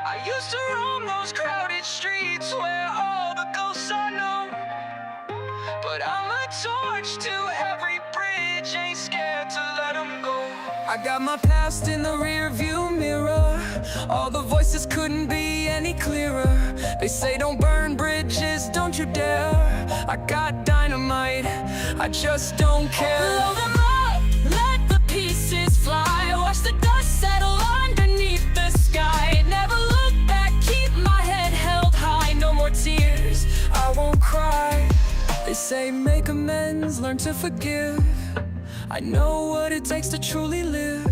I used to roam those crowded streets where all the ghosts are known. But I'm a torch to every bridge, ain't scared to let them go. I got my past in the rear view mirror. All the voices couldn't be any clearer. They say don't burn bridges, don't you dare. I got dynamite, I just don't care. Blow them up, let the pieces fly. Watch the dust settle underneath the sky. Never look back, keep my head held high. No more tears, I won't cry. They say make amends, learn to forgive. I know what it takes to truly live.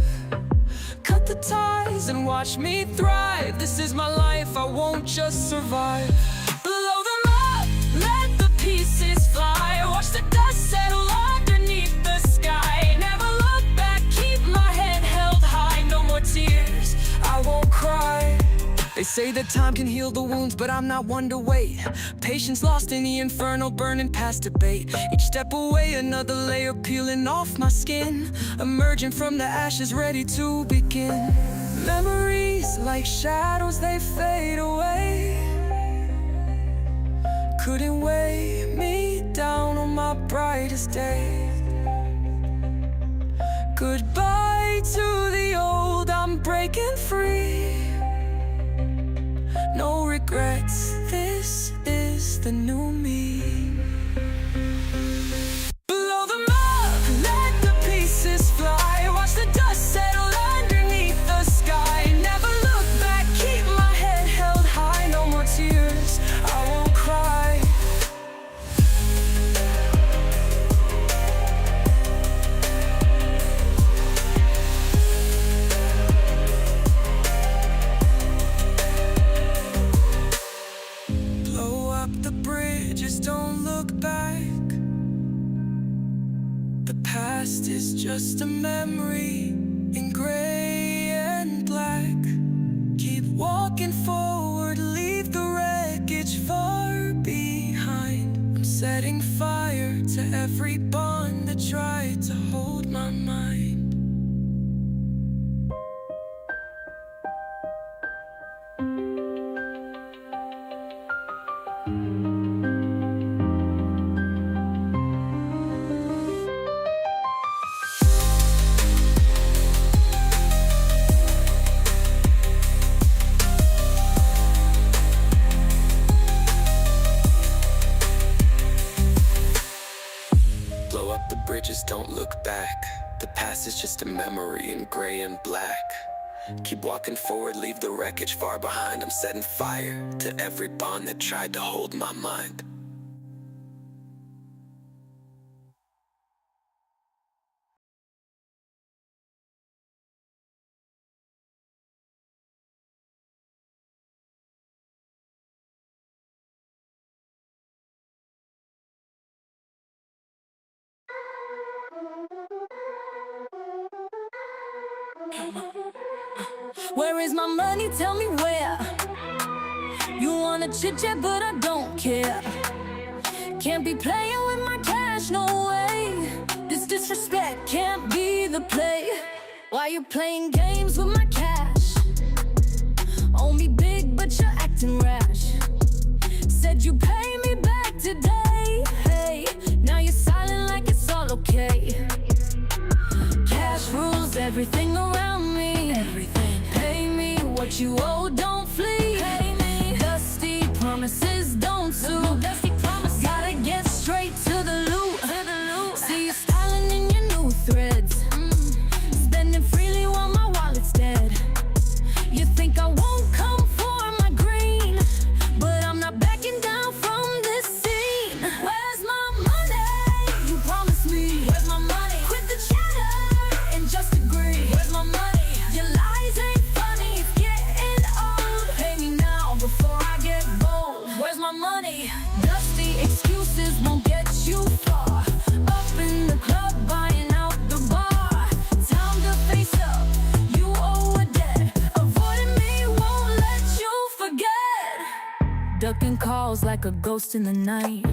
Cut the ties and watch me thrive. This is my life, I won't just survive. blow them up, let the pieces fly. Watch the dust settle underneath the sky. Never look back, keep my head held high. No more tears, I won't cry. They say that time can heal the wounds, but I'm not one to wait. Patience lost in the inferno, burning past debate. Each step away, another layer peeling off my skin. Emerging from the ashes, ready to begin. Memories like shadows, they fade away. Couldn't weigh me down on my brightest day. Goodbye to the old, I'm breaking free. No regrets, this is the new me. Blow them up, let the pieces fly. Watch the dust settle underneath the sky. Never look back, keep my head held high. No more tears, I won't cry. Don't look back. The past is just a memory in gray and black. Keep walking forward, leave the wreckage far behind. I'm setting fire to every bond that tried to hold my mind. Bridges, don't look back. The past is just a memory in gray and black. Keep walking forward, leave the wreckage far behind. I'm setting fire to every bond that tried to hold my mind. Where is my money? Tell me where. You wanna chit-chat, but I don't care. Can't be playing with my cash, no way. This disrespect can't be the play. Why you playing games with my cash? Owe me big, but you're acting rash. Said you pay me back today. Hey, now you're silent like it's all okay. Cash rules everything around me. Everything. Pay me what you owe, don't flee. Pay me. Dusty promises don't suit. No dusty promises. Gotta get straight to the loot. See you styling in your new threads. Spending freely while my wallet's dead. You think I won't come for my green, but I'm not backing down from this scene. Where's my money? You promised me. Where's my money? Quit the chatter and just agree. Where's my money? Your lies ain't funny, it's getting old. Pay me now before I get bold. Where's my money? Dusty excuses won't get you far. Up in the club, buying out the bar. Time to face up, you owe a debt. Avoiding me won't let you forget. Ducking calls like a ghost in the night.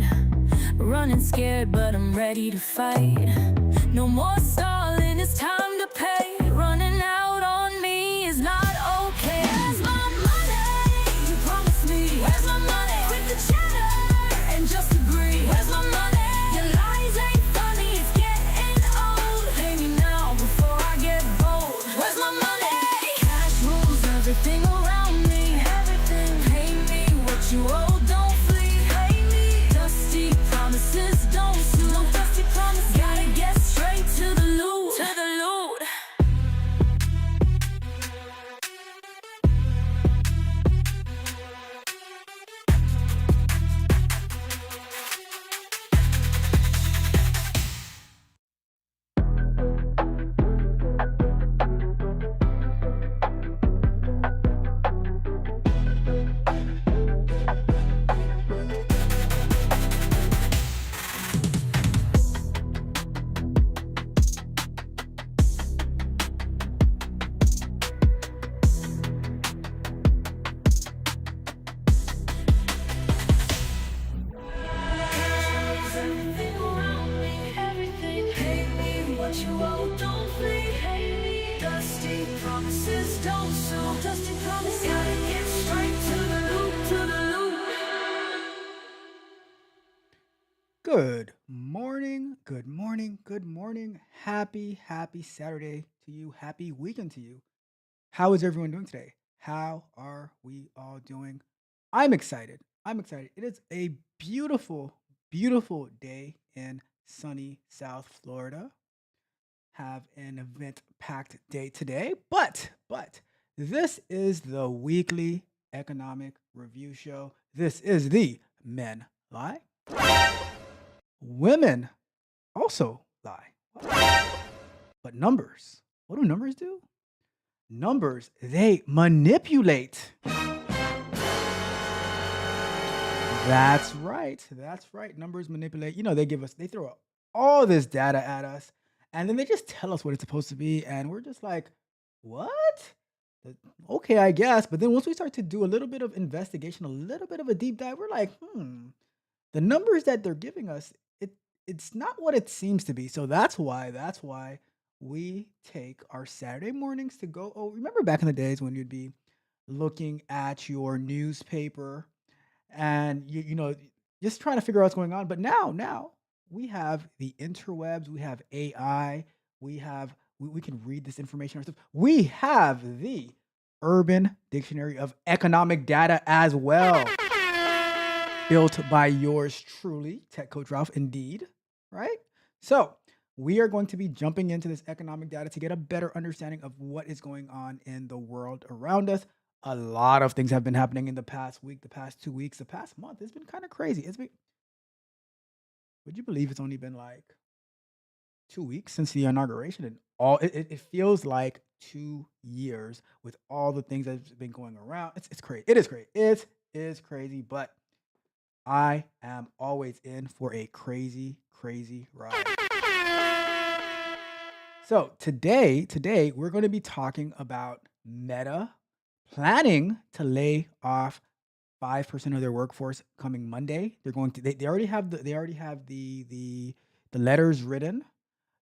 Running scared, but I'm ready to fight. No more stalling, it's time to pay. Running out on me is not okay. Where's my money? Good morning, good morning, good morning. Happy Saturday to you. Happy weekend to you. How is everyone doing today? How are we all doing? I'm excited. I'm excited. It is a beautiful day in sunny South Florida. Have an event packed day today, but this is the weekly economic review show. This is the Men Lie, Women also lie. But numbers, what do numbers do? Numbers, they manipulate. That's right. That's right. Numbers manipulate. They throw all this data at us, and then they just tell us what it's supposed to be. And we're just like, what? Uh, Okay, I guess. But then once we start to do a little bit of investigation, a little bit of a deep dive, we're like, the numbers that they're giving us, it's not what it seems to be. So that's why we take our Saturday mornings to go. Oh, remember back in the days when you'd be looking at your newspaper and just trying to figure out what's going on. But now we have the interwebs, we have AI, we can read this information ourselves. We have the Urban Dictionary of Economic Data as well, built by yours truly, Tech Coach Ralph, indeed, right? So we are going to be jumping into this economic data to get a better understanding of what is going on in the world around us. A lot of things have been happening in the past week, the past 2 weeks, the past month. It's been kind of crazy. Would you believe it's only been like 2 weeks since the inauguration, and it feels like 2 years with all the things that's been going around. It's crazy. It is crazy. It is crazy, but I am always in for a crazy ride. So today we're going to be talking about Meta planning to lay off 5% of their workforce coming Monday. They already have the letters written.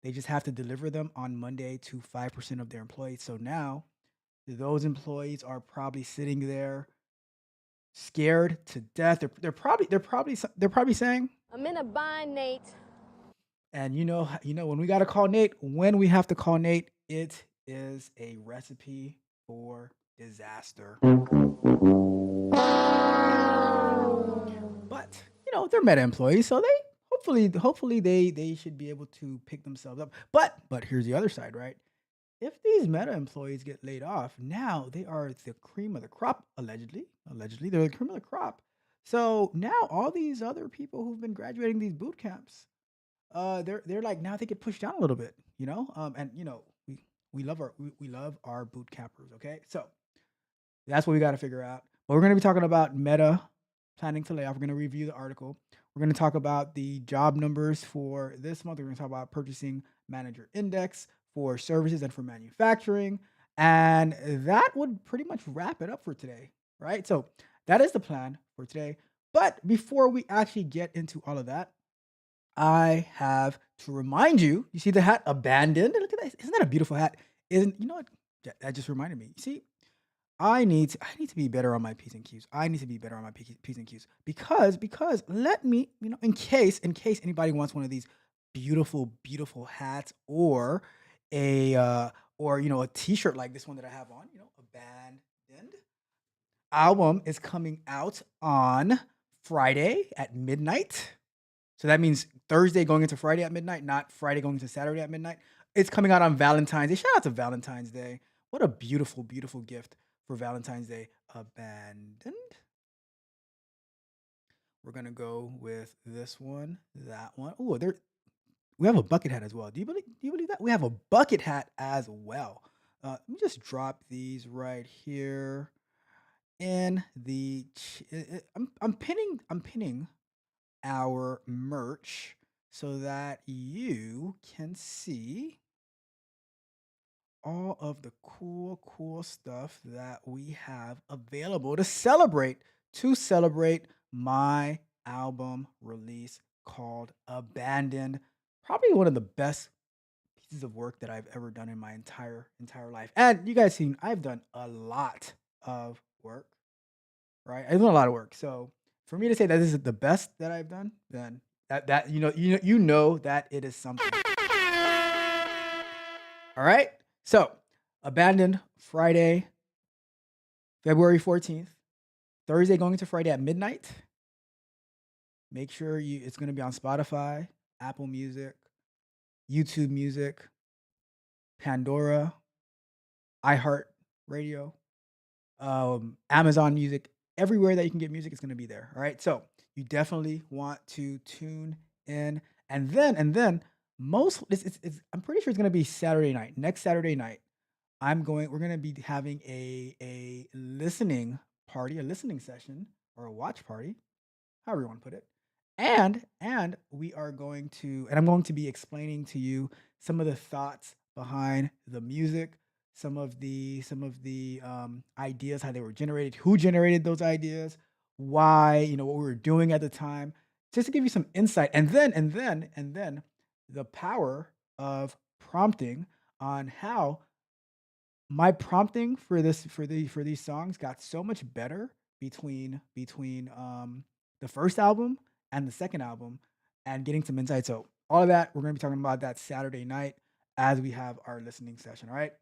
They just have to deliver them on Monday to 5% of their employees. So now those employees are probably sitting there scared to death. They're probably saying, I'm in a bind, Nate. and when we got to call Nate, when we have to call Nate, it is a recipe for disaster. But they're Meta employees, so they hopefully they should be able to pick themselves up. But here's the other side, right? If these Meta employees get laid off, now they are the cream of the crop, allegedly. Allegedly, they're the cream of the crop. So now all these other people who've been graduating these boot camps, they're like now they get pushed down a little bit, and we love our boot campers, okay? So that's what we got to figure out. But we're going to be talking about Meta planning to lay off. We're going to review the article. We're going to talk about the job numbers for this month. We're going to talk about purchasing manager index for services and for manufacturing. And that would pretty much wrap it up for today, right? So that is the plan for today. But before we actually get into all of that, I have to remind you, you see the hat abandoned? Look at that. Isn't that a beautiful hat? Isn't you know what? That just reminded me. You see, I need to be better on my P's and Q's. I need to be better on my P's and Q's because let me, in case anybody wants one of these beautiful hats or a t-shirt like this one that I have on, abandoned album is coming out on Friday at midnight. So that means Thursday going into Friday at midnight, not Friday going into Saturday at midnight. It's coming out on Valentine's Day. Shout out to Valentine's Day. What a beautiful gift for Valentine's Day. Abandoned. We're gonna go with this one, that one. Oh, we have a bucket hat as well. Do you believe that? We have a bucket hat as well. Let me just drop these right here in the I'm pinning our merch so that you can see all of the cool stuff that we have available to celebrate my album release called Abandoned. Probably one of the best pieces of work that I've ever done in my entire life. And you guys seen I've done a lot of work, right? I've done a lot of work. So for me to say that this is the best that I've done, then That you know that it is something. All right. So, Abandoned Friday, February 14th, Thursday going into Friday at midnight. Make sure it's going to be on Spotify, Apple Music, YouTube Music, Pandora, iHeart Radio, Amazon Music, everywhere that you can get music is going to be there. All right. So you definitely want to tune in. And then I'm pretty sure it's going to be Saturday night, next Saturday night. We're going to be having a listening party, a listening session or a watch party, however you want to put it. And I'm going to be explaining to you some of the thoughts behind the music, some of the ideas, how they were generated, who generated those ideas, why, what we were doing at the time, just to give you some insight. And then the power of prompting on how my prompting for these songs got so much better between the first album and the second album, and getting some insight. So all of that, we're going to be talking about that Saturday night as we have our listening session. All right.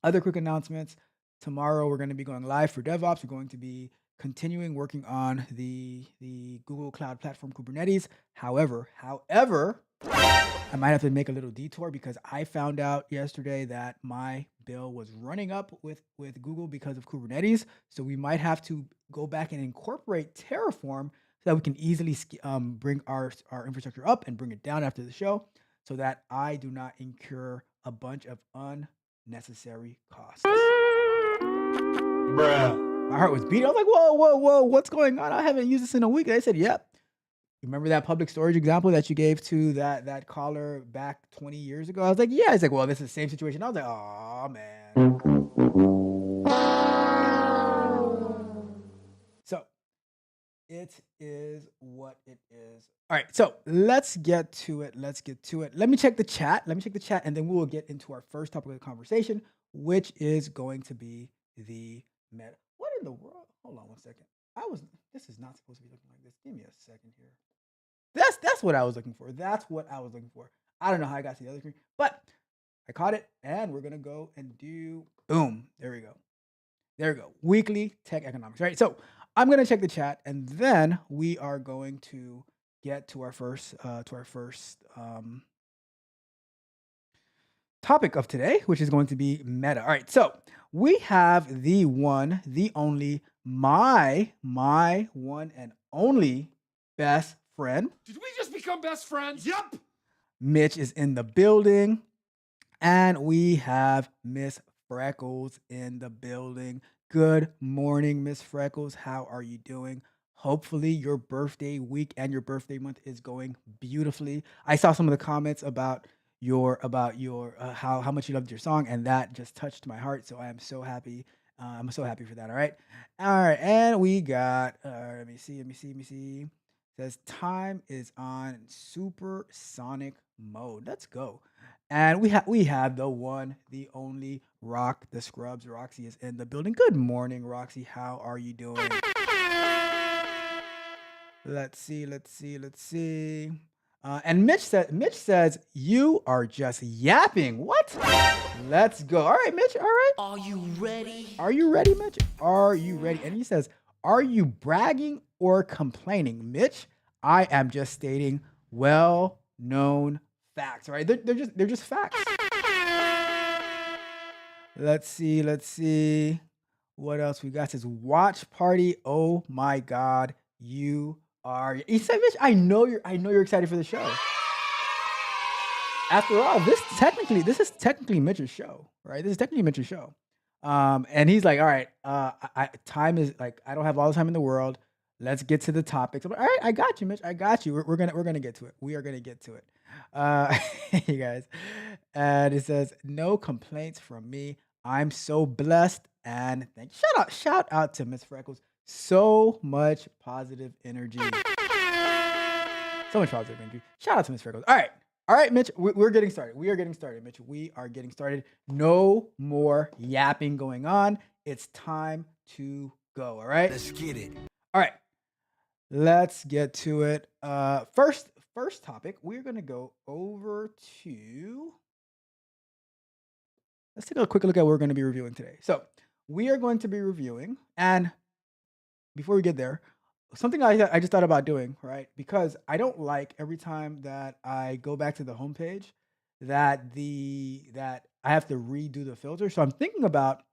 Other quick announcements. Tomorrow we're going to be going live for DevOps. We're going to be continuing working on the Google Cloud Platform Kubernetes. However, I might have to make a little detour because I found out yesterday that my bill was running up with Google because of Kubernetes. So we might have to go back and incorporate Terraform so that we can easily bring our infrastructure up and bring it down after the show, so that I do not incur a bunch of unnecessary costs. Bruh. My heart was beating. I was like, whoa, what's going on? I haven't used this in a week. They said, yep. Remember that public storage example that you gave to that caller back 20 years ago? I was like, yeah. He's like, well, this is the same situation. I was like, oh, man. So it is what it is. All right, so let's get to it. Let me check the chat. And then we will get into our first topic of the conversation, which is going to be the meta. What in the world? Hold on one second. This is not supposed to be looking like this. Give me a second here. That's what I was looking for. I don't know how I got to the other screen, but I caught it, and we're gonna go and do boom. There we go. Weekly tech economics. Right. So I'm gonna check the chat, and then we are going to get to our first topic of today, which is going to be meta. All right. So we have the one, the only, my one and only best friend. Did we just become best friends? Yup. Mitch is in the building, and we have Miss Freckles in the building. Good morning, Miss Freckles. How are you doing? Hopefully your birthday week and your birthday month is going beautifully. I saw some of the comments about your how much you loved your song, and that just touched my heart. So I am so happy. I'm so happy for that. All right. And we got let me see. Says time is on supersonic mode. Let's go. And we have the one, the only Rock the Scrubs. Roxy is in the building. Good morning, Roxy. How are you doing? Let's see. And Mitch says you are just yapping. What? Let's go. All right, Mitch. All right. Are you ready? Are you ready, Mitch? Are you ready? And he says, are you bragging or complaining? Mitch, I am just stating well-known facts. All right, they're just facts. Let's see. What else we got? It says watch party. Oh my God, you are. He said, Mitch, I know you're excited for the show. After all, this is technically Mitch's show, right? This is technically Mitch's show. And he's like, all right, time is like, I don't have all the time in the world. Let's get to the topics. I'm like, all right, I got you, Mitch. I got you. We're gonna get to it. We are gonna get to it. You guys. And it says, no complaints from me. I'm so blessed. And shout out to Miss Freckles. So much positive energy. Shout out to Miss Freckles. All right, Mitch, we're getting started. We are getting started, Mitch. We are getting started. No more yapping going on. It's time to go, all right? Let's get it. All right, let's get to it. First first topic, we're going to go over to, let's take a quick look at what we're going to be reviewing today. So we are going to be reviewing, and before we get there, something I just thought about doing, right? Because I don't like every time that I go back to the homepage that I have to redo the filter. So I'm thinking about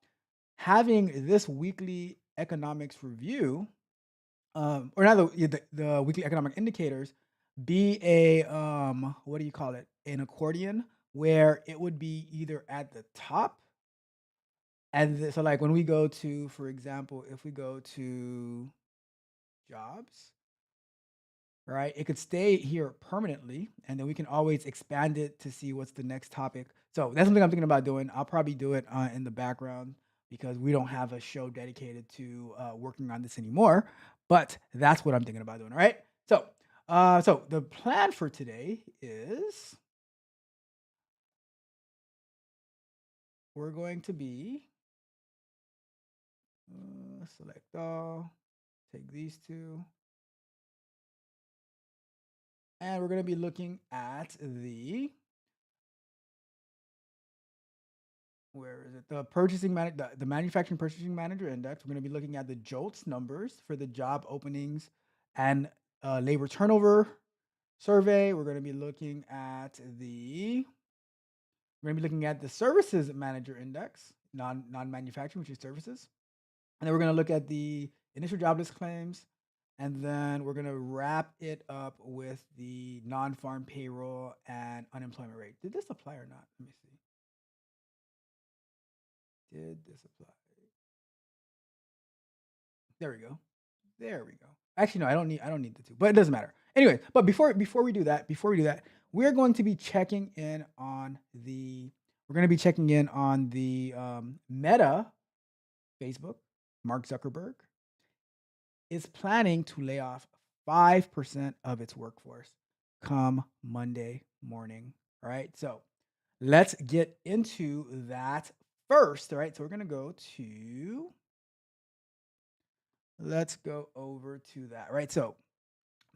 having this weekly economics review, or not the weekly economic indicators, be a what do you call it? An accordion, where it would be either at the top, and so like when we go to, for example, if we go to jobs, right? It could stay here permanently, and then we can always expand it to see what's the next topic. So that's something I'm thinking about doing. I'll probably do it in the background because we don't have a show dedicated to working on this anymore. But that's what I'm thinking about doing. All right. So, so the plan for today is we're going to be select all, take these two. And we're going to be looking at where is it? The the manufacturing purchasing manager index. We're going to be looking at the JOLTS numbers for the job openings and labor turnover survey. We're going to be looking at the services manager index, non-manufacturing, which is services. And then we're going to look at the initial jobless claims. And then we're going to wrap it up with the non-farm payroll and unemployment rate. Did this apply or not? Let me see. Did this apply? There we go. There we go. Actually, no, I don't need the two, but it doesn't matter. Anyway, but before we do that, we're going to be checking in on the Meta, Facebook. Mark Zuckerberg is planning to lay off 5% of its workforce come Monday morning. All right. So let's get into that first. All right. So we're going to let's go over to that. Right. So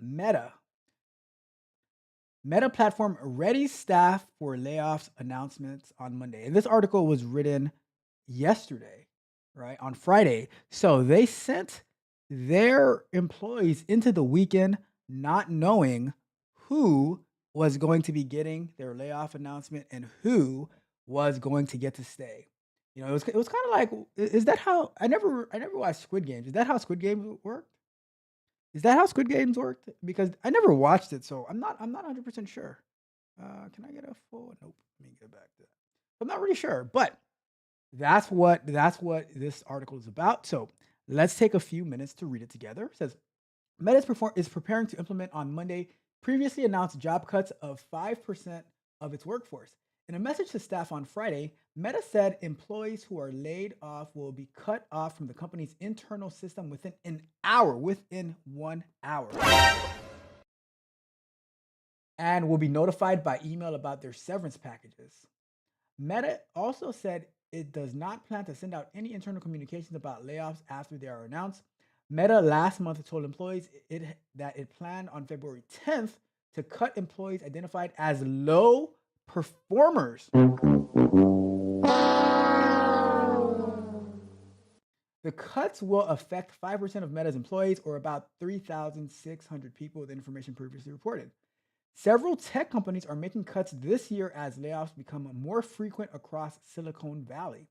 Meta platform ready staff for layoffs announcements on Monday. And this article was written yesterday, right? On Friday. So they sent their employees into the weekend not knowing who was going to be getting their layoff announcement and who was going to get to stay. You know, it was kind of like, is that how I never watched Squid Games. Is that how Squid Games worked? Is that how Squid Games worked? Because I never watched it, so I'm not 100% sure. Can I get a full? Nope. Let me get back to that. I'm not really sure, but that's what this article is about. So let's take a few minutes to read it together. It says Meta is preparing to implement on Monday previously announced job cuts of 5% of its workforce. In a message to staff on Friday, Meta said employees who are laid off will be cut off from the company's internal system within 1 hour, and will be notified by email about their severance packages. Meta also said it does not plan to send out any internal communications about layoffs after they are announced. Meta last month told employees that it planned on February 10th to cut employees identified as low performers. The cuts will affect 5% of Meta's employees, or about 3,600 people, the information previously reported. Several tech companies are making cuts this year as layoffs become more frequent across Silicon Valley.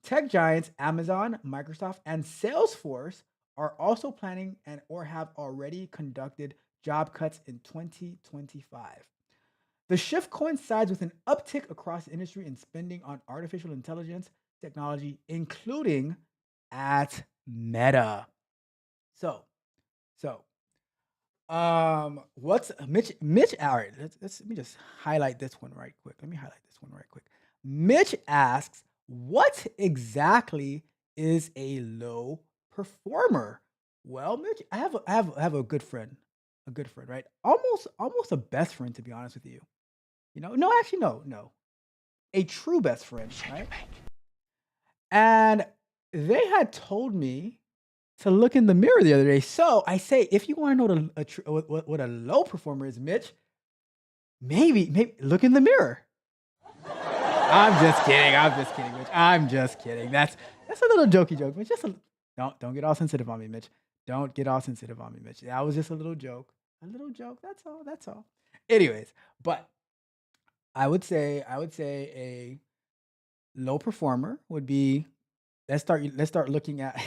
Tech giants Amazon, Microsoft, and Salesforce are also planning or have already conducted job cuts in 2025. The shift coincides with an uptick across the industry in spending on artificial intelligence technology, including at Meta. So, what's Mitch? All right, let me just highlight this one right quick. Mitch asks, what exactly is a low performer? Well, Mitch, I have a good friend, right? Almost a best friend, to be honest with you. You know, no, actually, no, a true best friend, right? And they had told me to look in the mirror the other day. So I say, if you want to know what a low performer is, Mitch, maybe look in the mirror. I'm just kidding, Mitch. I'm just kidding. That's a little jokey joke, Mitch. Don't get all sensitive on me, Mitch. Don't get all sensitive on me, Mitch. That was just a little joke. A little joke. That's all. That's all. Anyways, but I would say a low performer would be. Let's start looking at.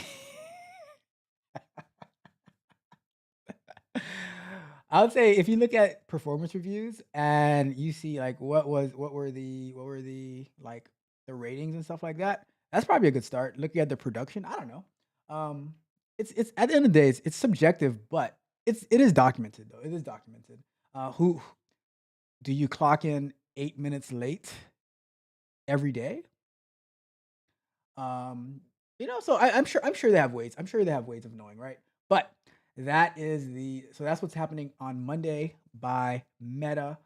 I would say if you look at performance reviews and you see like what were the like the ratings and stuff like that, that's probably a good start. Looking at the production, I don't know. Um, it's at the end of the day, it's subjective, but it is documented though. It is documented. Who do you clock in 8 minutes late every day? Um, so I'm sure they have ways. I'm sure they have ways of knowing, right? But that's what's happening on Monday by Meta.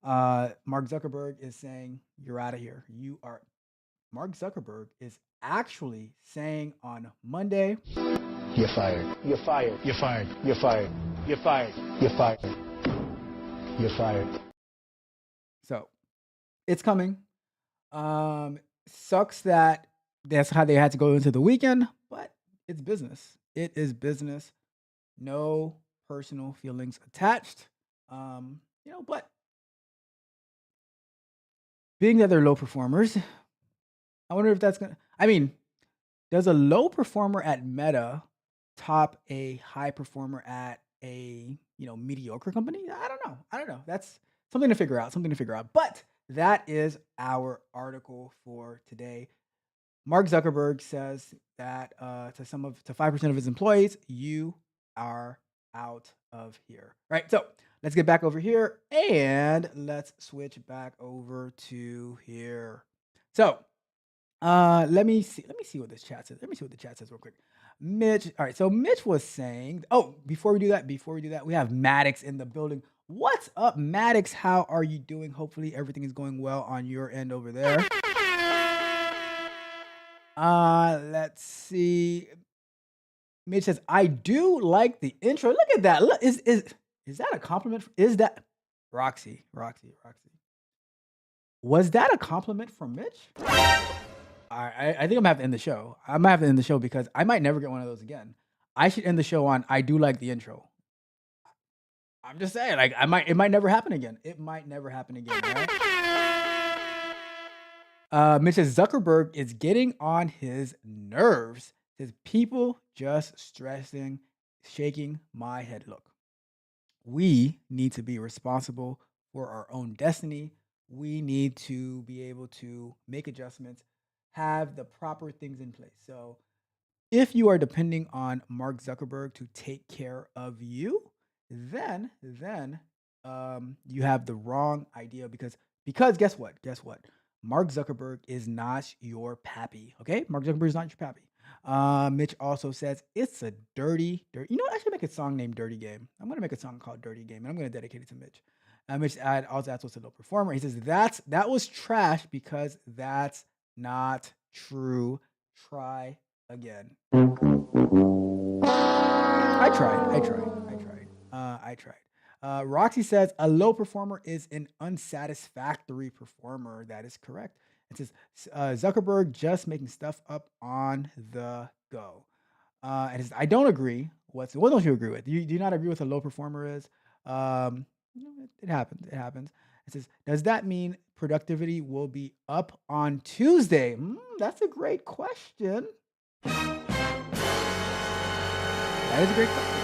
Mark Zuckerberg is saying you're out of here. Mark Zuckerberg is actually saying on Monday, You're fired. You're fired. You're fired. You're fired. You're fired. You're fired. You're fired. so it's coming. Sucks that that's how they had to go into the weekend, but it's business. It is business. No personal feelings attached. But being that they're low performers, I wonder if that's gonna. I mean, does a low performer at Meta top a high performer at a mediocre company? I don't know. That's something to figure out. Something to figure out. But that is our article for today. Mark Zuckerberg says that to 5% of his employees, you are out of here. Right. So let's get back over here and let's switch back over to here. So let me see what this chat says. Let me see what the chat says real quick. Mitch. All right. So Mitch was saying, oh, before we do that, we have Maddox in the building. What's up, Maddox? How are you doing? Hopefully everything is going well on your end over there. Let's see. Mitch says, I do like the intro. Look at that. Look, is that a compliment? Is that Roxy? Was that a compliment from Mitch? I think I'm gonna have to end the show. I'm gonna have to end the show because I might never get one of those again. I should end the show on I do like the intro. I'm just saying, like it might never happen again. It might never happen again. Right? Mitch says Zuckerberg is getting on his nerves. Says people just stressing, shaking my head. Look, we need to be responsible for our own destiny. We need to be able to make adjustments, have the proper things in place. So if you are depending on Mark Zuckerberg to take care of you, then you have the wrong idea because guess what? Mark Zuckerberg is not your pappy. Okay, Mark Zuckerberg is not your pappy. Mitch also says it's a dirty. I should make a song named Dirty Game. I'm gonna make a song called Dirty Game, and I'm gonna dedicate it to Mitch. Mitch also adds what's a low performer. He says that was trash because that's not true. Try again. I tried. Roxy says a low performer is an unsatisfactory performer. That is correct. It says Zuckerberg just making stuff up on the go. And it says, I don't agree. What don't you agree with? Do you not agree with a low performer is? It happens. It happens. It says, does that mean productivity will be up on Tuesday? That's a great question. That is a great question.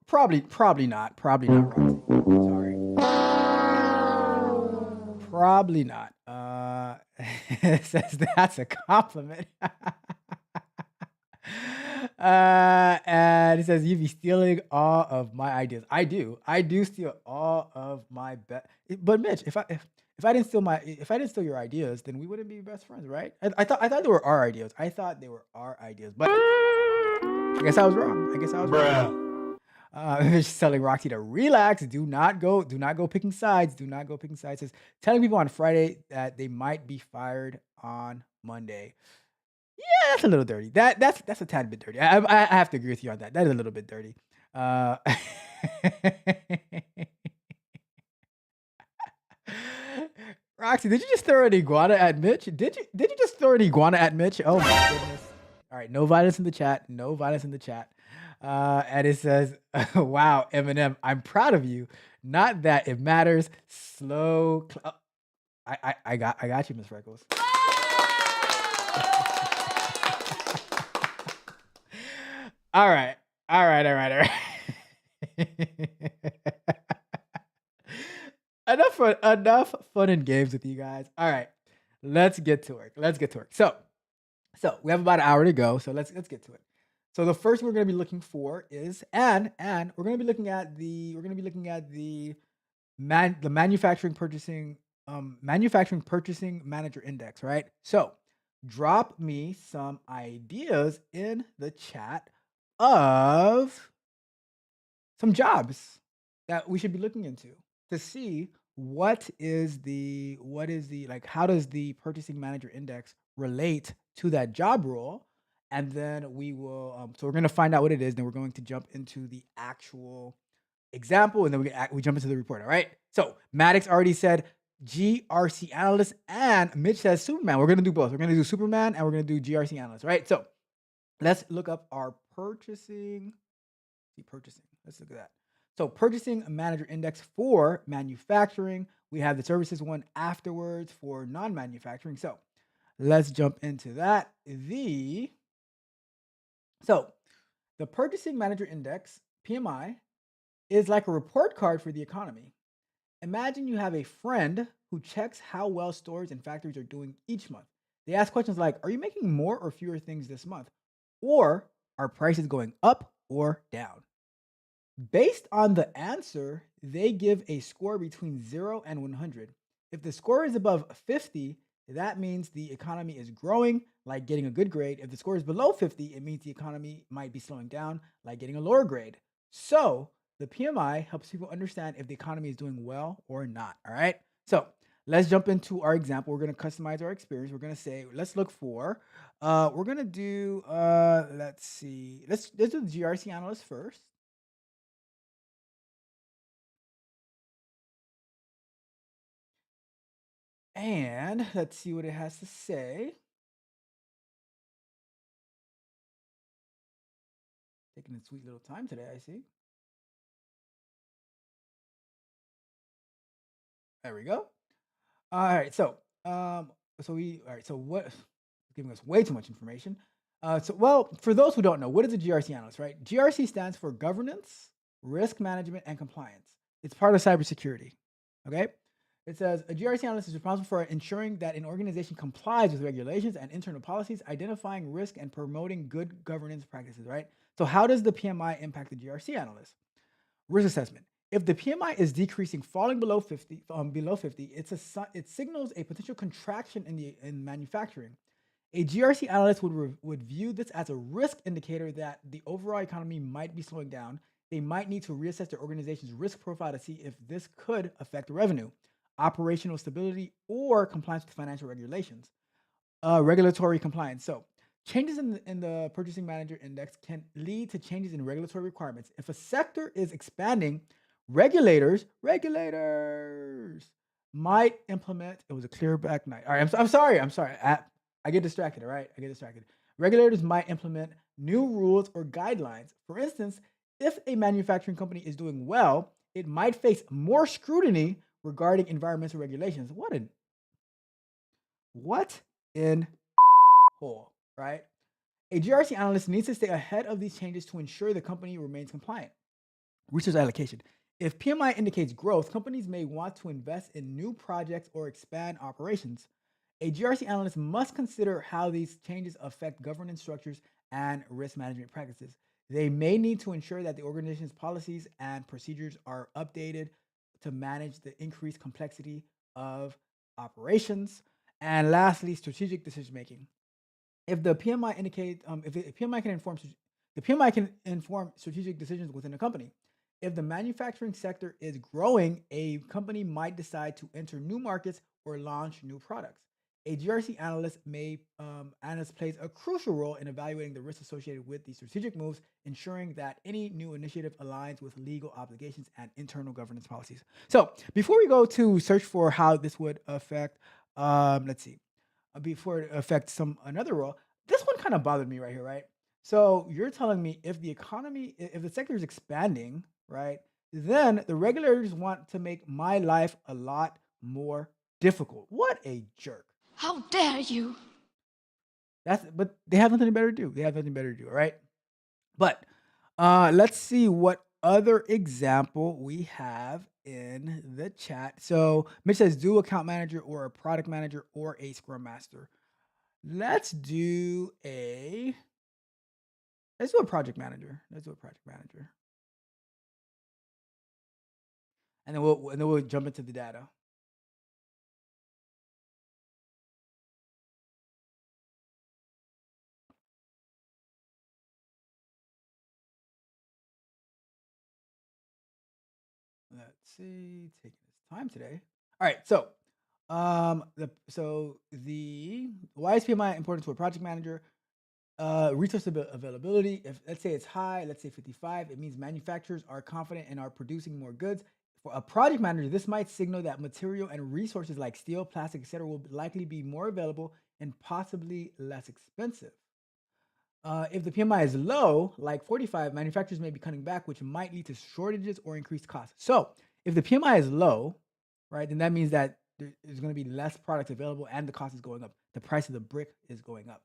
Probably not. Probably not, Roxy. Sorry. Probably not. It says that's a compliment. And it says you be stealing all of my ideas. I do steal all of my but Mitch, if I didn't steal your ideas, then we wouldn't be best friends, right? I thought they were our ideas. But I guess I was wrong. Wrong. Just telling Roxy to relax. Do not go picking sides. Says telling people on Friday that they might be fired on Monday. Yeah, that's a little dirty. That's a tad bit dirty. I have to agree with you on that. That is a little bit dirty. Roxy, did you just throw an iguana at Mitch? Did you just throw an iguana at Mitch? Oh my goodness. All right, no violence in the chat. No violence in the chat. And it says, wow, Eminem, I'm proud of you. Not that it matters. I got you, Miss Freckles. All right. All right. All right. All right. enough fun and games with you guys. All right. Let's get to work. Let's get to work. So we have about an hour to go. So let's get to it. So the first we're going to be looking for is and we're going to be looking at the manufacturing purchasing manager index, right? So drop me some ideas in the chat of some jobs that we should be looking into to see what is the like how does the purchasing manager index relate to that job role, and then we will so we're going to find out what it is, then we're going to jump into the actual example, and then we jump into the report. All right. So Maddox already said GRC analyst, and Mitch says Superman. We're gonna do both. We're gonna do Superman and we're gonna do GRC analyst. Right. So let's look up our purchasing. Let's look at that. So purchasing manager index for manufacturing. We have the services one afterwards for non-manufacturing. So let's jump into that. So the purchasing manager index, PMI, is like a report card for the economy. Imagine you have a friend who checks how well stores and factories are doing each month. They ask questions like, are you making more or fewer things this month? Or are prices going up or down? Based on the answer, they give a score between 0 and 100. If the score is above 50, that means the economy is growing, like getting a good grade. If the score is below 50, it means the economy might be slowing down, like getting a lower grade. So the PMI helps people understand if the economy is doing well or not. All right. So let's jump into our example. We're going to customize our experience. We're going to say, let's look for, we're going to do, let's see, let's do the GRC analyst first. And let's see what it has to say. Taking a sweet little time today, I see. There we go. All right, so what? Giving us way too much information. Well, for those who don't know, what is a GRC analyst, right? GRC stands for governance, risk management, and compliance. It's part of cybersecurity. Okay. It says a GRC analyst is responsible for ensuring that an organization complies with regulations and internal policies, identifying risk and promoting good governance practices, right? So how does the PMI impact the GRC analyst? Risk assessment. If the PMI is decreasing, falling below 50, it signals a potential contraction in manufacturing. A GRC analyst would view this as a risk indicator that the overall economy might be slowing down. They might need to reassess their organization's risk profile to see if this could affect revenue, operational stability, or compliance with financial regulations. Regulatory compliance. So changes in the purchasing manager index can lead to changes in regulatory requirements. If a sector is expanding, regulators might implement. It was a clear back night. All right, I'm sorry. I get distracted. All right, I get distracted. Regulators might implement new rules or guidelines. For instance, if a manufacturing company is doing well, it might face more scrutiny regarding environmental regulations. What in hole, right? A GRC analyst needs to stay ahead of these changes to ensure the company remains compliant. Resource allocation. If PMI indicates growth, companies may want to invest in new projects or expand operations. A GRC analyst must consider how these changes affect governance structures and risk management practices. They may need to ensure that the organization's policies and procedures are updated to manage the increased complexity of operations. And lastly, strategic decision making. If the PMI can inform strategic decisions within a company. If the manufacturing sector is growing, a company might decide to enter new markets or launch new products. A GRC analyst plays a crucial role in evaluating the risks associated with these strategic moves, ensuring that any new initiative aligns with legal obligations and internal governance policies. So before we go to search for how this would affect, let's see, before it affects another role, this one kind of bothered me right here, right? So you're telling me if the economy, if the sector is expanding, right, then the regulators want to make my life a lot more difficult. What a jerk. How dare you? But they have nothing better to do. They have nothing better to do, all right? But let's see what other example we have in the chat. So Mitch says do account manager or a product manager or a scrum master. Let's do a project manager. Let's do a project manager. And then we'll jump into the data. Let's see, taking its time today. All right, so the why is PMI important to a project manager? Resource availability. If let's say it's high, let's say 55, it means manufacturers are confident and are producing more goods. For a project manager, this might signal that material and resources like steel, plastic, etc., will likely be more available and possibly less expensive. If the PMI is low, like 45, manufacturers may be cutting back, which might lead to shortages or increased costs. So, if the PMI is low, right, then that means that there's going to be less products available and the cost is going up. The price of the brick is going up.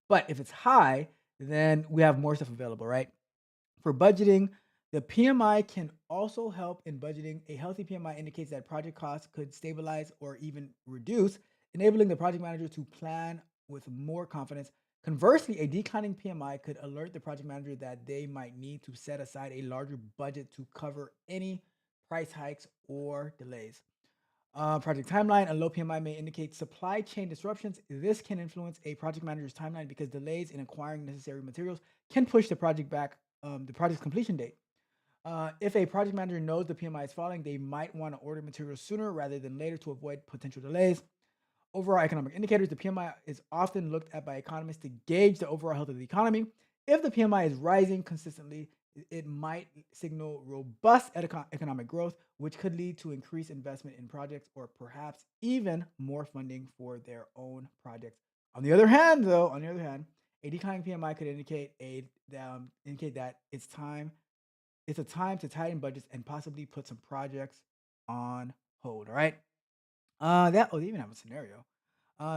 But if it's high, then we have more stuff available, right? For budgeting, the PMI can also help in budgeting. A healthy PMI indicates that project costs could stabilize or even reduce, enabling the project manager to plan with more confidence. Conversely, a declining PMI could alert the project manager that they might need to set aside a larger budget to cover any price hikes or delays. Project timeline, a low PMI may indicate supply chain disruptions. This can influence a project manager's timeline because delays in acquiring necessary materials can push the project back, the project's completion date. If a project manager knows the PMI is falling, they might want to order materials sooner rather than later to avoid potential delays. Overall economic indicators, the PMI is often looked at by economists to gauge the overall health of the economy. If the PMI is rising consistently, it might signal robust economic growth, which could lead to increased investment in projects or perhaps even more funding for their own projects. On the other hand, a declining PMI could indicate that it's a time to tighten budgets and possibly put some projects on hold. All right. They even have a scenario.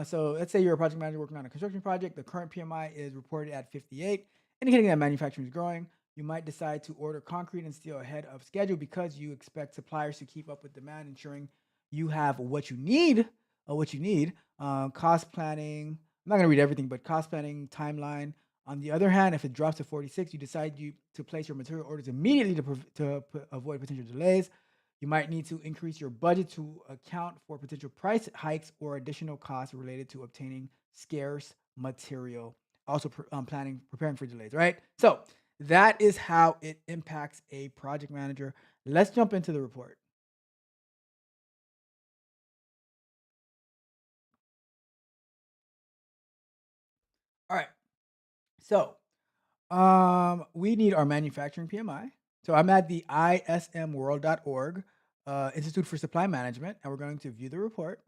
So let's say you're a project manager working on a construction project. The current PMI is reported at 58, indicating that manufacturing is growing. You might decide to order concrete and steel ahead of schedule because you expect suppliers to keep up with demand, ensuring you have what you need. Cost planning. I'm not going to read everything, but cost planning, timeline. On the other hand, if it drops to 46, you decide to place your material orders immediately to avoid potential delays. You might need to increase your budget to account for potential price hikes or additional costs related to obtaining scarce material. Also, preparing for delays, right? So that is how it impacts a project manager. Let's jump into the report. All right. So we need our manufacturing PMI. So I'm at the ismworld.org, Institute for Supply Management, and we're going to view the report.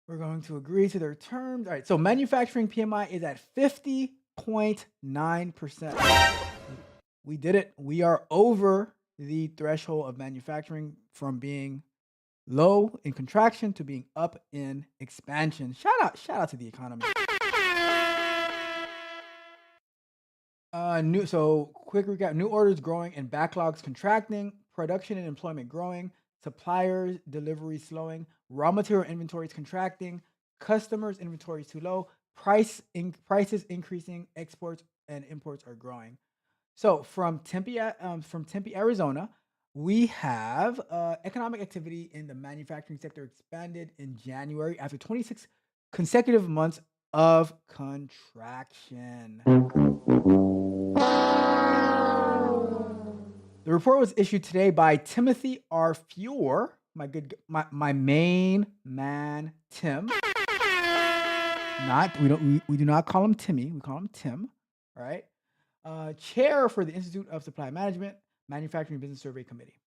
We're going to agree to their terms. All right, so manufacturing PMI is at 50.9%. We did it. We are over the threshold of manufacturing from being low in contraction to being up in expansion. Shout out to the economy. Quick recap: new orders growing and backlogs contracting, production and employment growing, suppliers delivery slowing, raw material inventories contracting, customers inventories too low, prices increasing, exports and imports are growing. So from Tempe, Arizona, we have economic activity in the manufacturing sector expanded in January after 26 consecutive months of contraction. The report was issued today by Timothy R. Fuhr, my main man Tim. We do not call him Timmy. We call him Tim. All right. Chair for the Institute of Supply Management Manufacturing Business Survey Committee.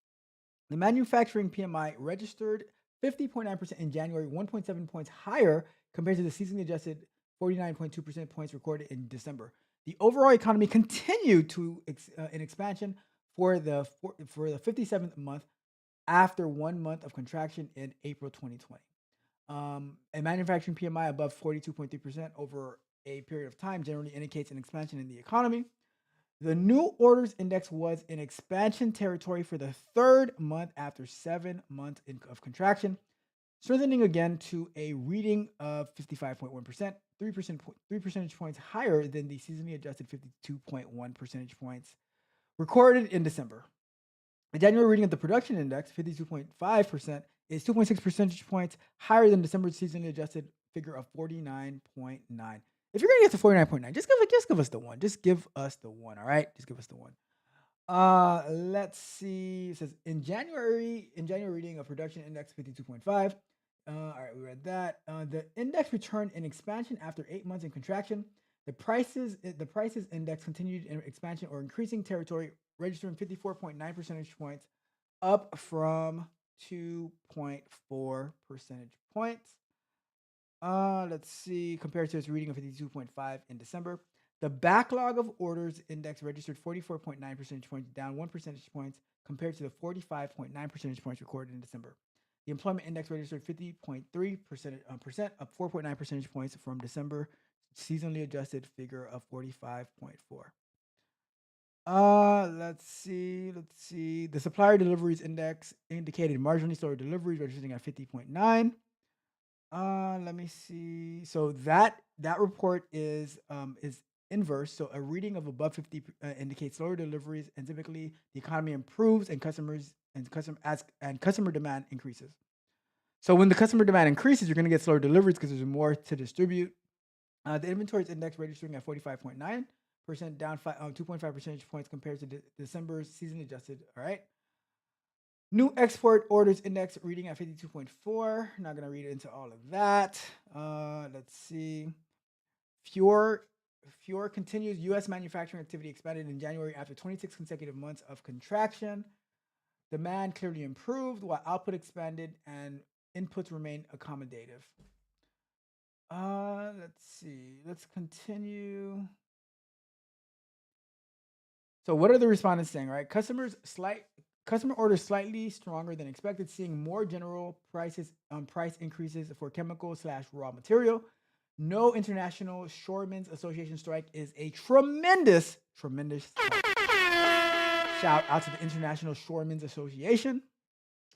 The manufacturing PMI registered 50.9% in January, 1.7 points higher compared to the seasonally adjusted 49.2% points recorded in December. The overall economy continued to in expansion for the 57th month after 1 month of contraction in April 2020. A manufacturing PMI above 42.3% over a period of time generally indicates an expansion in the economy. The new orders index was in expansion territory for the third month after 7 months of contraction, strengthening again to a reading of 55.1%, 3 percentage points higher than the seasonally adjusted 52.1 percentage points recorded in December. The January reading of the production index, 52.5%, is 2.6 percentage points higher than December's seasonally adjusted figure of 49.9. If you're gonna get to 49.9, just give us the one. Just give us the one, all right? Just give us the one. Let's see. It says in January reading of production index 52.5. All right, we read that. The index returned in expansion after 8 months in contraction. The prices index continued in expansion or increasing territory, registering 54.9 percentage points, up from 2.4 percentage points. Let's see, compared to its reading of 52.5 in December. The backlog of orders index registered 44.9 percentage points, down 1 percentage points compared to the 45.9 percentage points recorded in December. The employment index registered 50.3%, up 4.9 percentage points from December seasonally adjusted figure of 45.4. Let's see. The supplier deliveries index indicated marginally slower deliveries, registering at 50.9. Let me see. So that report is inverse. So a reading of above 50 indicates slower deliveries, and typically the economy improves and customer demand increases. So when the customer demand increases, you're going to get slower deliveries because there's more to distribute. The inventories index registering at 45.9%, down 2.5 percentage points compared to December's seasonally adjusted. All right. New export orders index reading at 52.4. Not going to read into all of that. Let's see. Fior continues. U.S. manufacturing activity expanded in January after 26 consecutive months of contraction. Demand clearly improved while output expanded and inputs remain accommodative. Let's see. Let's continue. So what are the respondents saying, right? Customer orders slightly stronger than expected, seeing more general price increases for chemical/raw material. No International Shoremen's Association strike is a tremendous shout out to the International Shoremen's Association.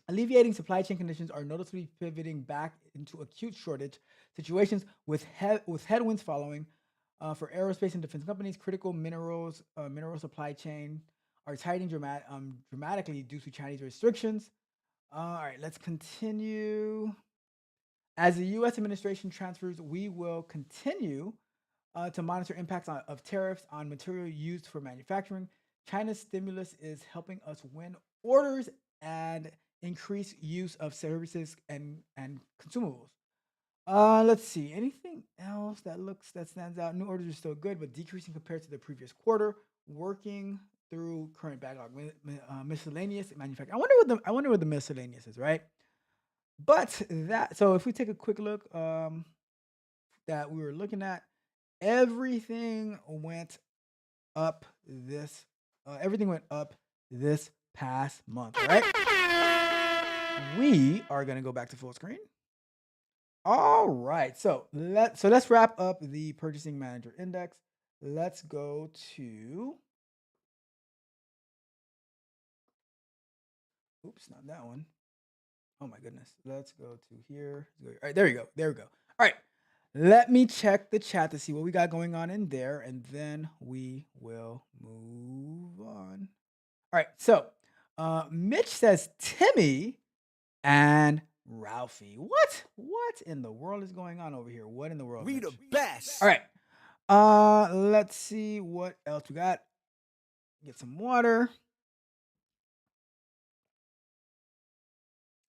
Alleviating supply chain conditions are noticeably pivoting back into acute shortage situations with headwinds following. For aerospace and defense companies, critical mineral supply chain are tightening dramatically due to Chinese restrictions. All right, let's continue. As the U.S. administration transfers, we will continue to monitor impacts of tariffs on material used for manufacturing. China's stimulus is helping us win orders and increase use of services and consumables. Let's see. Anything else that stands out? New orders are still good, but decreasing compared to the previous quarter. Working through current backlog. Miscellaneous manufacturing. I wonder what the miscellaneous is, right? But so if we take a quick look, that we were looking at, everything went up this. Everything went up this past month, right? We are gonna go back to full screen. All right, so let's wrap up the Purchasing Manager Index. Let's go to. Oops, not that one. Oh my goodness. Let's go to here. All right, there we go. All right, let me check the chat to see what we got going on in there, and then we will move on. All right, so Mitch says Timmy and Ralphie. What in the world is going on over here? What in the world? We the best. All right. Let's see what else we got. Get some water.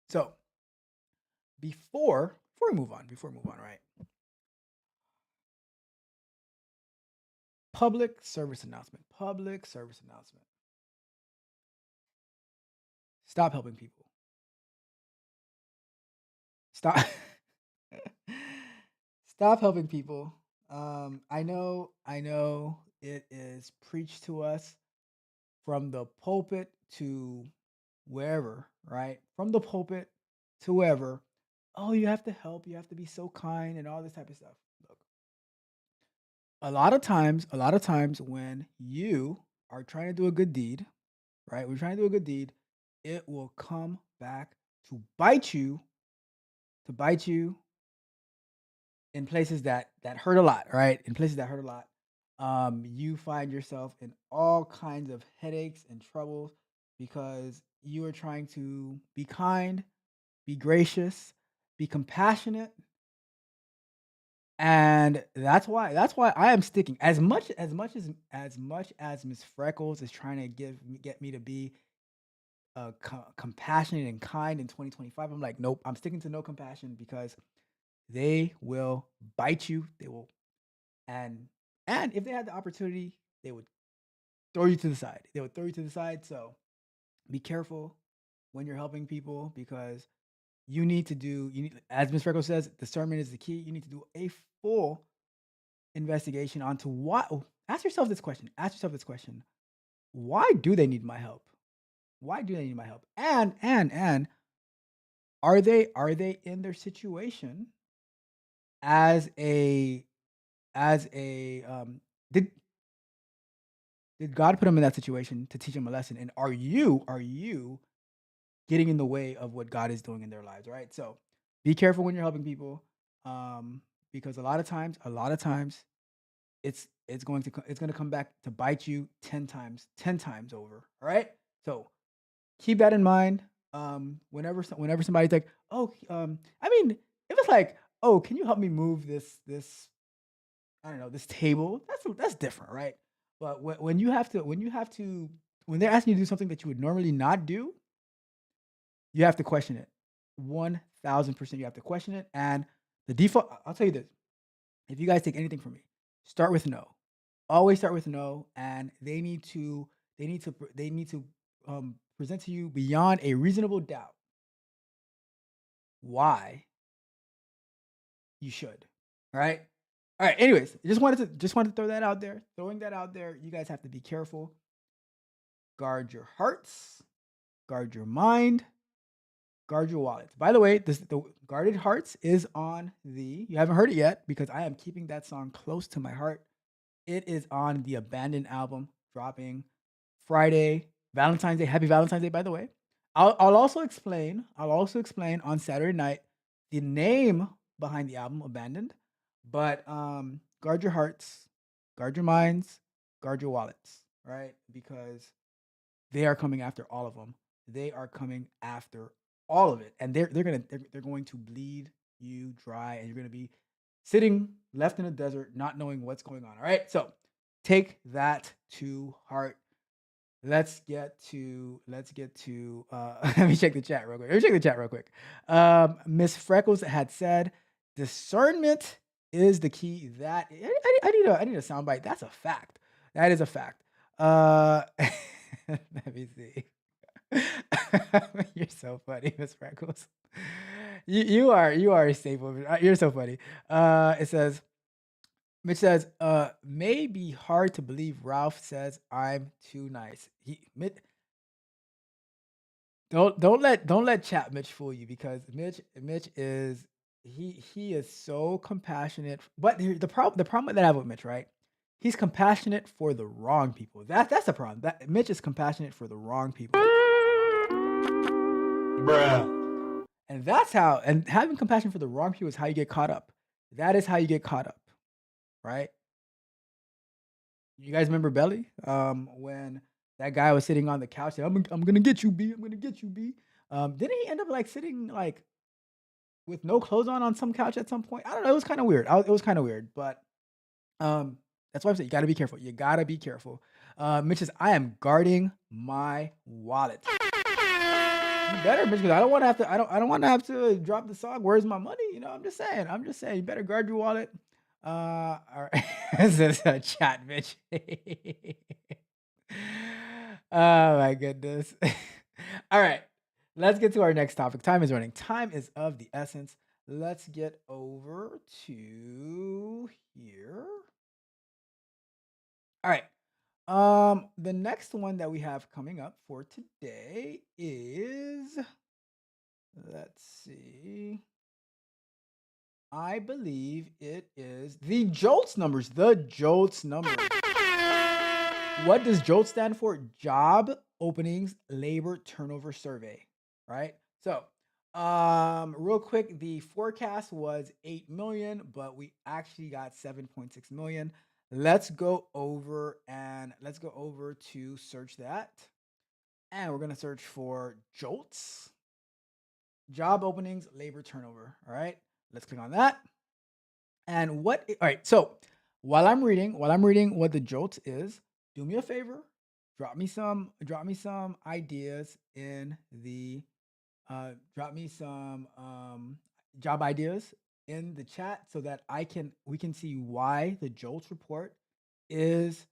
So before we move on, right? Public service announcement. Stop helping people. Stop. Stop helping people. I know it is preached to us from the pulpit to wherever, right? From the pulpit to wherever. Oh, you have to help. You have to be so kind and all this type of stuff. Look, a lot of times when you are trying to do a good deed, right? We're trying to do a good deed, it will come back to bite you, to bite you in places that hurt a lot, right? In places that hurt a lot. You find yourself in all kinds of headaches and troubles because you are trying to be kind, be gracious, be compassionate, and that's why I am sticking as Miss Freckles is trying to get me to be compassionate and kind in 2025. I'm like, nope, I'm sticking to no compassion because they will bite you. They will, and if they had the opportunity, they would throw you to the side. They would throw you to the side. So be careful when you're helping people because you need, as Miss Freckles says, discernment is the key. You need to do a full investigation onto why. Ask yourself this question. Why do they need my help? Why do they need my help? And are they in their situation as a did God put them in that situation to teach them a lesson? And are you getting in the way of what God is doing in their lives, right? So be careful when you're helping people, because a lot of times it's going to come back to bite you 10 times over. All right. So keep that in mind. Whenever somebody's like, oh, I mean, if it's like, oh, can you help me move this I don't know, this table, that's different, right? But when they're asking you to do something that you would normally not do, you have to question it. 1000% you have to question it. And the default, I'll tell you this. If you guys take anything from me, start with no. Always start with no. And they need to present to you beyond a reasonable doubt why you should. All right. All right. Anyways, just wanted to throw that out there. Throwing that out there. You guys have to be careful. Guard your hearts. Guard your mind. Guard your wallets. By the way, the Guarded Hearts is on you haven't heard it yet because I am keeping that song close to my heart. It is on the Abandoned album dropping Friday, Valentine's Day. Happy Valentine's Day, by the way. I'll also explain on Saturday night the name behind the album, Abandoned. But guard your hearts, guard your minds, guard your wallets, right? Because they are coming after all of them. They are coming after all of it, and they're going to bleed you dry, and you're gonna be sitting left in a desert, not knowing what's going on. All right, so take that to heart. Let's get to let me check the chat real quick. Miss Freckles had said discernment is the key. That I need a soundbite. That's a fact. That is a fact. Let me see. You're so funny, Miss Freckles. You are a staple. You're so funny. It says Mitch says, may be hard to believe Ralph says I'm too nice. Don't let chat Mitch fool you because Mitch is he is so compassionate. But the problem that I have with Mitch, right? He's compassionate for the wrong people. That's the problem. That Mitch is compassionate for the wrong people. Bruh. And having compassion for the wrong people is how you get caught up. That is how you get caught up, right? You guys remember Belly? When that guy was sitting on the couch, said, I'm gonna get you, B. I'm gonna get you, B. Didn't he end up like sitting like with no clothes on some couch at some point? I don't know. It was kind of weird. It was kind of weird, but that's why I'm saying you gotta be careful. You gotta be careful. Mitch says, I am guarding my wallet. better, because I don't want to have to. I don't want to have to drop the song. Where's my money? You know, I'm just saying. I'm just saying. You better guard your wallet. All right. This is a chat, bitch. Oh my goodness. All right. Let's get to our next topic. Time is running. Time is of the essence. Let's get over to here. All right. The next one that we have coming up for today is, let's see. I believe it is the JOLTS numbers. The JOLTS numbers. What does JOLTS stand for? Job Openings Labor Turnover Survey, right? So, real quick, the forecast was 8 million, but we actually got 7.6 million. Let's go over to search that. And we're going to search for JOLTS, Job Openings Labor Turnover. All right. Let's click on that. And all right. So while I'm reading what the JOLTS is, do me a favor, drop me some ideas in the drop me some job ideas in the chat so that we can see why the JOLTS report is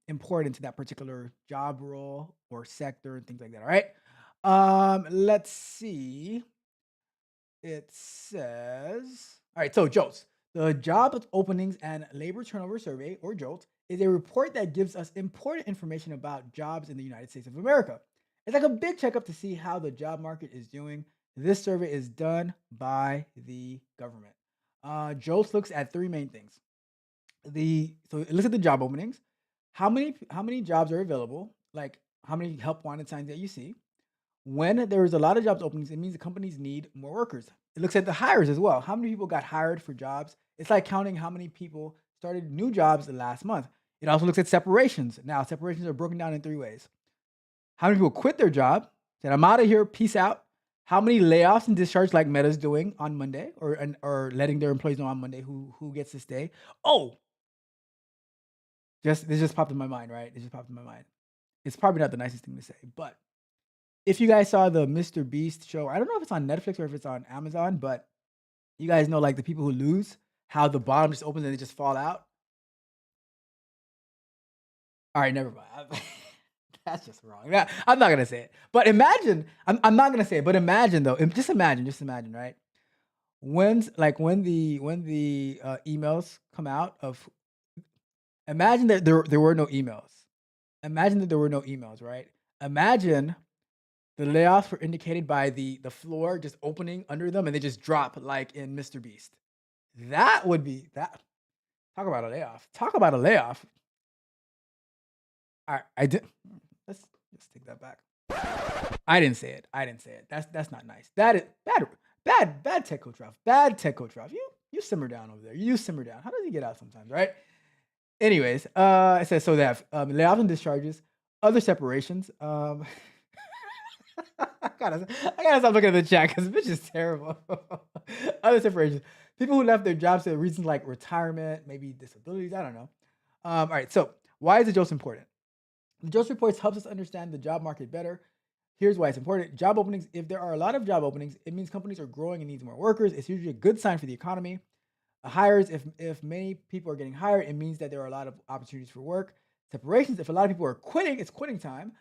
important to that particular job role or sector and things like that. All right. Let's see. It says, all right, so JOLTS, the Job Openings and Labor Turnover Survey, or JOLTS, is a report that gives us important information about jobs in the United States of America. It's like a big checkup to see how the job market is doing. This survey is done by the government. JOLTS looks at three main things. So it looks at the job openings, how many jobs are available, like how many help wanted signs that you see. When there is a lot of jobs openings, it means the companies need more workers. It looks at the hires as well. How many people got hired for jobs? It's like counting how many people started new jobs the last month. It also looks at separations. Now, separations are broken down in three ways. How many people quit their job, said, I'm out of here, peace out. How many layoffs and discharge like Meta's doing on Monday, or letting their employees know on Monday who gets to stay. Oh, this just popped in my mind, right? It just popped in my mind. It's probably not the nicest thing to say, but if you guys saw the Mr. Beast show, I don't know if it's on Netflix or if it's on Amazon, but you guys know, like, the people who lose, how the bottom just opens and they just fall out. All right, never mind. That's just wrong. Yeah, I'm not gonna say it. But imagine, I'm not gonna say it, but imagine though. Just imagine, right? When the emails come out of, imagine that there were no emails. Imagine that there were no emails, right? Imagine the layoffs were indicated by the floor just opening under them and they just drop like in Mr. Beast. That would be that. Talk about a layoff. Talk about a layoff. All right, I did. Let's take that back. I didn't say it. That's not nice. That is bad tech coach Ralph. Bad tech coach Ralph. You simmer down over there. You simmer down. How does he get out sometimes, right? Anyways, it says so they have layoffs and discharges, other separations. I gotta stop looking at the chat because bitch is terrible. Other separations. People who left their jobs for reasons like retirement, maybe disabilities. I don't know. All right. So why is the JOLTS important? The JOLTS reports helps us understand the job market better. Here's why it's important. Job openings. If there are a lot of job openings, it means companies are growing and needs more workers. It's usually a good sign for the economy. Hires. If many people are getting hired, it means that there are a lot of opportunities for work. Separations. If a lot of people are quitting, it's quitting time.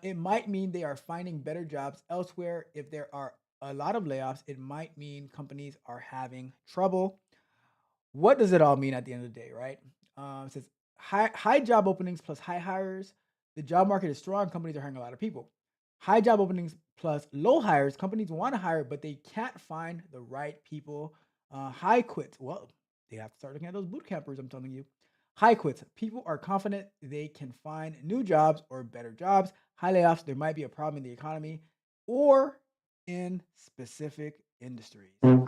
It might mean they are finding better jobs elsewhere. If there are a lot of layoffs, it might mean companies are having trouble. What does it all mean at the end of the day, right? It says high job openings plus high hires. The job market is strong. Companies are hiring a lot of people. High job openings plus low hires. Companies want to hire, but they can't find the right people. High quits. Well, they have to start looking at those boot campers, I'm telling you. High quits. People are confident they can find new jobs or better jobs. High layoffs. There might be a problem in the economy or in specific industries. All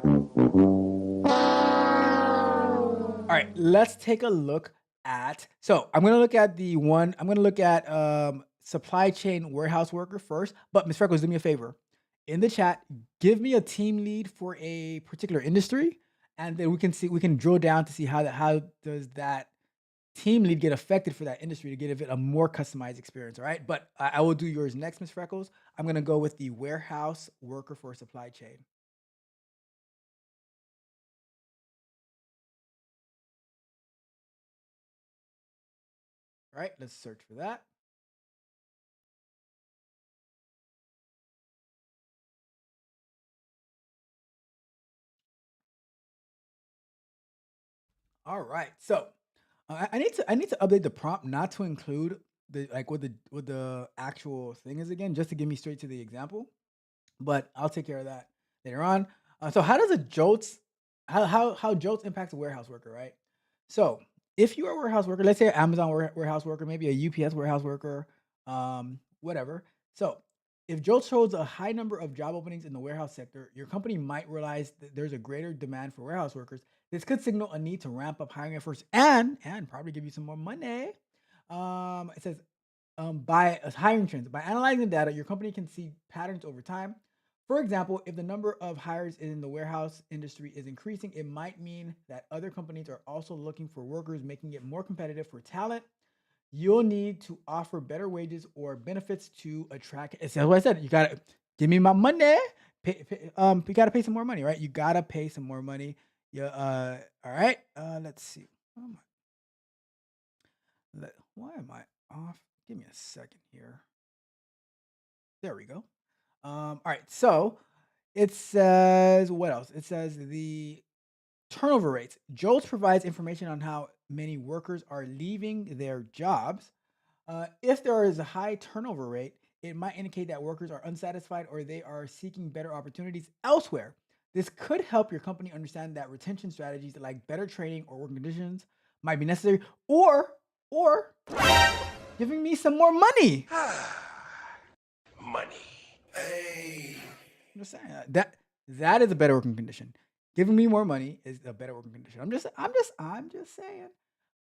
right, let's take a look at. So I'm going to look at supply chain warehouse worker first. But Ms. Freckles, do me a favor. In the chat, give me a team lead for a particular industry, and then we can drill down to see how does that team lead get affected for that industry to give it a more customized experience. All right. But I will do yours next, Miss Freckles. I'm going to go with the warehouse worker for supply chain. All right. Let's search for that. All right. So I need to update the prompt not to include the like what the actual thing is again, just to get me straight to the example. But I'll take care of that later on. So how does a jolts how jolts impacts a warehouse worker, right? So if you are a warehouse worker, let's say an Amazon warehouse worker, maybe a UPS warehouse worker, whatever. So if jolts shows a high number of job openings in the warehouse sector, your company might realize that there's a greater demand for warehouse workers. This could signal a need to ramp up hiring efforts and probably give you some more money. It says by hiring trends. By analyzing the data, your company can see patterns over time. For example, if the number of hires in the warehouse industry is increasing, it might mean that other companies are also looking for workers, making it more competitive for talent. You'll need to offer better wages or benefits to attract. It's what I said. You gotta give me my money. You gotta pay some more money, right? You gotta pay some more money. Yeah. All right. Let's see. Why am I off? Give me a second here. There we go. All right. So it says what else? It says the turnover rates. JOLTS provides information on how many workers are leaving their jobs. If there is a high turnover rate, it might indicate that workers are unsatisfied or they are seeking better opportunities elsewhere. This could help your company understand that retention strategies like better training or working conditions might be necessary, or giving me some more money. Money. I'm just saying that is a better working condition. Giving me more money is a better working condition. I'm just saying.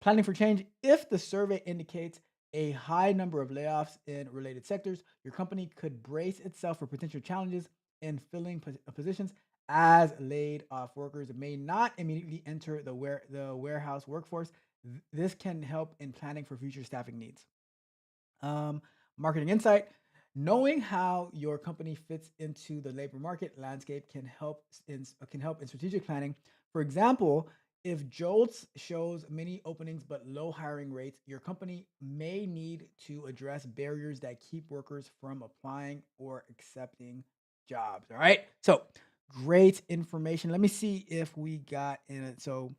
Planning for change. If the survey indicates a high number of layoffs in related sectors, your company could brace itself for potential challenges in filling positions as laid off workers may not immediately enter the warehouse workforce. This can help in planning for future staffing needs. Marketing insight. Knowing how your company fits into the labor market landscape can help in strategic planning. For example, if JOLTS shows many openings but low hiring rates, your company may need to address barriers that keep workers from applying or accepting jobs. All right. So great information. Let me see if we got in it. So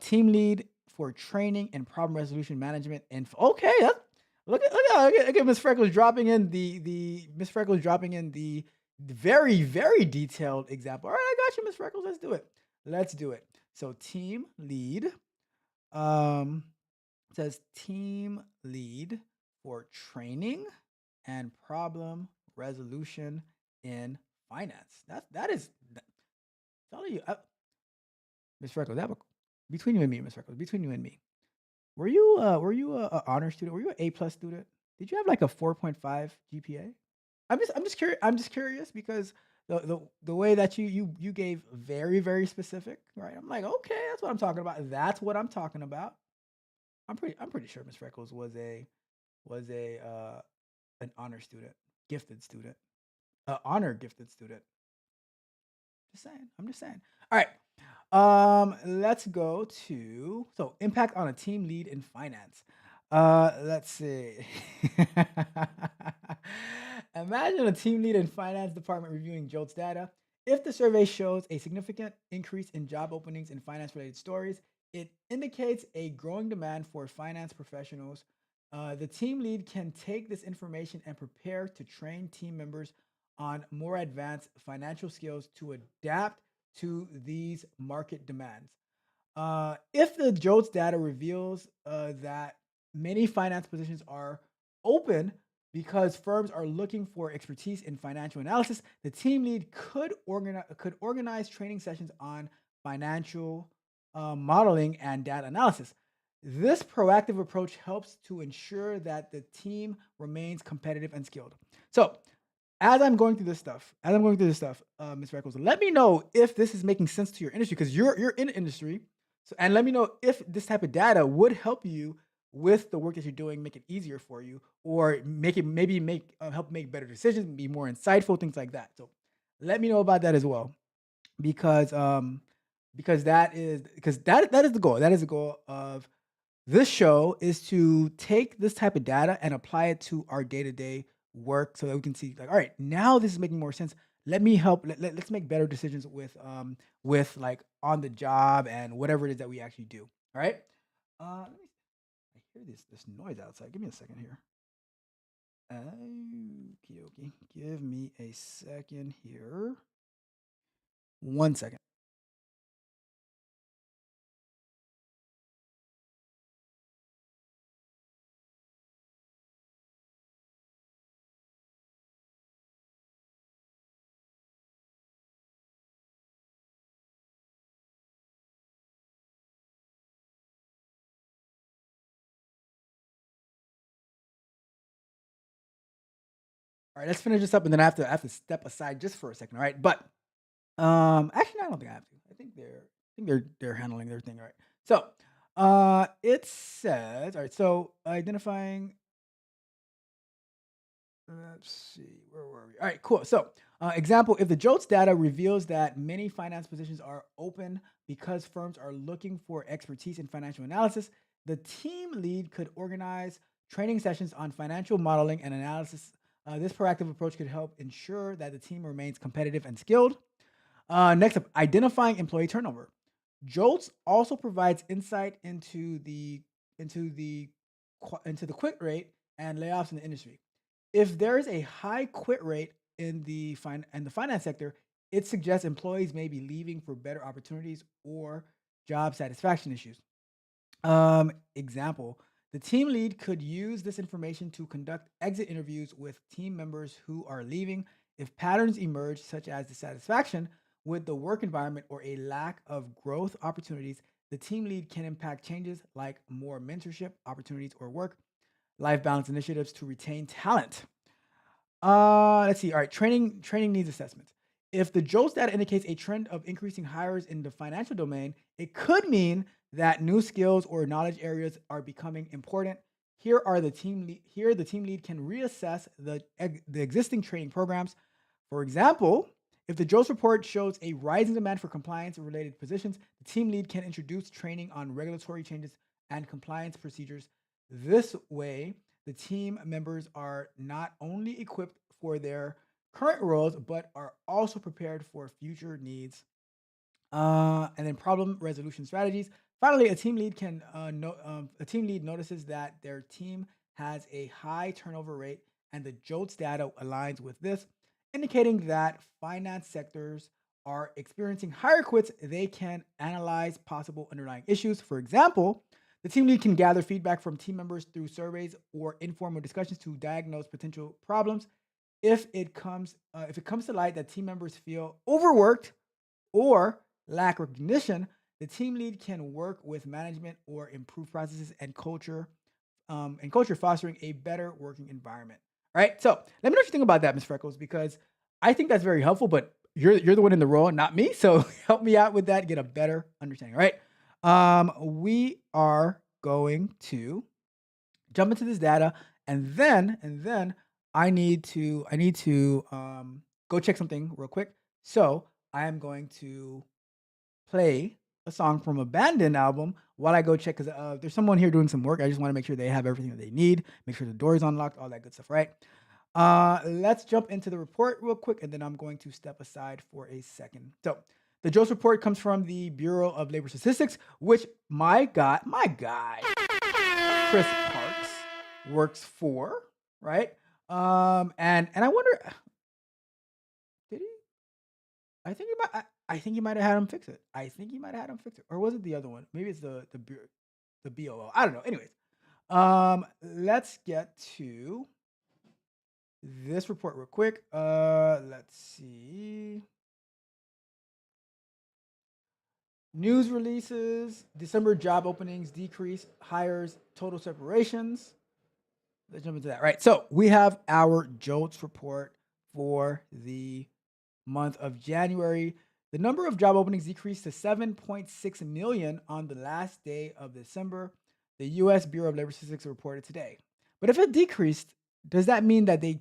team lead for training and problem resolution management. And okay, look at Miss Freckles dropping in the Miss Freckles dropping in the very detailed example. All right, I got you, Miss Freckles. Let's do it. Let's do it. So team lead um says team lead for training and problem resolution in finance. That is telling you, Miss Freckles. Between you and me, Miss Freckles. Between you and me. Were you a honor student? Were you an A+ student? Did you have like a 4.5 GPA? I'm just curious because the way that you gave very specific, right? I'm like, okay, that's what I'm talking about. That's what I'm talking about. I'm pretty sure Miss Freckles was an honor student, gifted student, honor gifted student. Just saying. I'm just saying. All right. Let's go to impact on a team lead in finance. Let's see. Imagine a team lead in finance department reviewing JOLTS data. If the survey shows a significant increase in job openings in finance related stories, it indicates a growing demand for finance professionals. The team lead can take this information and prepare to train team members on more advanced financial skills to adapt to these market demands. If the JOLTS data reveals that many finance positions are open because firms are looking for expertise in financial analysis, the team lead could organize training sessions on financial modeling and data analysis. This proactive approach helps to ensure that the team remains competitive and skilled. So, as I'm going through this stuff, Ms. Freckles, let me know if this is making sense to your industry because you're in the industry. So, and let me know if this type of data would help you with the work that you're doing, make it easier for you, or make it maybe make help make better decisions, be more insightful, things like that. So let me know about that as well, because that is the goal. That is the goal of this show, is to take this type of data and apply it to our day-to-day work so that we can see, like, all right, now this is making more sense. Let me help. Let's make better decisions with like on the job and whatever it is that we actually do. All right. Let me, I hear this noise outside. Give me a second here. Okie dokie. Give me a second here. 1 second. All right, let's finish this up, and then I have to step aside just for a second. All right, but actually, no, I don't think I have to. I think they're handling their thing, all right. So, it says, all right. So identifying. Let's see, where were we? All right, cool. So, example: if the JOLTS data reveals that many finance positions are open because firms are looking for expertise in financial analysis, the team lead could organize training sessions on financial modeling and analysis. This proactive approach could help ensure that the team remains competitive and skilled. Next up, identifying employee turnover. JOLTS also provides insight into the into the quit rate and layoffs in the industry. If there is a high quit rate in the finance sector, it suggests employees may be leaving for better opportunities or job satisfaction issues. Example: the team lead could use this information to conduct exit interviews with team members who are leaving. If patterns emerge, such as dissatisfaction with the work environment or a lack of growth opportunities, the team lead can impact changes like more mentorship opportunities or work life balance initiatives to retain talent. Let's see. All right, training needs assessments. If the JOLTS data indicates a trend of increasing hires in the financial domain, it could mean that new skills or knowledge areas are becoming important. Here the team lead can reassess the existing training programs. For example, if the JOLTS report shows a rising demand for compliance related positions, the team lead can introduce training on regulatory changes and compliance procedures. This way, the team members are not only equipped for their current roles, but are also prepared for future needs. And then problem resolution strategies. Finally, a team lead notices that their team has a high turnover rate, and the JOLTS data aligns with this, indicating that finance sectors are experiencing higher quits. They can analyze possible underlying issues. For example, the team lead can gather feedback from team members through surveys or informal discussions to diagnose potential problems. If it comes to light that team members feel overworked or lack recognition, the team lead can work with management or improve processes and culture, fostering a better working environment. All right. So let me know what you think about that, Ms. Freckles, because I think that's very helpful. But you're the one in the role, not me. So help me out with that, get a better understanding. All right. We are going to jump into this data, and then I need to go check something real quick. So I am going to play a song from a Abandoned album while I go check, because there's someone here doing some work. I just want to make sure they have everything that they need, make sure the door is unlocked, all that good stuff, right? Let's jump into the report real quick, and then I'm going to step aside for a second. So the JOLTS report comes from the Bureau of Labor Statistics, which my guy, Chris Parks works for, right? And I wonder, did he? I think he might have had him fix it. I think he might have had him fix it, or was it the other one? Maybe it's the BOO. I don't know. Anyways, let's get to this report real quick. Let's see. News releases: December job openings decrease, hires, total separations. Let's jump into that. Right. So we have our JOLTS report for the month of January. The number of job openings decreased to 7.6 million on the last day of December. The U.S. Bureau of Labor Statistics reported today. But if it decreased, does that mean that they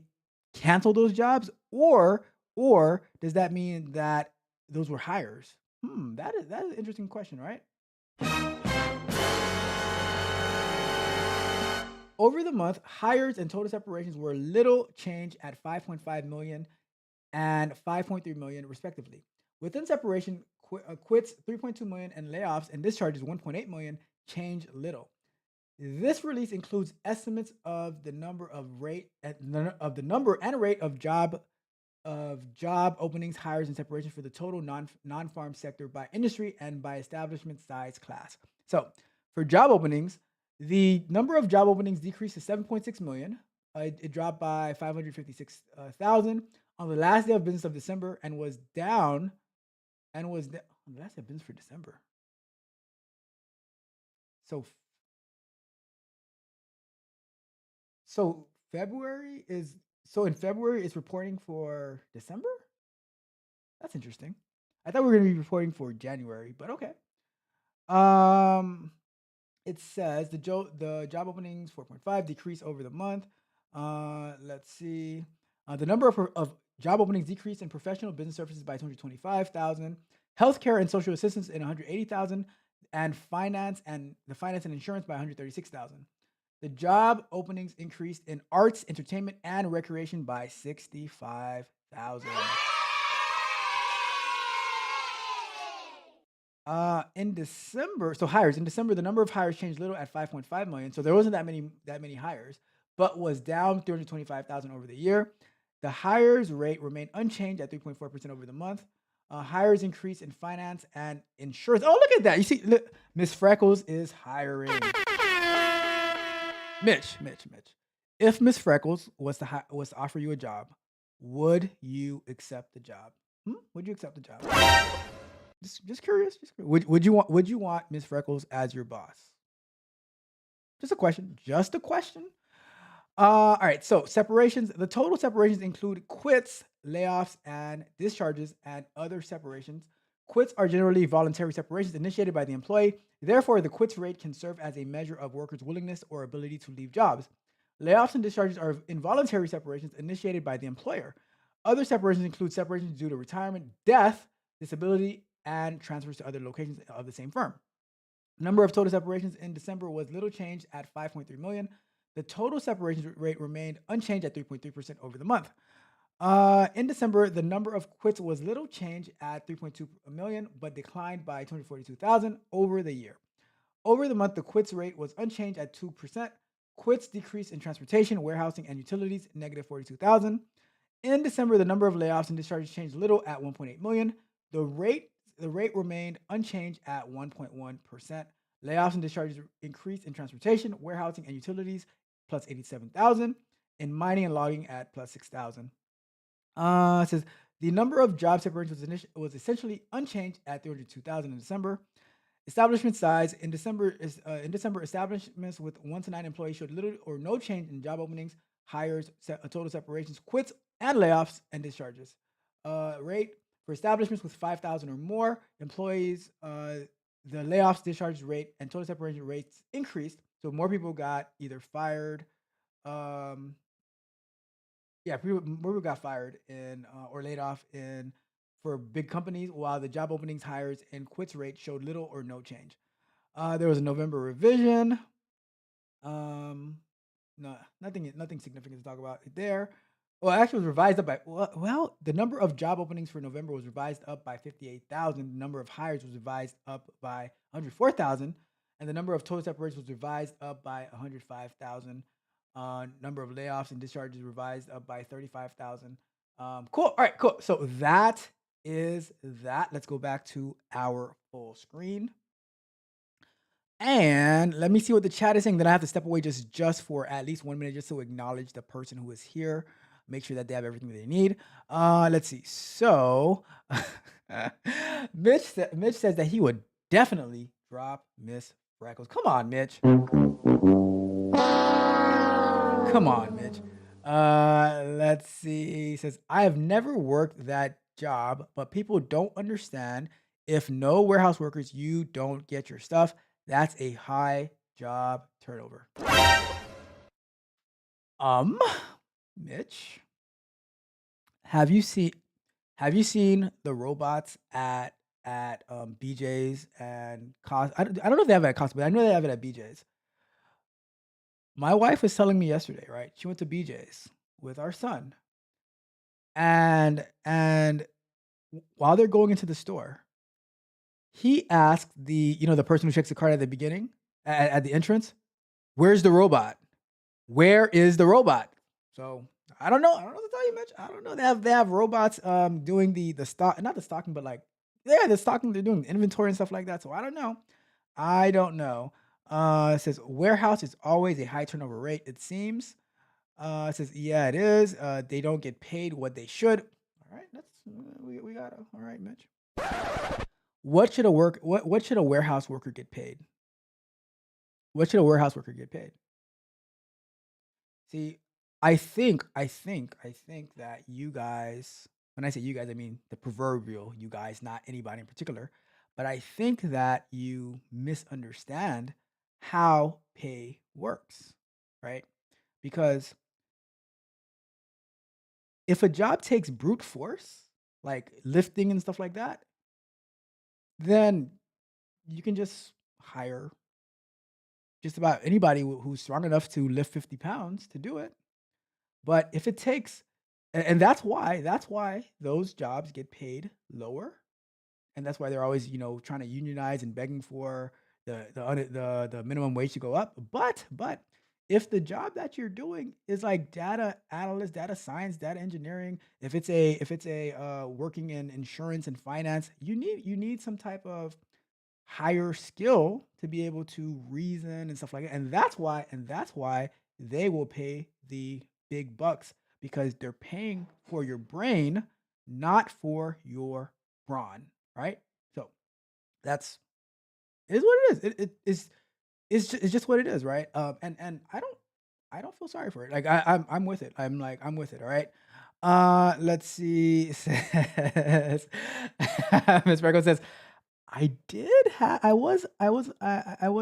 canceled those jobs, or does that mean that those were hires? That is an interesting question, right? Over the month, hires and total separations were little change at 5.5 million and 5.3 million, respectively. Within separation, quits 3.2 million and layoffs and discharges 1.8 million change little. This release includes estimates of the number and rate of job openings, hires, and separations for the total non-farm sector by industry and by establishment size class. So, for job openings, the number of job openings decreased to 7.6 million. It dropped by 556,000 on the last day of business of December and was down on the last day of business for December. So So February is so in February it's reporting for December? That's interesting. I thought we were gonna be reporting for January, but okay. Um it says the job openings 4.5 decrease over the month. Let's see. The number of job openings decreased in professional business services by 225,000, healthcare and social assistance in 180,000, and finance and insurance by 136,000. The job openings increased in arts, entertainment, and recreation by 65,000. In December, so hires in December, the number of hires changed little at 5.5 million. So there wasn't that many hires, but was down 325,000 over the year. The hires rate remained unchanged at 3.4% over the month. Hires increased in finance and insurance. Oh, look at that! You see, look, Miss Freckles is hiring. Mitch. If Miss Freckles was to offer you a job, would you accept the job? Would you accept the job? Just curious. Would you want Miss Freckles as your boss? Just a question. Just a question. All right. So separations. The total separations include quits, layoffs, and discharges, and other separations. Quits are generally voluntary separations initiated by the employee. Therefore, the quits rate can serve as a measure of workers' willingness or ability to leave jobs. Layoffs and discharges are involuntary separations initiated by the employer. Other separations include separations due to retirement, death, disability, and transfers to other locations of the same firm. Number of total separations in December was little changed at 5.3 million. The total separation rate remained unchanged at 3.3% over the month. In December, the number of quits was little change at 3.2 million, but declined by 242,000 over the year. Over the month, the quits rate was unchanged at 2%. Quits decreased in transportation, warehousing, and utilities, negative 42,000. In December, the number of layoffs and discharges changed little at 1.8 million. The rate remained unchanged at 1.1%. Layoffs and discharges increased in transportation, warehousing, and utilities, plus 87,000. In mining and logging at plus 6,000. It says the number of job separations was essentially unchanged at 302,000 in December. Establishment size in December establishments with 1 to 9 employees showed little or no change in job openings, hires, total separations, quits, and layoffs and discharges. Rate for establishments with 5,000 or more employees, the layoffs, discharge rate, and total separation rates increased. So more people got either fired. More people got fired or laid off for big companies, while the job openings, hires, and quits rate showed little or no change. There was a November revision. No, nothing significant to talk about there. Well, actually, it was revised up by the number of job openings for November was revised up by 58,000. The number of hires was revised up by 104,000, and the number of total separations was revised up by 105,000. Number of layoffs and discharges revised up by 35,000. Cool. All right, cool. So that is that. Let's go back to our full screen. And let me see what the chat is saying. Then I have to step away just for at least 1 minute just to acknowledge the person who is here. Make sure that they have everything they need. Let's see. So Mitch says that he would definitely drop Miss Freckles. Come on, Mitch. Come on, Mitch. Let's see. He says, I have never worked that job, but people don't understand. If no warehouse workers, you don't get your stuff. That's a high job turnover. Mitch, have you seen the robots at BJ's and I don't know if they have it at Costco, but I know they have it at BJ's. My wife was telling me yesterday, right? She went to BJ's with our son, and while they're going into the store, he asked the person who checks the card at the beginning, at the entrance, "Where's the robot? Where is the robot?" So I don't know. I don't know what to tell you, Mitch. I don't know. They have robots doing the stock, not the stocking, but like, yeah, the stocking. They're doing inventory and stuff like that. So I don't know. I don't know. It says warehouse is always a high turnover rate, it seems. It says, yeah, it is. They don't get paid what they should. All right, we got it. All right, Mitch. What should a warehouse worker get paid? What should a warehouse worker get paid? See, I think that you guys, when I say you guys, I mean the proverbial you guys, not anybody in particular, but I think that you misunderstand how pay works, right? Because if a job takes brute force, like lifting and stuff like that, then you can just hire just about anybody who's strong enough to lift 50 pounds to do it. But if it takes, and that's why those jobs get paid lower, and that's why they're always trying to unionize and begging for the minimum wage to go up. But if the job that you're doing is like data analyst, data science, data engineering, if it's a working in insurance and finance, you need some type of higher skill to be able to reason and stuff like that. And that's why they will pay the big bucks, because they're paying for your brain, not for your brawn, right? So that's it is what it is. It's just what it is, right? And I don't feel sorry for it. Like I'm with it. I'm with it. All right. Let's see. It says Miss Freckles says, I was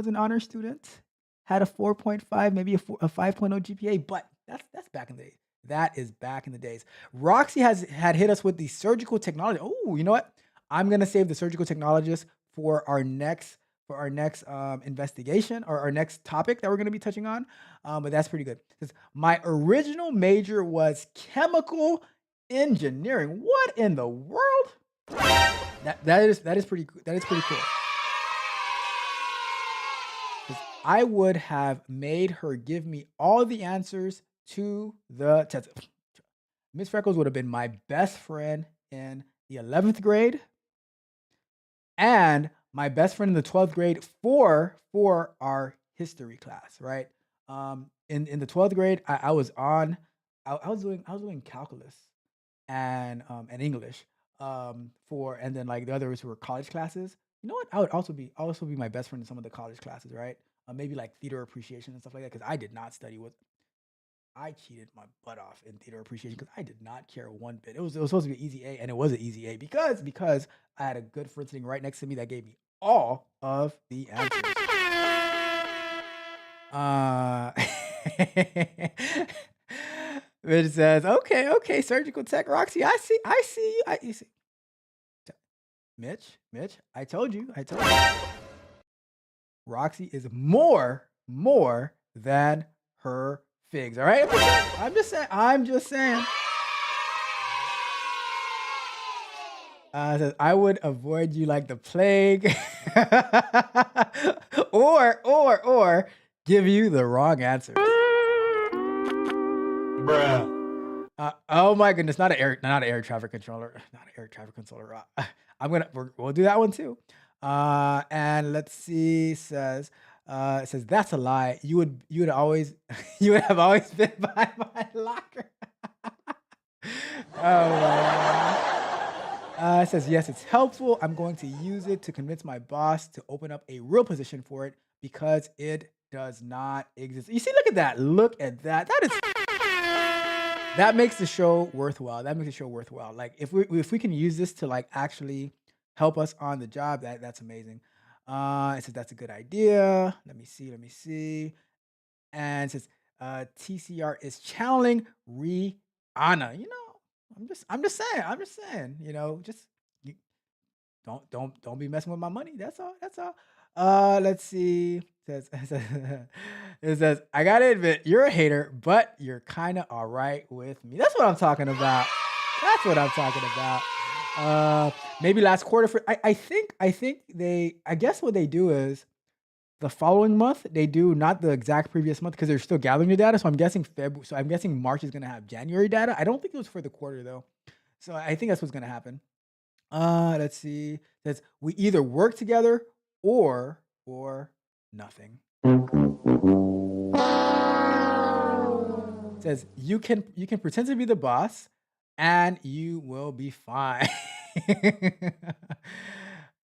an honor student, had a 4.5, maybe a 5.0 GPA, but that's back in the day. That is back in the days. Roxy had hit us with the surgical technology. Oh, you know what? I'm gonna save the surgical technologist for our next investigation, or our next topic that we're gonna be touching on. But that's pretty good. It says, my original major was chemical engineering. What in the world? That is pretty cool. 'Cause I would have made her give me all the answers to the test. Miss Freckles would have been my best friend in the 11th grade and my best friend in the 12th grade for our history class, right? In the 12th grade, I was doing calculus and English, and then like the others who were college classes. You know what? I would also be my best friend in some of the college classes, right? Maybe like theater appreciation and stuff like that, because I did not study with. I cheated my butt off in theater appreciation because I did not care one bit. It was supposed to be an easy A, and it was an easy A because I had a good friend sitting right next to me that gave me all of the answers. Which says, okay, surgical tech, Roxy, I see you. You see. Mitch, I told you. Roxy is more than her figs. All right, I'm just saying. Says, I would avoid you like the plague, or give you the wrong answer. Bruh. Oh my goodness, not an air traffic controller. We'll do that one too. And let's see. It says that's a lie. You would have always been by my locker. Oh my God. It says yes, it's helpful. I'm going to use it to convince my boss to open up a real position for it because it does not exist. You see, look at that. That makes the show worthwhile. Like if we can use this to like actually help us on the job, that's amazing. It says that's a good idea. Let me see. And it says TCR is channeling Rihanna. I'm just saying, just you, don't be messing with my money. That's all. Let's see. It says, I gotta admit, you're a hater, but you're kind of all right with me. That's what I'm talking about. That's what I'm talking about. Maybe last quarter I think I guess what they do is the following month they do not the exact previous month because they're still gathering the data. So I'm guessing March is gonna have January data. I don't think it was for the quarter though. So I think that's what's gonna happen. Let's see. Says we either work together or nothing. Says you can pretend to be the boss and you will be fine.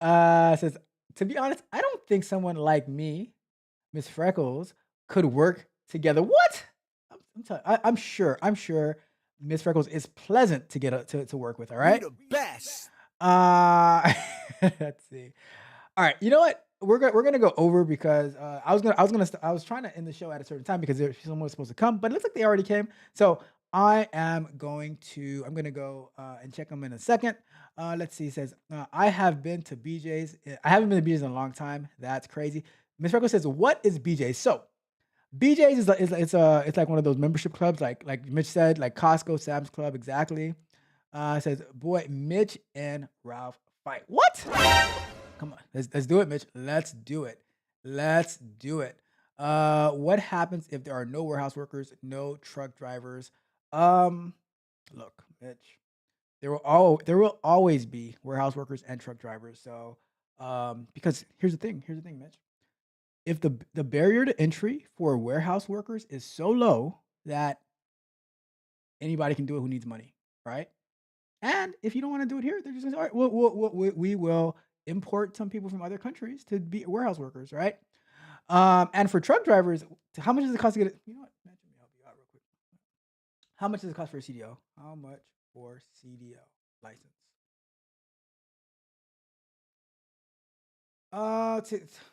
Says to be honest, I don't think someone like me, Miss Freckles, could work together. What? I'm sure Miss Freckles is pleasant to get to work with. All right. You're the best. Let's see. All right, you know what? We're gonna go over because I was trying to end the show at a certain time because someone was supposed to come, but it looks like they already came. So I'm gonna go and check them in a second. Let's see. It says I haven't been to BJ's in a long time. That's crazy. Miss Freckles says, "What is BJ's?" So BJ's is it's like one of those membership clubs, like Mitch said, like Costco, Sam's Club, exactly. It says, boy, Mitch and Ralph fight. What? Come on, let's do it, Mitch. Let's do it. What happens if there are no warehouse workers, no truck drivers? Look, Mitch, there will always be warehouse workers and truck drivers. So, because here's the thing, Mitch. If the barrier to entry for warehouse workers is so low that anybody can do it who needs money, right? And if you don't want to do it here, they're just going to say, all right, we will import some people from other countries to be warehouse workers, right? And for truck drivers, how much does it cost to get it? You know what? Let me help you out real quick. How much does it cost for a CDL? How much for CDL license?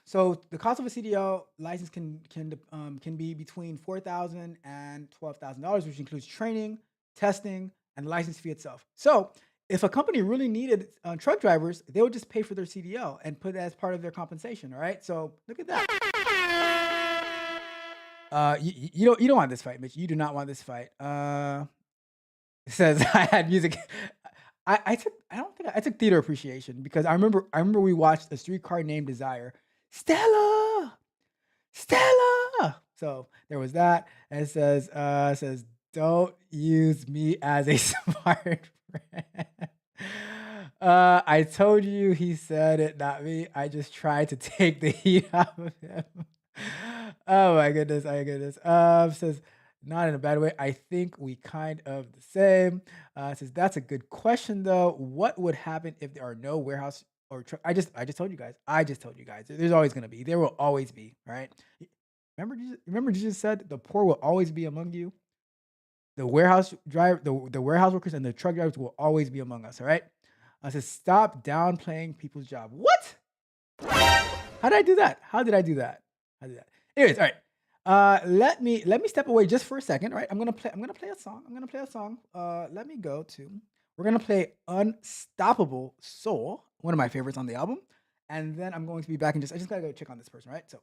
So the cost of a CDL license can be between $4,000 and $12,000, which includes training, testing, and the license fee itself. So if a company really needed truck drivers, they would just pay for their CDL and put it as part of their compensation. All right. So look at that. You don't want this fight, Mitch. You do not want this fight. It says I had music. I took theater appreciation because I remember we watched A Streetcar Named Desire. Stella. So there was that. And it says don't use me as a smart friend. I told you he said it, not me. I just tried to take the heat off of him. Oh my goodness. Says not in a bad way. I think we kind of the same. Says that's a good question though. What would happen if there are no warehouse or truck? I just told you guys. There's always gonna be. There will always be. Right? Remember, you just said the poor will always be among you. The warehouse warehouse workers and the truck drivers will always be among us. All right. Says stop downplaying people's job. What? How did I do that? Anyways, all right. Let me step away just for a second. All right, I'm gonna play a song. Let me go to. We're gonna play "Unstoppable Soul," one of my favorites on the album, and then I'm going to be back in just. I just gotta go check on this person, right? So.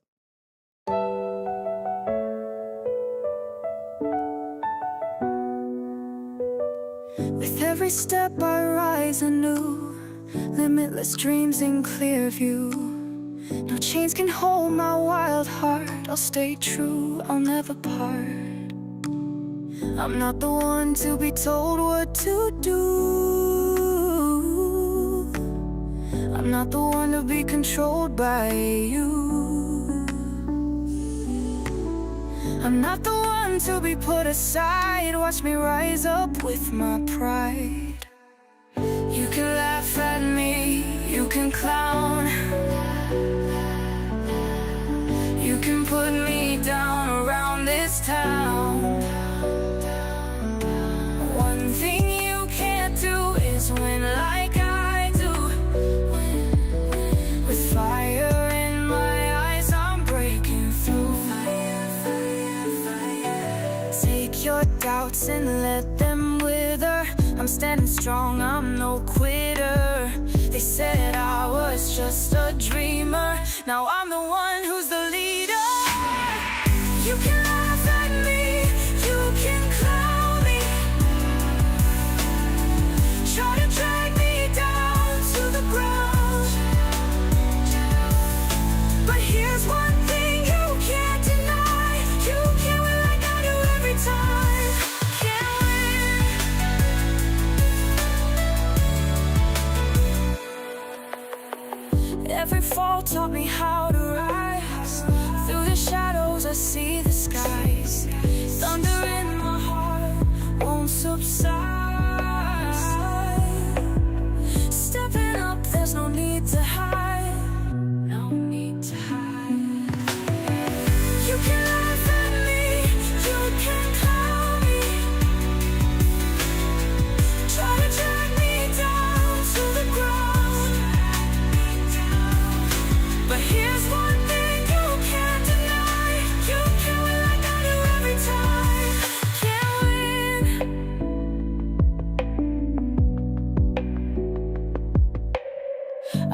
With every step I rise anew, limitless dreams in clear view. No chains can hold my wild heart. I'll stay true, I'll never part. I'm not the one to be told what to do. I'm not the one to be controlled by you. I'm not the one to be put aside. Watch me rise up with my pride. You can laugh at me, you can clown, you can put me down around this town. One thing you can't do is win like I do, with fire your doubts and let them wither. I'm standing strong, I'm no quitter. They said I was just a dreamer. Now I'm the one who's the leader. You can laugh at me, you can clown me, try to drag me down to the ground. But here's one thing you can't deny, you can't win like I do every time. Can't win. Every fall taught me how to rise. Through the shadows I see the skies. Thunder in my heart won't subside. Stepping up, there's no need to hide. No need to hide. You can laugh at me, you can clown me, try to drag me down to the ground. But here's one thing you can't deny, you can win like I do every time. Can't win.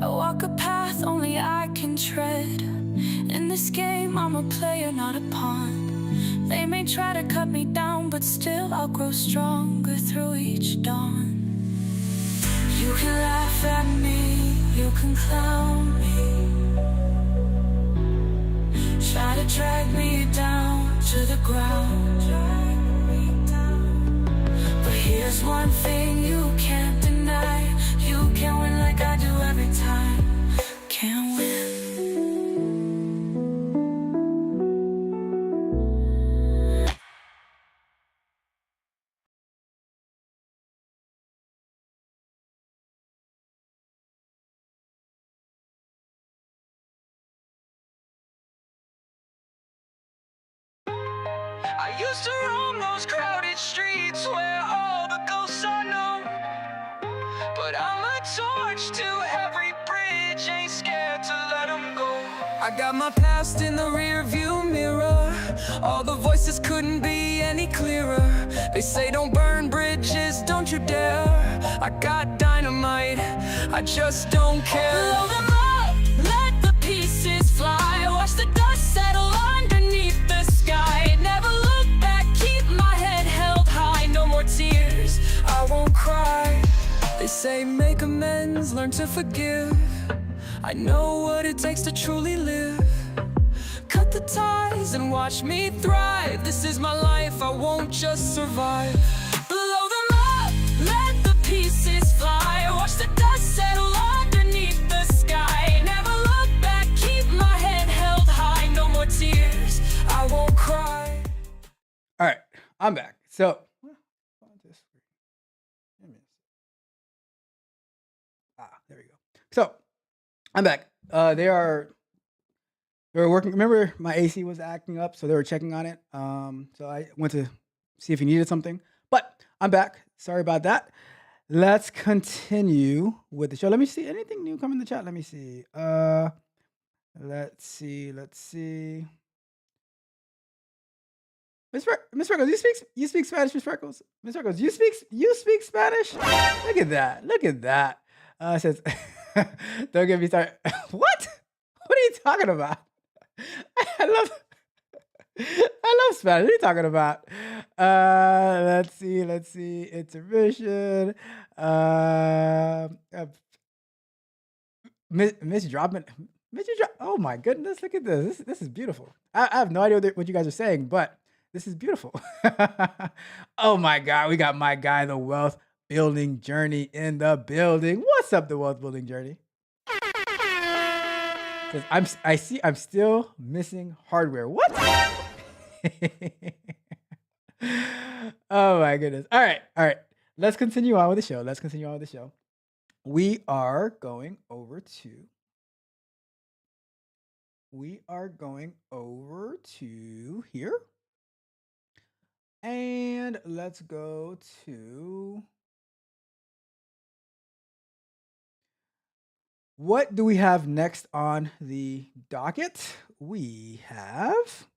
I walk a path only I can tread. In this game I'm a player, not a pawn. They may try to cut me down, but still I'll grow stronger through each dawn. You can laugh at me, you can clown me, try to drag me down to the ground. But here's one thing you can't deny, you can't win like I do every time. Can't win. I used to roam those crowded streets where all the ghosts I know. But I'm a torch to every bridge, ain't scared to let them go. I got my past in the rear view mirror. All the voices couldn't be any clearer. They say don't burn bridges, don't you dare. I got dynamite, I just don't care. Blow them up, let the pieces fly. Watch the dust settle underneath the sky. Never look back, keep my head held high. No more tears, I won't cry. They say make amends, learn to forgive. I know what it takes to truly live. Cut the ties and watch me thrive. This is my life, I won't just survive. blow them up, let the pieces fly. Watch the dust settle underneath the sky. Never look back, keep my head held high. No more tears, I won't cry. All right, I'm back. So, there we go. So, I'm back. They were working. Remember, my AC was acting up, so they were checking on it. So I went to see if he needed something. But I'm back. Sorry about that. Let's continue with the show. Let me see. Anything new come in the chat? Let me see. Let's see. Miss Freckles, you speak Spanish, Miss Freckles? Miss Freckles, you speak Spanish? Look at that. It says, don't get me started. What? What are you talking about? I love Spanish. What are you talking about? Let's see. Intermission. Miss Dropman. Oh my goodness, look at this. This is beautiful. I have no idea what you guys are saying, but this is beautiful. Oh my God, we got my guy, the Wealth Building Journey in the building. What's up, the Wealth Building Journey? I'm still missing hardware. What? Oh my goodness. All right. Let's continue on with the show. We are going over to here. And let's go to, what do we have next on the docket? We have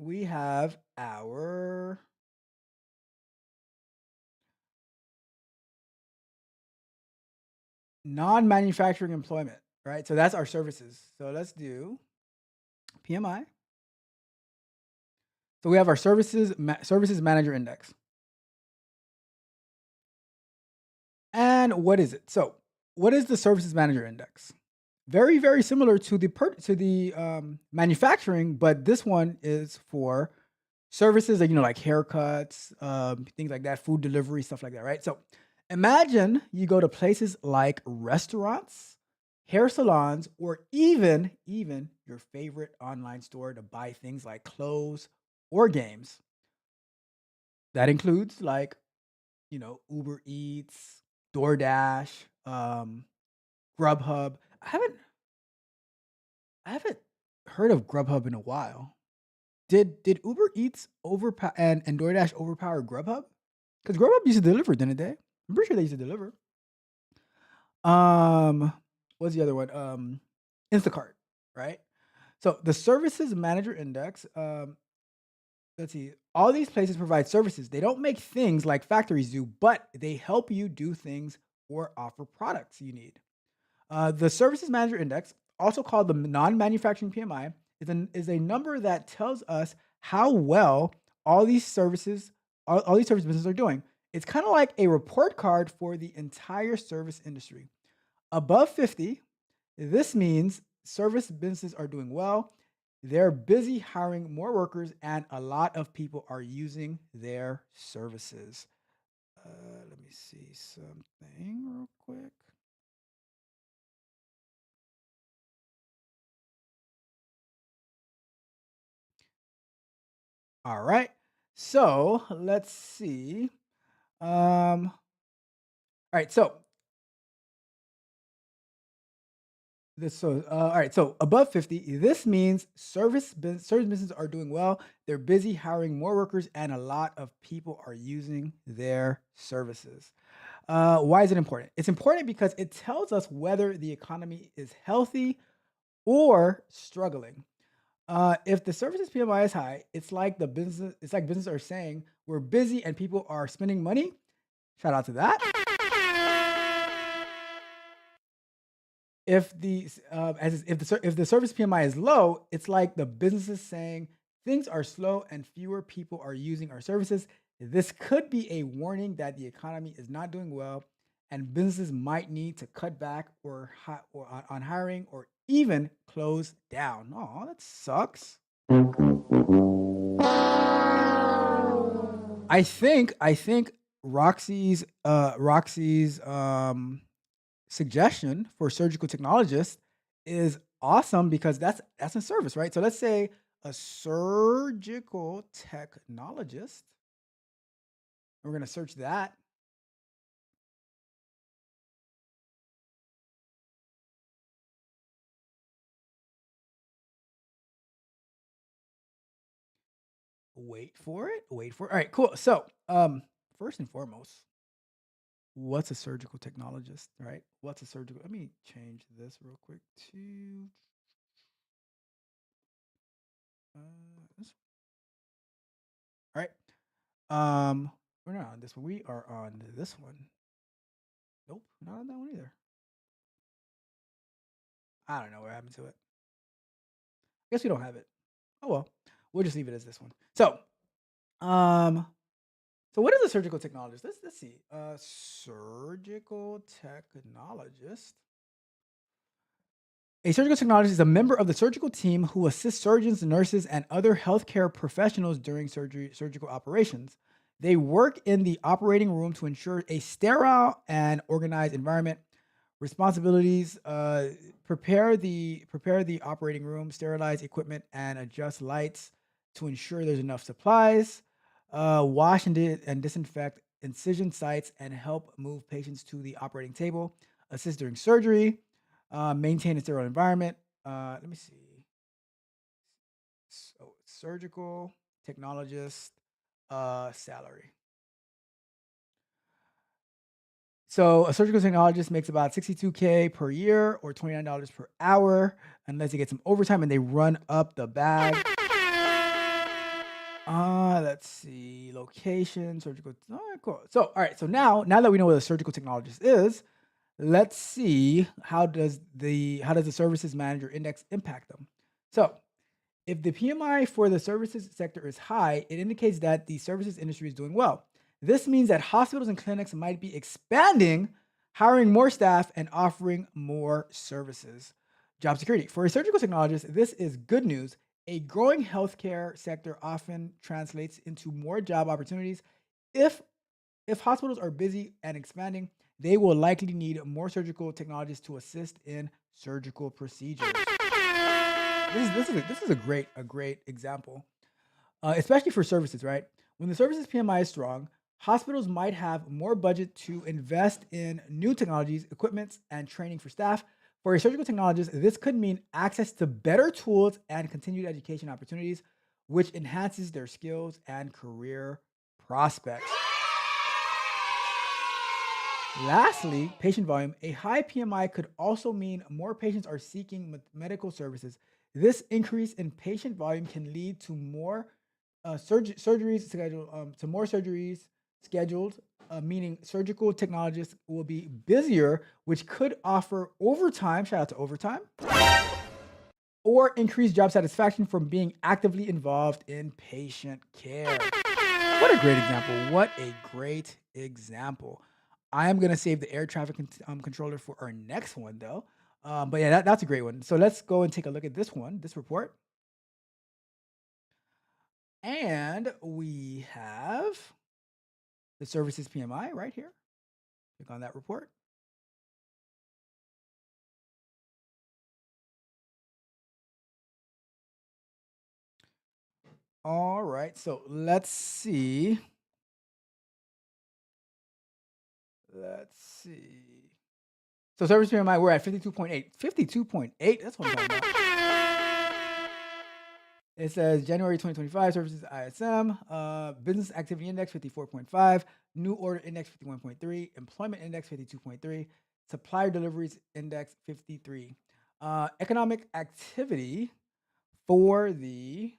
we have our non-manufacturing employment, right? So that's our services. So let's do PMI. So we have our services manager index. And what is it? So what is the services manager index? Very, very similar to the manufacturing, but this one is for services like, like haircuts, things like that, food delivery, stuff like that, right? So imagine you go to places like restaurants, hair salons, or even your favorite online store to buy things like clothes or games. That includes like, Uber Eats, DoorDash, Grubhub. I haven't heard of Grubhub in a while. Did Uber Eats overpower and DoorDash overpower Grubhub? Because Grubhub used to deliver, didn't they? I'm pretty sure they used to deliver. What's the other one? Instacart, right? So the services manager index, let's see. All these places provide services. They don't make things like factories do, but they help you do things or offer products you need. The Services Manager Index, also called the non-manufacturing PMI, is a number that tells us how well all these service businesses are doing. It's kind of like a report card for the entire service industry. Above 50, this means service businesses are doing well. They're busy hiring more workers, and a lot of people are using their services. Let me see something real quick. All right. So let's see. All right. All right. So above 50, this means service businesses are doing well. They're busy hiring more workers, and a lot of people are using their services. Why is it important? It's important because it tells us whether the economy is healthy or struggling. If the services PMI is high, it's like business are saying we're busy and people are spending money. Shout out to that. If the service PMI is low, it's like the businesses saying things are slow and fewer people are using our services. This could be a warning that the economy is not doing well, and businesses might need to cut back on hiring or even close down. Oh, that sucks. I think Roxy's suggestion for surgical technologist is awesome because that's a service, right? So let's say a surgical technologist. We're gonna search that. Wait for it. Wait for it. All right, cool. So, first and foremost, what's a surgical technologist, right? What's a surgical? Let me change this real quick to this. All right. We're not on this one. We are on this one. Nope, not on that one either. I don't know what happened to it. Guess we don't have it. Oh well, we'll just leave it as this one. Um, so what is a surgical technologist? Let's see. Surgical technologist. A surgical technologist is a member of the surgical team who assists surgeons, nurses, and other healthcare professionals during surgical operations. They work in the operating room to ensure a sterile and organized environment. Responsibilities: prepare the operating room, sterilize equipment, and adjust lights to ensure there's enough supplies. Wash and disinfect incision sites and help move patients to the operating table. Assist during surgery. Maintain a sterile environment. Let me see. So surgical technologist salary. So a surgical technologist makes about $62K per year or $29 per hour, unless they get some overtime and they run up the bag. Let's see. Location, surgical. All right, cool. So, all right. So now that we know what a surgical technologist is, let's see how does the services manager index impact them. So, if the PMI for the services sector is high, it indicates that the services industry is doing well. This means that hospitals and clinics might be expanding, hiring more staff, and offering more services. Job security. For a surgical technologist, this is good news. A growing healthcare sector often translates into more job opportunities. If if hospitals are busy and expanding, they will likely need more surgical technologists to assist in surgical procedures. This is a great example, especially for services, right? When the services PMI is strong, hospitals might have more budget to invest in new technologies, equipments, and training for staff. For a surgical technologist, this could mean access to better tools and continued education opportunities, which enhances their skills and career prospects. Lastly, patient volume. A high PMI could also mean more patients are seeking medical services. This increase in patient volume can lead to more surgeries scheduled, meaning surgical technologists will be busier, which could offer overtime. Shout out to overtime, or increase job satisfaction from being actively involved in patient care. What a great example. What a great example. I am going to save the air traffic controller for our next one, though. But yeah, that's a great one. So let's go and take a look at this report. And we have the services PMI right here. Click on that report. All right. So let's see. Let's see. So service PMI, we're at 52.8. 52.8. That's what I'm talking about. It says January 2025 services ISM, business activity index 54.5, new order index 51.3, employment index 52.3, supplier deliveries index 53. Economic activity for the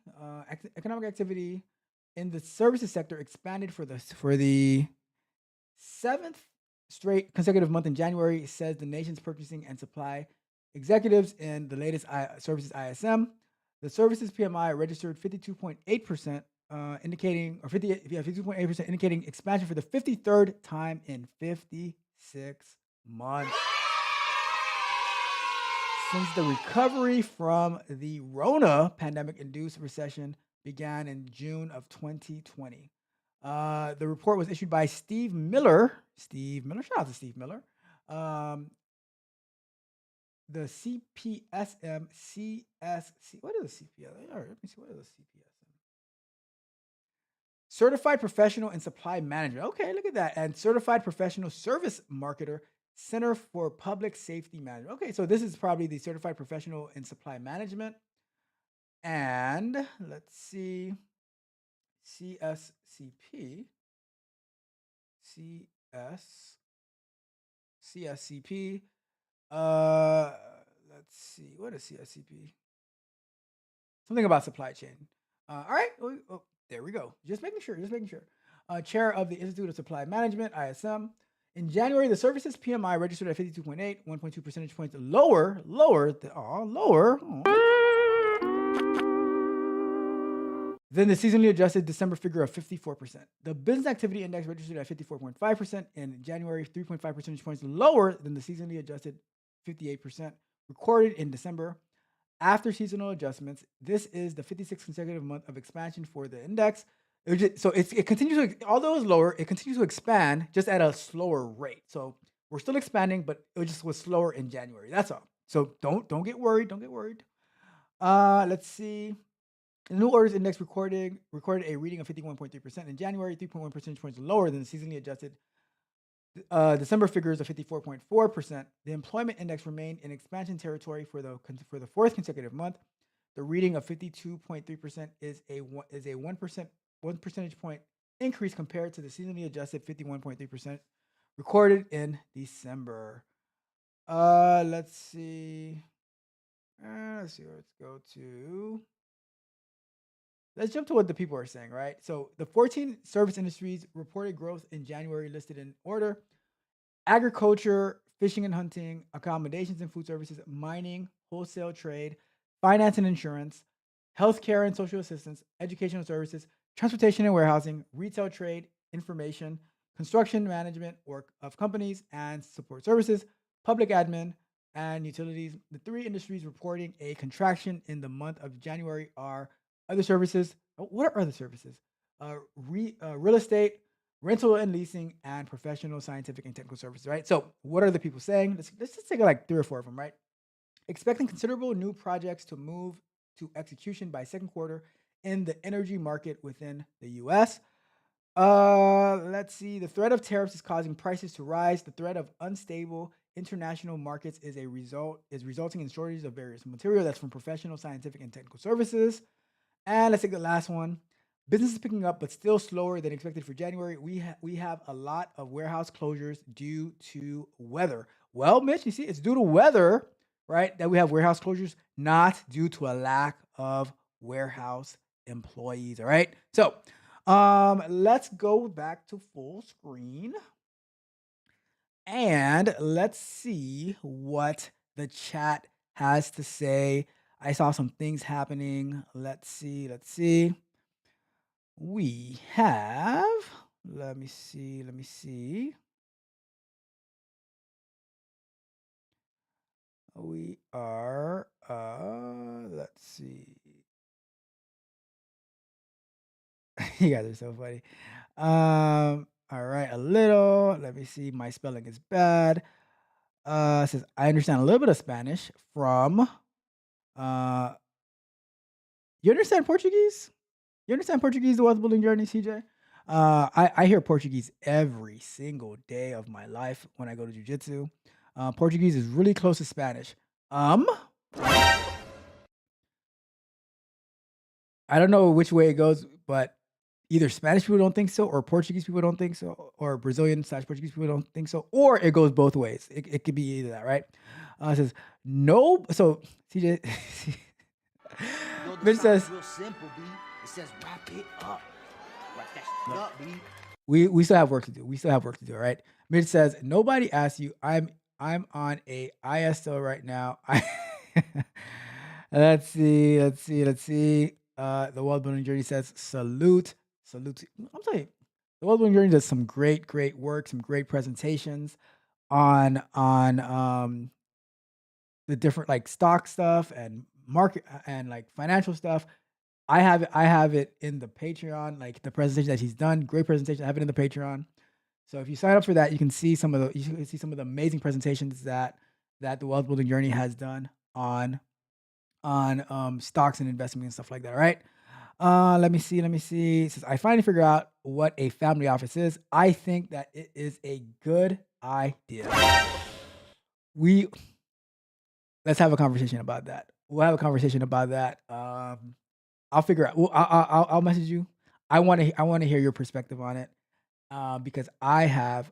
economic activity in the services sector expanded for the seventh straight consecutive month in January, says the nation's purchasing and supply executives in the latest services ISM. The services PMI registered 52.8%, indicating, or 52.8%, indicating expansion for the 53rd time in 56 months. Since the recovery from the Rona pandemic induced recession began in June of 2020. The report was issued by Steve Miller. Steve Miller, shout out to Steve Miller. The CPSM CSC. What is a CPSM? All right, let me see. What is a CPSM? Certified Professional in Supply Management. Okay, look at that. And Certified Professional Service Marketer, Center for Public Safety Management. Okay, so this is probably the Certified Professional in Supply Management. And let's see. CSCP. CSCP. Let's see. What is CSCP? Something about supply chain. All right. There we go. Just making sure. Just making sure. Chair of the Institute of Supply Management, ISM. In January, the services PMI registered at 52.8, 1.2 percentage points lower than the seasonally adjusted December figure of 54%. The business activity index registered at 54.5% in January, 3.5 percentage points lower than the seasonally adjusted 58% recorded in December. After seasonal adjustments, this is the 56th consecutive month of expansion for the index. It continues to, although it's lower, it continues to expand just at a slower rate. So we're still expanding, but it just was slower in January. That's all. So don't get worried. Don't get worried. Let's see. The new orders index recorded a reading of 51.3% in January, 3.1 percentage points lower than the seasonally adjusted December figures of 54.4%. The employment index remained in expansion territory for the fourth consecutive month. The reading of 52.3% is a 1 percentage point increase compared to the seasonally adjusted 51.3% recorded in December. Let's see. Let's go to let's jump to what the people are saying, right? So the 14 service industries reported growth in January listed in order: agriculture, fishing and hunting, accommodations and food services, mining, wholesale trade, finance and insurance, healthcare and social assistance, educational services, transportation and warehousing, retail trade, information, construction management, work of companies and support services, public admin, and utilities. The three industries reporting a contraction in the month of January are other services. What are other services? Real estate, rental and leasing, and professional, scientific, and technical services, right? So, what are the people saying? Let's just take like 3 or 4 of them, right? Expecting considerable new projects to move to execution by second quarter in the energy market within the US. Let's see. The threat of tariffs is causing prices to rise. The threat of unstable international markets is resulting in shortages of various material. That's from professional, scientific, and technical services. And let's take the last one. Business is picking up, but still slower than expected for January. We have a lot of warehouse closures due to weather. Well, Mitch, you see, it's due to weather, right? That we have warehouse closures, not due to a lack of warehouse employees. All right. So, let's go back to full screen and let's see what the chat has to say. I saw some things happening. Let's see. We have, let me see. We are, let's see. You guys are so funny. All right, a little. Let me see. My spelling is bad. It says I understand a little bit of Spanish from. You understand Portuguese? You understand Portuguese, the wealth building journey, CJ? I hear Portuguese every single day of my life when I go to jujitsu. Portuguese is really close to Spanish. I don't know which way it goes, but either Spanish people don't think so, or Portuguese people don't think so, or Brazilian/Portuguese people don't think so, or it goes both ways. It could be either that, right? It says no. So CJ, Mitch says real simple, B. It says wrap it up. Wrap that shit up, B. we still have work to do. We still have work to do, all right? Mitch says nobody asked you. I'm on a ISO right now. Let's see. The World Building Journey says salute. I'm telling you, the World Building Journey does some great work, some great presentations on the different like stock stuff and market and like financial stuff. I have it in the Patreon, like the presentation that he's done. Great presentation. I have it in the Patreon. So if you sign up for that, you can see some of the amazing presentations that the Wealth Building Journey has done on stocks and investment and stuff like that. All right. Let me see. It says, I finally figure out what a family office is. I think that it is a good idea. Let's have a conversation about that. We'll have a conversation about that. I'll figure out. Well, I'll message you. I want to hear your perspective on it. Because I have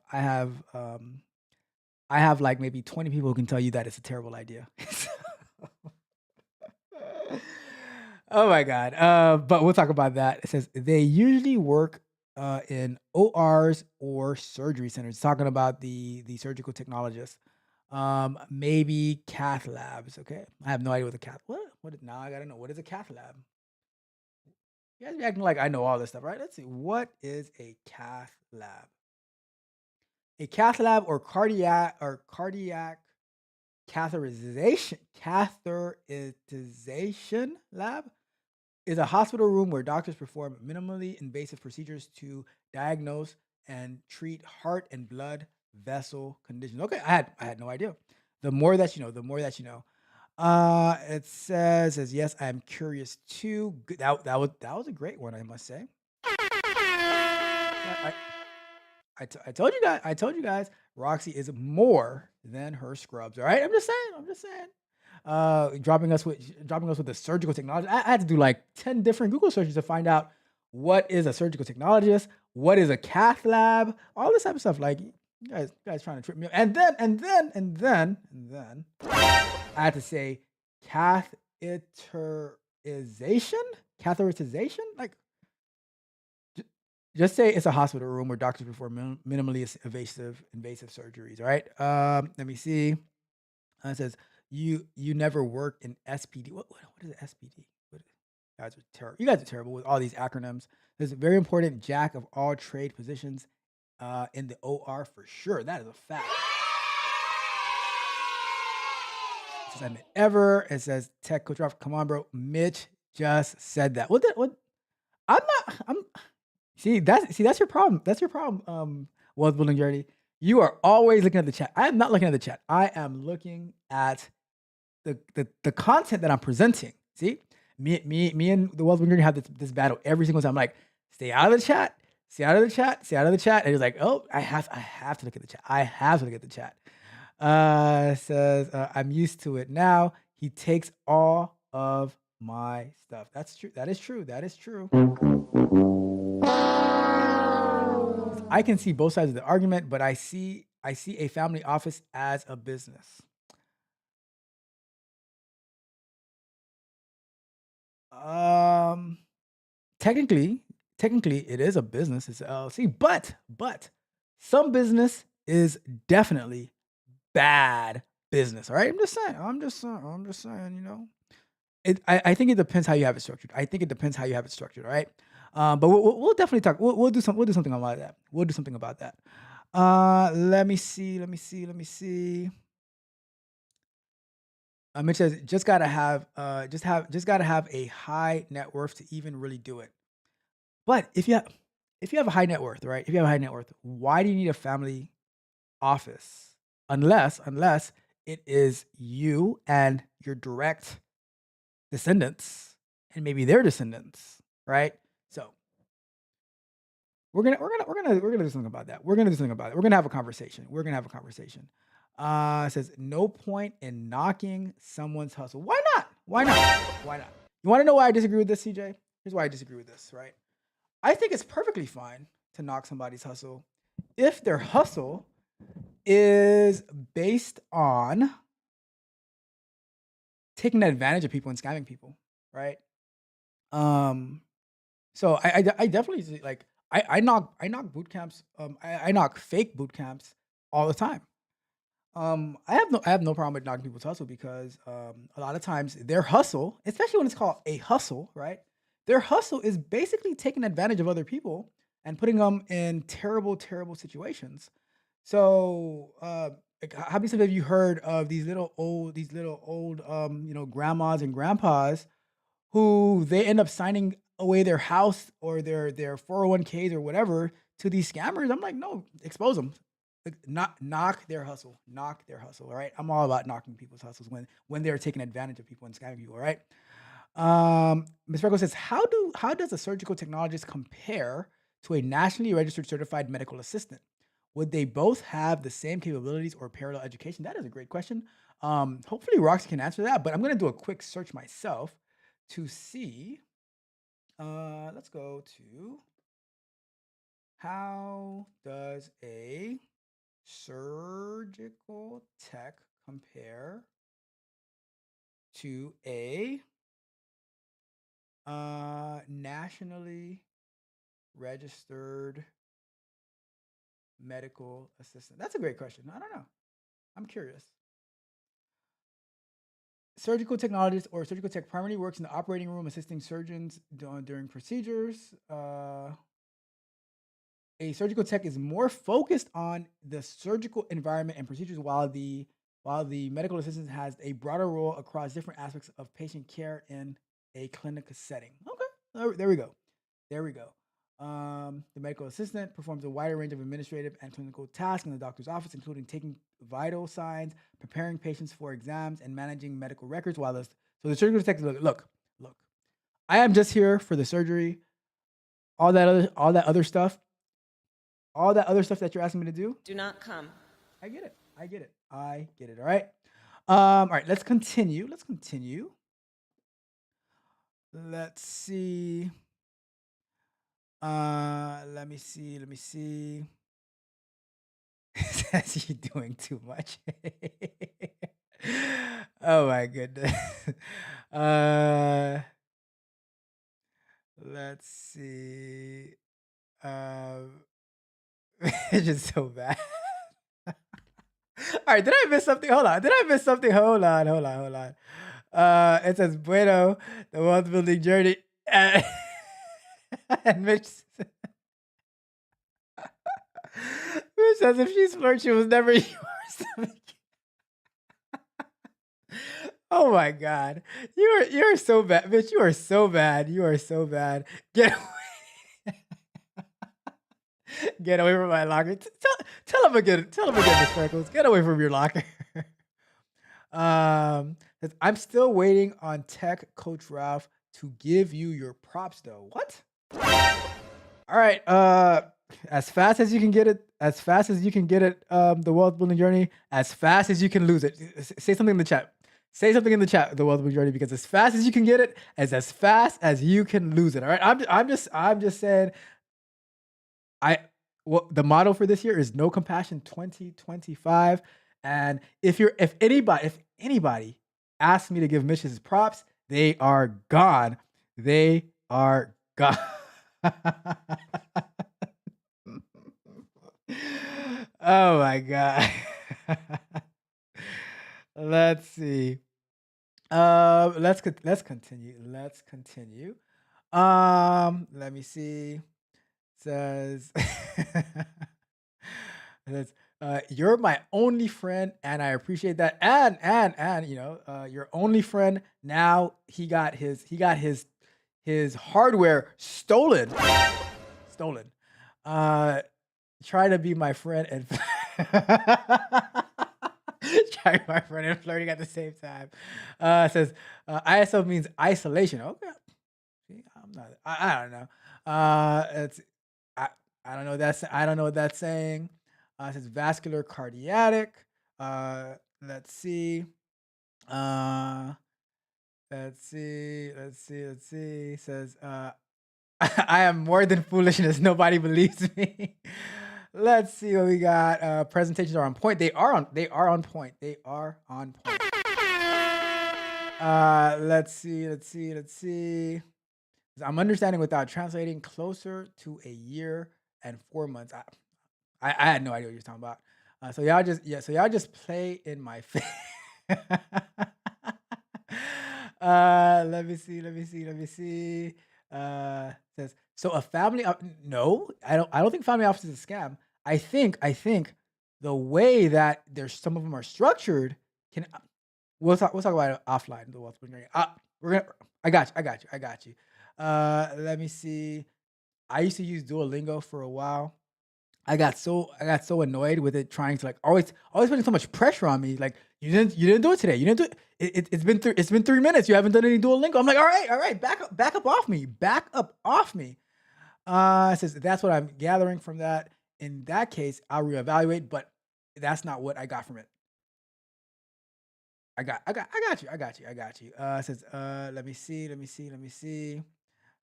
like maybe 20 people who can tell you that it's a terrible idea. Oh my God. But we'll talk about that. It says they usually work in ORs or surgery centers, talking about the surgical technologists. Maybe cath labs. Okay. I have no idea what the cath, now I gotta know, what is a cath lab? You guys be acting like I know all this stuff, right? Let's see. What is a cath lab? A cath lab or cardiac catheterization lab is a hospital room where doctors perform minimally invasive procedures to diagnose and treat heart and blood vessel conditions. Okay, I had no idea. The more that you know. It says yes, I'm curious too. That was a great one, I must say. I told you guys, Roxy is more than her scrubs. All right, I'm just saying. Dropping us with the surgical technology. I had to do like 10 different Google searches to find out what is a surgical technologist, what is a cath lab, all this type of stuff. Like you guys trying to trip me up. And then I had to say catheterization. catheterization? Like, just say it's a hospital room where doctors perform minimally invasive surgeries. All right. Let me see. It says you never worked in SPD. What is it, SPD? You guys are terrible. You guys are terrible with all these acronyms. There's a very important jack of all trade positions in the OR for sure. That is a fact. It says I admit ever. It says tech coach off. Come on, bro. Mitch just said that. What? I'm not. That's your problem. That's your problem. Wealth building journey. You are always looking at the chat. I am not looking at the chat. I am looking at the content that I'm presenting. See, me and the wealth building journey have this battle every single time. I'm like, stay out of the chat. Stay out of the chat. Stay out of the chat. And he's like, oh, I have to look at the chat. I have to look at the chat. Says I'm used to it now. He takes all of my stuff. That's true. That is true. That is true. I can see both sides of the argument, but I see a family office as a business. Technically it is a business. It's an LLC, but some business is definitely bad business. All right, I'm just saying. You know, I think it depends how you have it structured. All right. But we'll definitely talk. We'll do something about that. We'll do something about that. Let me see. Mitch says just gotta have a high net worth to even really do it. But if you have a high net worth, right? If you have a high net worth, why do you need a family office? Unless it is you and your direct descendants and maybe their descendants, right? So we're gonna do something about that. We're gonna have a conversation. It says no point in knocking someone's hustle. Why not? You want to know why I disagree with this, CJ? Here's why I disagree with this, right? I think it's perfectly fine to knock somebody's hustle if their hustle is based on taking advantage of people and scamming people, right? So I definitely see, like I knock boot camps. I knock fake boot camps all the time. I have no problem with knocking people's hustle because a lot of times their hustle, especially when it's called a hustle, right? Their hustle is basically taking advantage of other people and putting them in terrible situations. So, like, how many times have you heard of these little old, grandmas and grandpas who they end up signing away their house or their 401ks or whatever to these scammers? I'm like, no, expose them. Like, knock their hustle. All right. I'm all about knocking people's hustles when they're taking advantage of people and scamming people. All right. Ms. Freckles says, how does a surgical technologist compare to a nationally registered certified medical assistant? Would they both have the same capabilities or parallel education? That is a great question. Hopefully Roxy can answer that, but I'm going to do a quick search myself to see. Let's go to how does a surgical tech compare to a nationally registered medical assistant? That's a great question. I don't know. I'm curious. Surgical technologist or surgical tech primarily works in the operating room assisting surgeons during procedures. A surgical tech is more focused on the surgical environment and procedures, while the medical assistant has a broader role across different aspects of patient care in a clinic setting. Okay, there we go. The medical assistant performs a wider range of administrative and clinical tasks in the doctor's office, including taking vital signs, preparing patients for exams, and managing medical records. So the surgical tech, look, I am just here for the surgery. All that other stuff that you're asking me to do. Do not come. I get it. All right. All right. Let's continue. Let's see. Let me see. Says you're doing too much. Oh my goodness. Let's see. It's just so bad. All right, did I miss something? Hold on. Did I miss something? Hold on. It says Bueno, the wealth building journey. And, and Mitch says if she's flirt, she was never yours. Oh my God. You're so bad, bitch. You are so bad. You are so bad. Get away. Get away from my locker. Tell him again, Miss Freckles. Get away from your locker. Says, I'm still waiting on tech coach Ralph to give you your props though. What? All right. As fast as you can get it, the wealth building journey, as fast as you can lose it. Say something in the chat. Say something in the chat, the wealth building journey, because as fast as you can get it, as fast as you can lose it. All right. I'm just saying. The motto for this year is no compassion 2025. And if anybody asks me to give Mitch his props, they are gone. They are gone. Oh my God. Let's see. Let's continue. Let me see. Says, you're my only friend, and I appreciate that. And your only friend. Now he got his hardware stolen. Try to be my friend and try my friend and flirting at the same time. Says ISO means isolation. Okay, I'm not. I don't know. I don't know what that's saying. It says vascular cardiac. Let's see. Let's see. It says I am more than foolishness. Nobody believes me. Let's see what we got. Presentations are on point. They are on point. Let's see. I'm understanding without translating closer to a year and 4 months. I had no idea what you're talking about. So y'all just play in my face. Let me see. Says so a family. No, I don't think family office is a scam. I think the way that there's some of them are structured can. We'll talk about it offline. The wealth building. I got you. Let me see. I used to use Duolingo for a while. I got so annoyed with it, trying to like always putting so much pressure on me. Like you didn't do it today. You didn't do it. It's been 3 minutes. You haven't done any Duolingo. I'm like, all right, back up off me. It says that's what I'm gathering from that. In that case, I'll reevaluate, but that's not what I got from it. I got you. It says, let me see.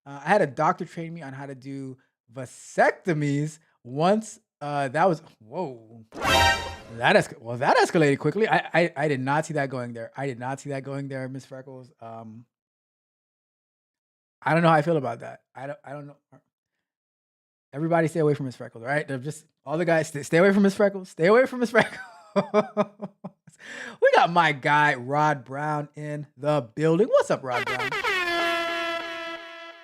I had a doctor train me on how to do vasectomies once. That was whoa. That escalated quickly. I did not see that going there. Miss Freckles. I don't know how I feel about that. I don't know. Everybody stay away from Miss Freckles, all right? They're just all the guys stay away from Miss Freckles. Stay away from Miss Freckles. We got my guy Rod Brown in the building. What's up, Rod Brown?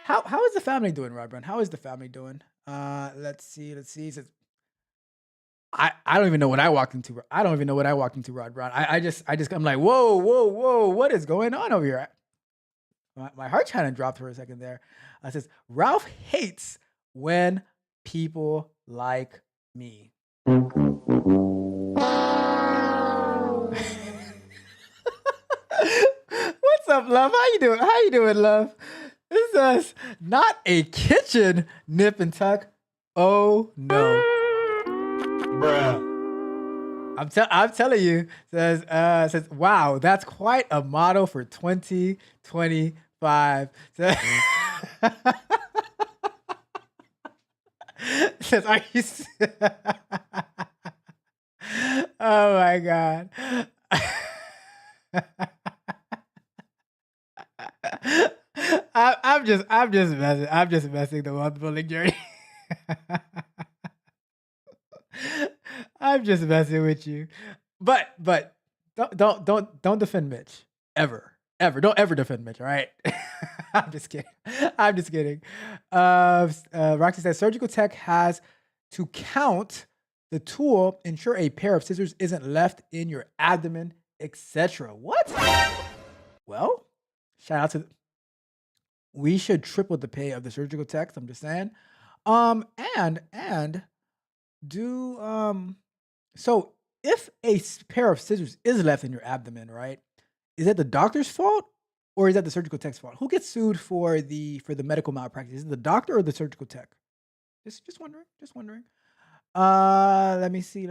How is the family doing, Rod Brown? How is the family doing? Let's see. It says, I don't even know what I walked into. Rod Brown. I just I'm like, whoa, what is going on over here? My heart kind of dropped for a second there. It says Ralph hates when people like me. What's up, love? How you doing, love? This is not a kitchen nip and tuck. Oh no, bruh. I'm telling you. Says wow, that's quite a motto for 2025. Says are you? Oh my God. I'm I'm just messing the wealth building journey. I'm just messing with you. But don't defend Mitch. Ever. Ever. Don't ever defend Mitch, all right? I'm just kidding. I'm just kidding. Roxy says surgical tech has to count the tool, ensure a pair of scissors isn't left in your abdomen, etc. What? Well, shout out to we should triple the pay of the surgical techs. I'm just saying. And do so if a pair of scissors is left in your abdomen, right? Is that the doctor's fault or is that the surgical tech's fault? Who gets sued for the medical malpractice? Is it the doctor or the surgical tech? Just wondering. Just wondering. Let me see.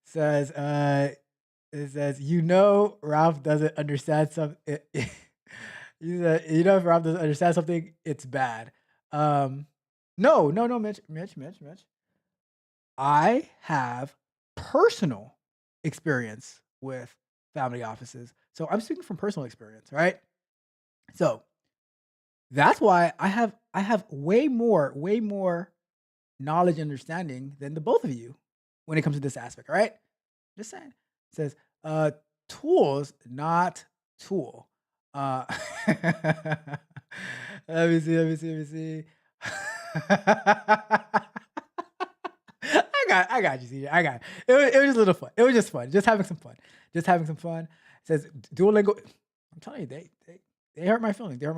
Says it says Ralph doesn't understand some. If Ralph doesn't understand something, it's bad. No, Mitch. I have personal experience with family offices. So I'm speaking from personal experience, right? So that's why I have way more knowledge and understanding than the both of you when it comes to this aspect, all right? Just saying. It says tools, not tool. Let me see. I got you, CJ. I got it. It was just a little fun. It was just fun. Just having some fun. It says Duolingo. I'm telling you, they hurt my feelings. It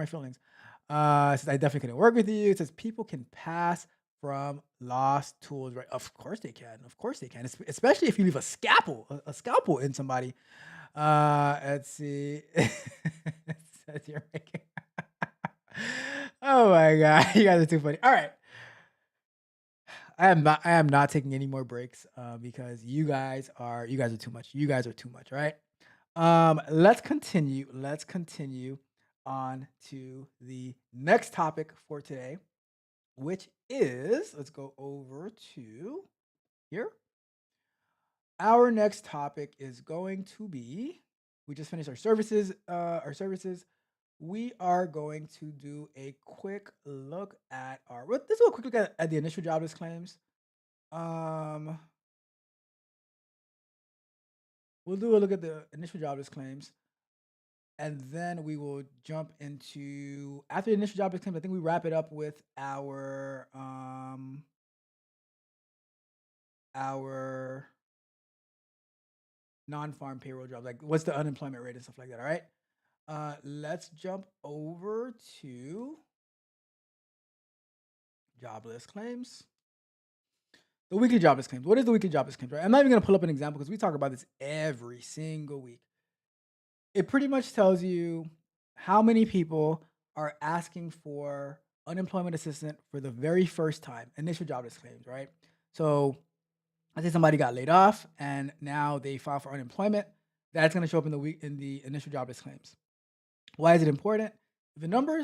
says I definitely couldn't work with you. It says people can pass from lost tools, right? Of course they can. Especially if you leave a scalpel in somebody. Let's see. It says you're making. Oh my god, you guys are too funny. All right. I am not taking any more breaks because you guys are too much. You guys are too much, right? Let's continue on to the next topic for today, which is, let's go over to here. Our next topic is going to be, we just finished our services. We are going to do a quick look at let's do a quick look at the initial jobless claims. We'll do a look at the initial jobless claims, and then we will jump into, after the initial jobless claims, I think we wrap it up with our non-farm payroll jobs, like what's the unemployment rate and stuff like that. All right. Let's jump over to jobless claims. The weekly jobless claims. What is the weekly jobless claims, right? I'm not even going to pull up an example because we talk about this every single week. It pretty much tells you how many people are asking for unemployment assistance for the very first time, initial jobless claims, right? So I say somebody got laid off and now they file for unemployment. That's going to show up in the initial jobless claims. Why is it important? If the number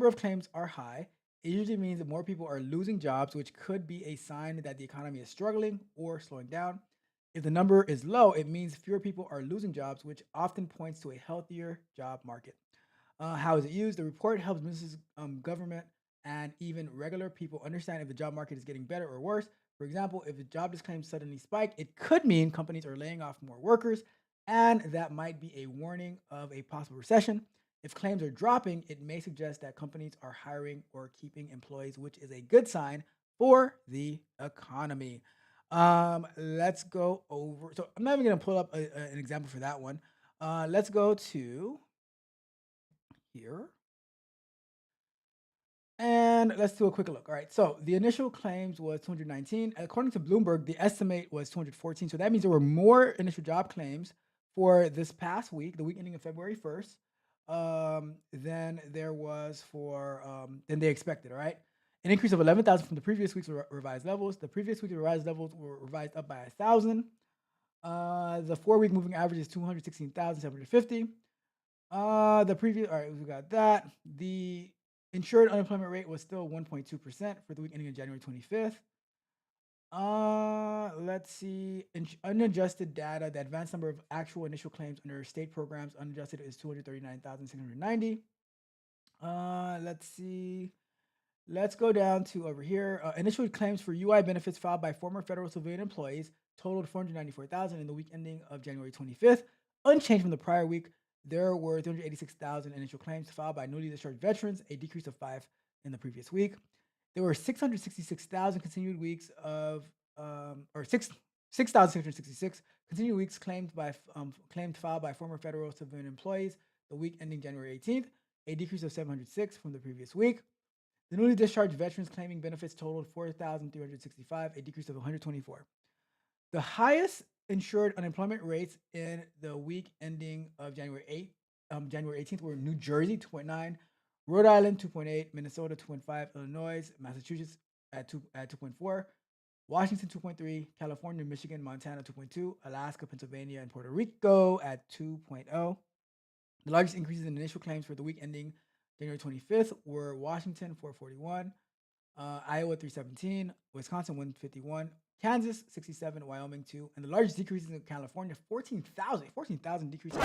of claims are high, it usually means that more people are losing jobs, which could be a sign that the economy is struggling or slowing down. If the number is low, it means fewer people are losing jobs, which often points to a healthier job market. How is it used? The report helps businesses, government, and even regular people understand if the job market is getting better or worse. For example, if the jobless claims suddenly spike, it could mean companies are laying off more workers, and that might be a warning of a possible recession. If claims are dropping, it may suggest that companies are hiring or keeping employees, which is a good sign for the economy. Let's go over. So I'm not even going to pull up an example for that one. Let's go to here. And let's do a quick look. All right. So the initial claims was 219. According to Bloomberg, the estimate was 214. So that means there were more initial job claims for this past week, the week ending of February 1st. Than there was than they expected, all right? An increase of 11,000 from the previous week's revised levels. The previous week's revised levels were revised up by 1,000. The 4-week moving average is 216,750. All right, we got that. The insured unemployment rate was still 1.2% for the week ending on January 25th. Let's see. Unadjusted data. The advanced number of actual initial claims under state programs unadjusted is 239,690. Let's see. Let's go down to over here. Initial claims for UI benefits filed by former federal civilian employees totaled 494,000 in the week ending of January 25th, unchanged from the prior week. There were 386,000 initial claims filed by newly discharged veterans, a decrease of 5 in the previous week. There were 666,000 continued weeks of, or 6,666 continued weeks claimed filed by former federal civilian employees the week ending January 18th, a decrease of 706 from the previous week. The newly discharged veterans claiming benefits totaled 4,365, a decrease of 124. The highest insured unemployment rates in the week ending of January 18th were New Jersey 2.9, Rhode Island 2.8, Minnesota 2.5, Illinois, Massachusetts at 2.4, Washington 2.3, California, Michigan, Montana 2.2, Alaska, Pennsylvania, and Puerto Rico at 2.0. The largest increases in initial claims for the week ending January 25th were Washington 441, Iowa 317, Wisconsin 151, Kansas 67, Wyoming 2, and the largest decreases in California 14,000 decreases.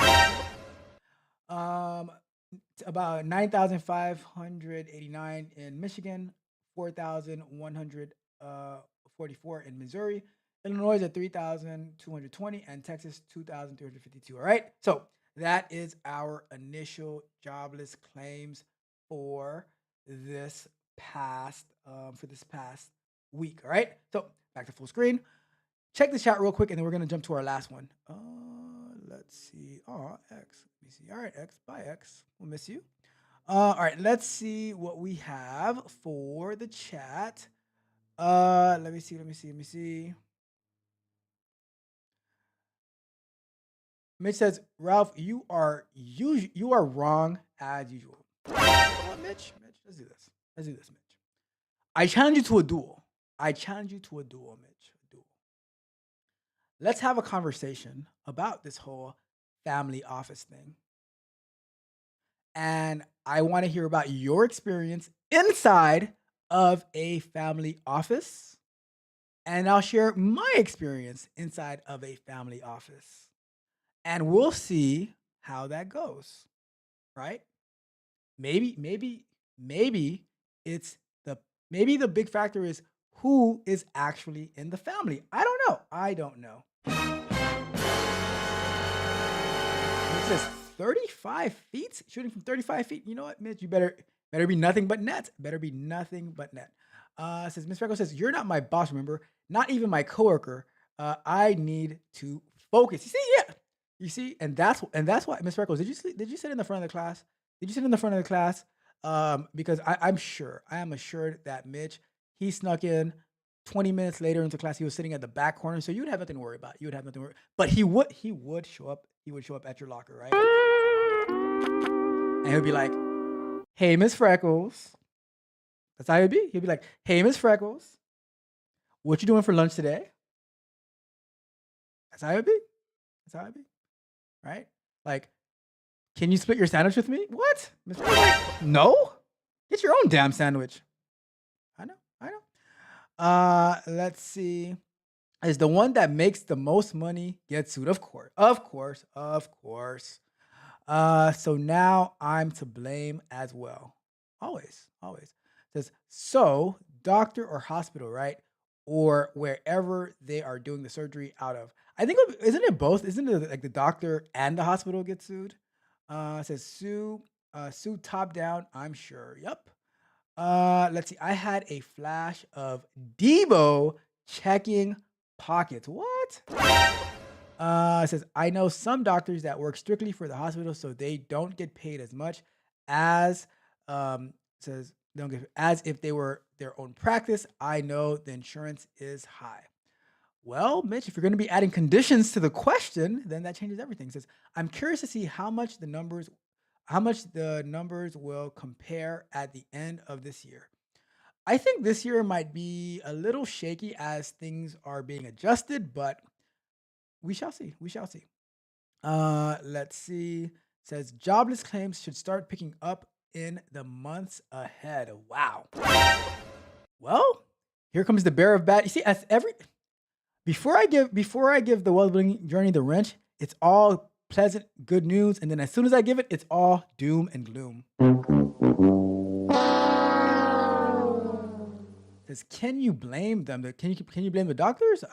About 9,589 in Michigan, 4,144 in Missouri, Illinois at 3,220, and Texas 2,352. All right, so that is our initial jobless claims for this past week. All right, so back to full screen. Check the chat real quick, and then we're gonna jump to our last one. Let's see. Oh, X. Let me see. All right, X. Bye, X. We'll miss you. All right, let's see what we have for the chat. Let me see. Mitch says, Ralph, you are wrong as usual. You know what, Mitch, let's do this. Mitch. I challenge you to a duel. Mitch. A duel. Let's have a conversation about this whole family office thing. And I want to hear about your experience inside of a family office. And I'll share my experience inside of a family office. And we'll see how that goes. Right? Maybe the big factor is who is actually in the family. I don't know. It says 35 feet, shooting from 35 feet. You know what, Mitch? You better be nothing but net. Says Miss Freckles says, you're not my boss, remember? Not even my coworker. I need to focus. You see, and that's why, Miss Freckles, did you sit in the front of the class? Because I am assured that Mitch, he snuck in 20 minutes later into class. He was sitting at the back corner, so you'd have nothing to worry about. But he would show up. He would show up at your locker, right? And he'll be like, "Hey, Miss Freckles." That's how he'd be. He'd be like, "Hey, Miss Freckles, what you doing for lunch today?" That's how it'd be. Right? Like, can you split your sandwich with me? What? Miss Freckles, like, no. Get your own damn sandwich. I know. Let's see. Is the one that makes the most money get sued? Of course. So now I'm to blame as well. Always. Says, so doctor or hospital, right? Or wherever they are doing the surgery out of. I think, isn't it both? Isn't it like the doctor and the hospital get sued? Says sue top down, I'm sure. Yep. Let's see. I had a flash of Debo checking pockets. What? It says, I know some doctors that work strictly for the hospital, so they don't get paid as much as as if they were their own practice. I know the insurance is high. Well, Mitch, if you're going to be adding conditions to the question, then that changes everything. It says, I'm curious to see how much the numbers will compare at the end of this year. I think this year might be a little shaky as things are being adjusted, but we shall see. Let's see. It says jobless claims should start picking up in the months ahead. Wow. Well, here comes the bearer of bad. You see, before I give the well-being journey the wrench, it's all pleasant, good news, and then as soon as I give it, it's all doom and gloom. Says, can you blame them? Can you blame the doctors?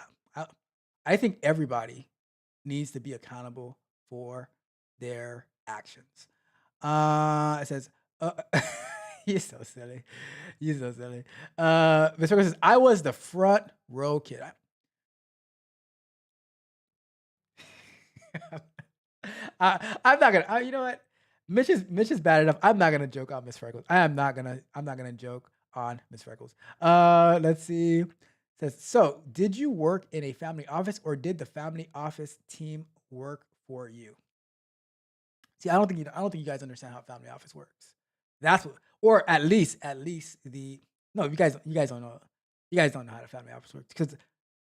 I think everybody needs to be accountable for their actions. It says, he's so silly. He's so silly. Mr. Circle says, I was the front row kid. I'm not gonna. You know what? Mitch is bad enough. I'm not gonna joke on Miss Freckles. I'm not gonna joke on Miss Freckles. Let's see. Says, so did you work in a family office or did the family office team work for you? See, I don't think you guys understand how family office works. That's what, or at least the no, you guys don't know. You guys don't know how the family office works because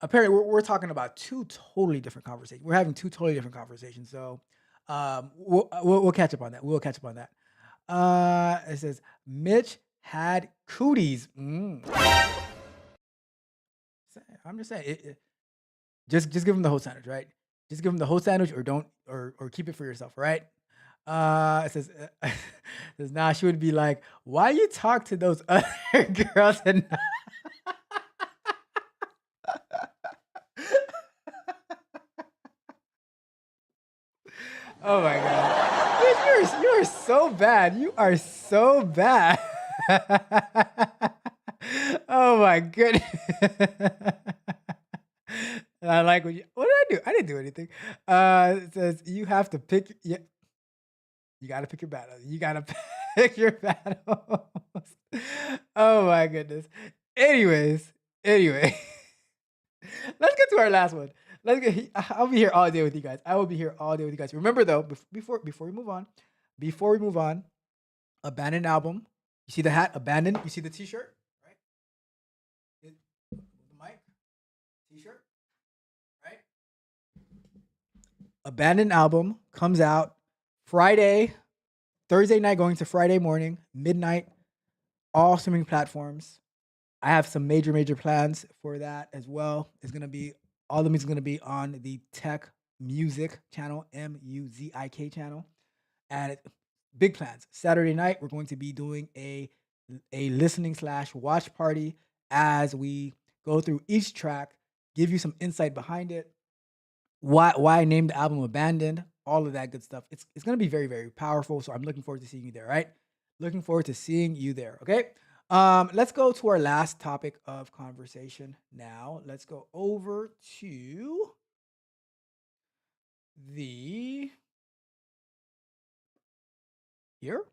apparently we're talking about two totally different conversations. We're having two totally different conversations. So we'll catch up on that. We'll catch up on that. It says Mitch had cooties. I'm just saying, just give him the whole sandwich, right? Just give him the whole sandwich, or don't, or keep it for yourself, right? It says, nah, she would be like, why you talk to those other girls and oh my god, you are so bad. You are so bad. Oh my goodness. I like what did I do? I didn't do anything. It says you have to pick. Yeah, you gotta pick your battles. You gotta pick your battles. Oh my goodness. Anyway, let's get to our last one. I'll be here all day with you guys. I will be here all day with you guys. Remember though, before we move on, abandoned album. You see the hat, abandoned. You see the T-shirt, right? The mic, T-shirt, right? Abandoned album comes out Thursday night, going to Friday morning, midnight, all streaming platforms. I have some major plans for that as well. All the music is gonna be on the Tech Music channel, MUZIK channel, and big plans. Saturday night, we're going to be doing a listening / watch party as we go through each track, give you some insight behind it, why I named the album Abandoned, all of that good stuff. It's gonna be very powerful. So I'm looking forward to seeing you there. Right? Looking forward to seeing you there. Okay. Let's go to our last topic of conversation now. Let's go over to here.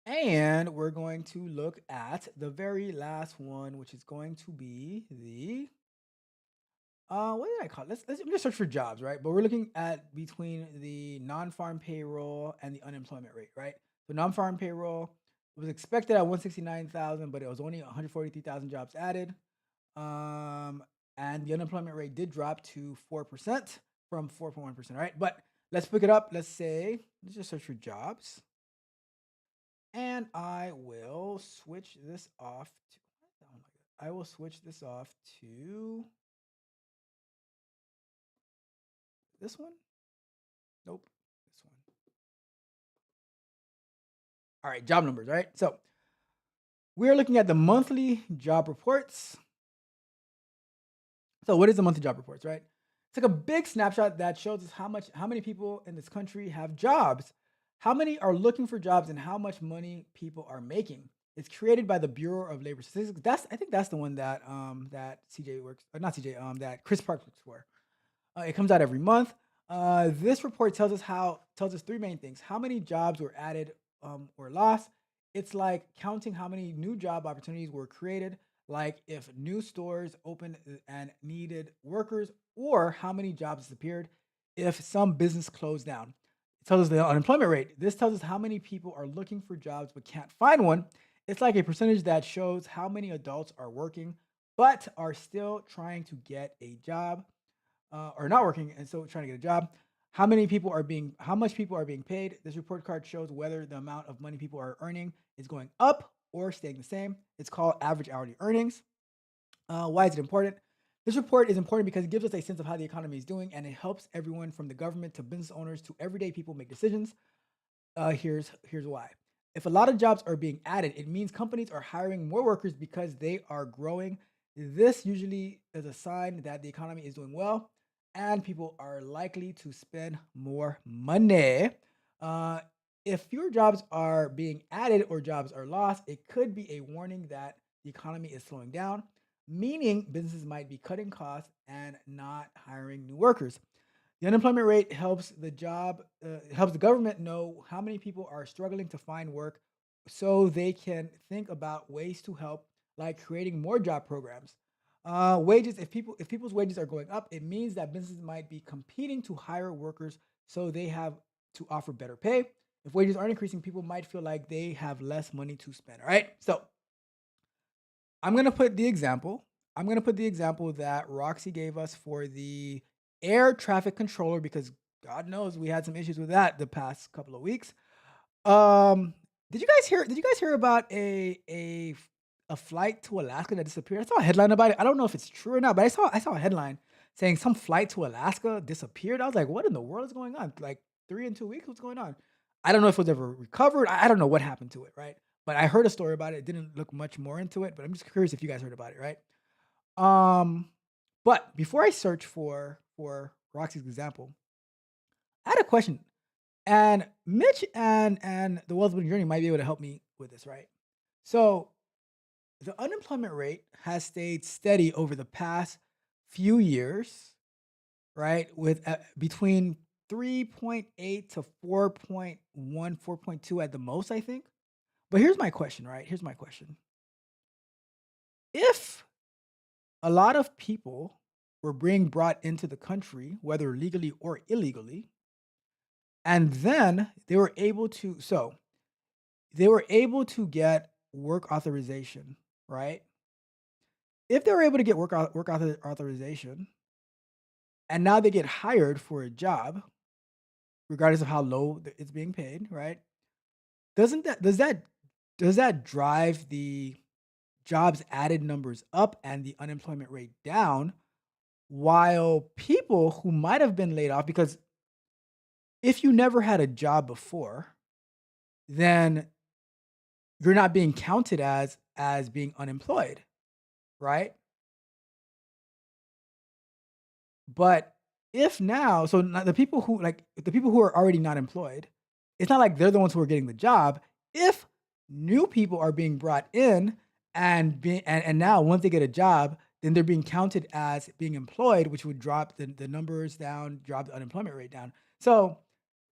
And we're going to look at the very last one, which is going to be the what did I call it? Let's just search for jobs, right? But we're looking at between the non-farm payroll and the unemployment rate, right? So non-farm payroll was expected at 169,000, but it was only 143,000 jobs added. And the unemployment rate did drop to 4% from 4.1%, right? But let's pick it up. Let's just search for jobs. And I will switch this off to, oh my God. I will switch this off to this one. Nope, this one. All right, job numbers, right? So we're looking at the monthly job reports. So what is the monthly job reports, right? It's like a big snapshot that shows us how many people in this country have jobs, how many are looking for jobs, and how much money people are making. It's created by the Bureau of Labor Statistics. I think that's the one that CJ works, or not CJ, that Chris Park works for. It comes out every month. This report tells us three main things: how many jobs were added or lost. It's like counting how many new job opportunities were created, like if new stores opened and needed workers, or how many jobs disappeared if some business closed down. It tells us the unemployment rate. This tells us how many people are looking for jobs but can't find one. It's like a percentage that shows how many adults are working but are still trying to get a job, or not working and still trying to get a job. How much people are being paid. This report card shows whether the amount of money people are earning is going up or staying the same. It's called average hourly earnings. Why is it important? This report is important because it gives us a sense of how the economy is doing, and it helps everyone from the government to business owners to everyday people make decisions. Here's why. If a lot of jobs are being added, it means companies are hiring more workers because they are growing. This usually is a sign that the economy is doing well and people are likely to spend more money. Uh, if fewer jobs are being added or jobs are lost, it could be a warning that the economy is slowing down, meaning businesses might be cutting costs and not hiring new workers. The unemployment rate helps the government know how many people are struggling to find work, so they can think about ways to help, like creating more job programs. Wages if people's wages are going up, it means that businesses might be competing to hire workers, so they have to offer better pay. If wages aren't increasing, people might feel like they have less money to spend. All right, so I'm gonna put the example. I'm gonna put the example that Roxy gave us for the air traffic controller because God knows we had some issues with that the past couple of weeks. Um, did you guys hear about a flight to Alaska that disappeared? I saw a headline about it. I don't know if it's true or not, but I saw a headline saying some flight to Alaska disappeared. I was like, what in the world is going on? Like 3 in 2 weeks, what's going on? I don't know if it was ever recovered. I don't know what happened to it, right? But I heard a story about it. Didn't look much more into it, but I'm just curious if you guys heard about it, right? Um, but before I search for Roxy's example, I had a question. And Mitch and the Wealth Building Journey might be able to help me with this, right? So the unemployment rate has stayed steady over the past few years, right? With between 3.8 to 4.1, 4.2 at the most, I think. But here's my question, right? Here's my question. If a lot of people were being brought into the country, whether legally or illegally, and then they were able to get work authorization, right? If they were able to get authorization and now they get hired for a job, regardless of how low it's being paid, right? Doesn't that does that drive the jobs added numbers up and the unemployment rate down, while people who might have been laid off, because if you never had a job before, then you're not being counted as being unemployed, right? But if now, so now the people who are already not employed, it's not like they're the ones who are getting the job. If new people are being brought in and now once they get a job, then they're being counted as being employed, which would drop the numbers down, drop the unemployment rate down. So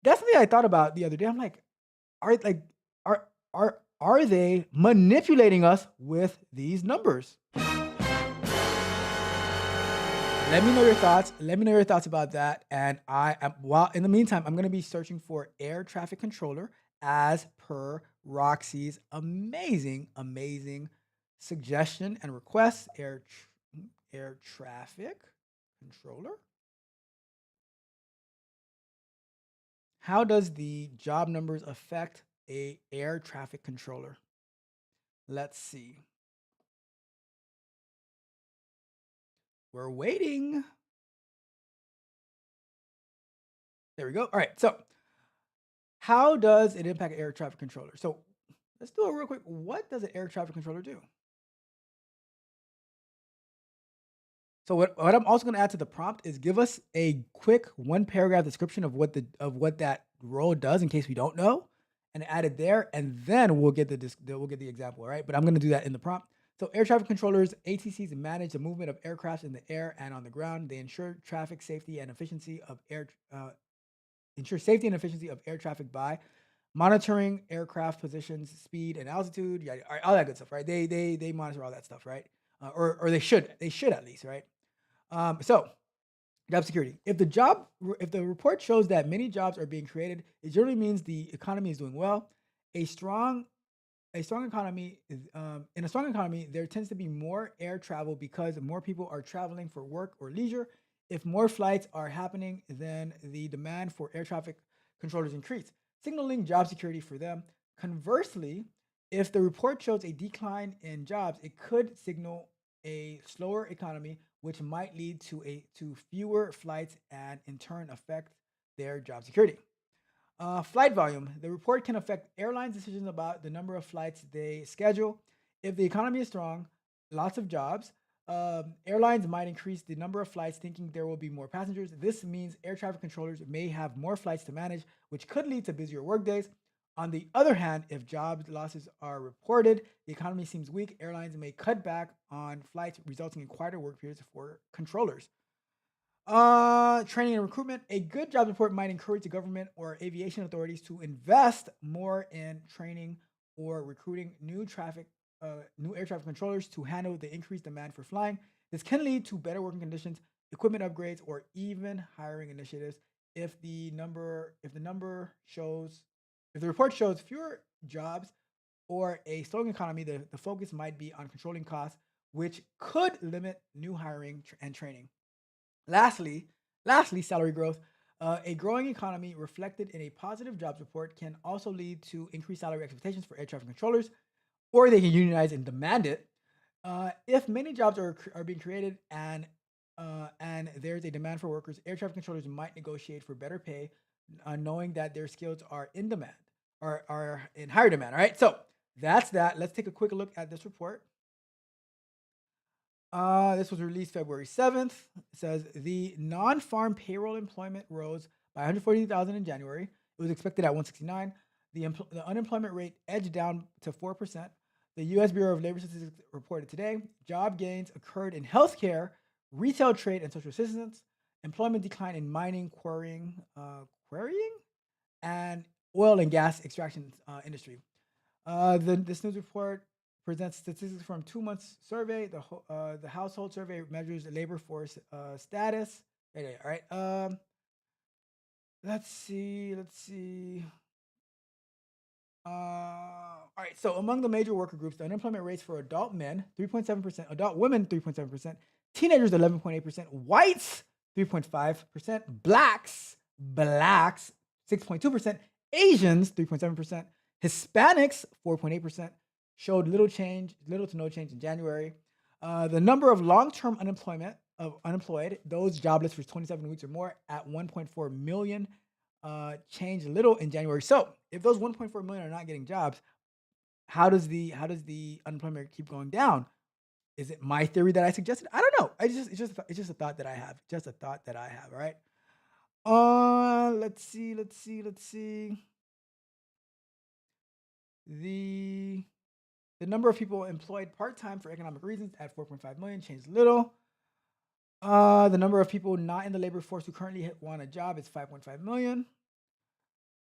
that's something I thought about the other day. I'm like, are like are are they manipulating us with these numbers? Let me know your thoughts. Let me know your thoughts about that. And I am, while in the meantime, I'm going to be searching for air traffic controller as per Roxy's amazing suggestion and request. Air traffic controller. How does the job numbers affect a air traffic controller? Let's see. We're waiting. There we go. All right. So, how does it impact an air traffic controller? So, let's do it real quick. What does an air traffic controller do? So, what I'm also going to add to the prompt is give us a quick one paragraph description of what that role does in case we don't know, and add it there, and then we'll get the example. All right. But I'm going to do that in the prompt. So, air traffic controllers, ATCs, manage the movement of aircrafts in the air and on the ground. They ensure safety and efficiency of air traffic by monitoring aircraft positions, speed, and altitude, yeah, all that good stuff, right? They monitor all that stuff, right? Or they should at least, right? So job security. If the report shows that many jobs are being created, it generally means the economy is doing well. A strong economy is, in a strong economy, there tends to be more air travel because more people are traveling for work or leisure. If more flights are happening, then the demand for air traffic controllers increase, signaling job security for them. Conversely, if the report shows a decline in jobs, it could signal a slower economy, which might lead to fewer flights and in turn affect their job security. Flight volume. The report can affect airlines' decisions about the number of flights they schedule. If the economy is strong, lots of jobs, airlines might increase the number of flights thinking there will be more passengers. This means air traffic controllers may have more flights to manage, which could lead to busier workdays. On the other hand, if job losses are reported, the economy seems weak, airlines may cut back on flights, resulting in quieter work periods for controllers. Training and recruitment. A good job report might encourage the government or aviation authorities to invest more in training or recruiting new air traffic controllers to handle the increased demand for flying. This can lead to better working conditions, equipment upgrades, or even hiring initiatives. If the report shows fewer jobs or a slowing economy, the focus might be on controlling costs, which could limit new hiring and training. Lastly, salary growth. A growing economy reflected in a positive jobs report can also lead to increased salary expectations for air traffic controllers, or they can unionize and demand it. If many jobs are being created and there's a demand for workers, air traffic controllers might negotiate for better pay, knowing that their skills are in demand or are in higher demand. All right, so that's that. Let's take a quick look at this report. This was released February 7th. It says the non-farm payroll employment rose by 140,000 in January. It was expected at 169. The unemployment rate edged down to 4%. The U.S. Bureau of Labor Statistics reported today job gains occurred in healthcare, retail trade, and social assistance. Employment declined in mining, quarrying, and oil and gas extraction industry. This news report presents statistics from 2 months survey. The household survey measures the labor force status. Okay, all right. Let's see. All right. So among the major worker groups, the unemployment rates for adult men 3.7%, adult women 3.7%, teenagers 11.8%, whites 3.5%, blacks 6.2%, Asians 3.7%, Hispanics 4.8% showed little to no change in January. The number of long-term unemployed, those jobless for 27 weeks or more, at 1.4 million, changed little in January. So if those 1.4 million are not getting jobs, how does the unemployment rate keep going down? Is it my theory that I suggested? I don't know. It's just a thought that I have. Just a thought that I have. All right. Let's see. The number of people employed part-time for economic reasons at 4.5 million changed little. The number of people not in the labor force who currently want a job is 5.5 million.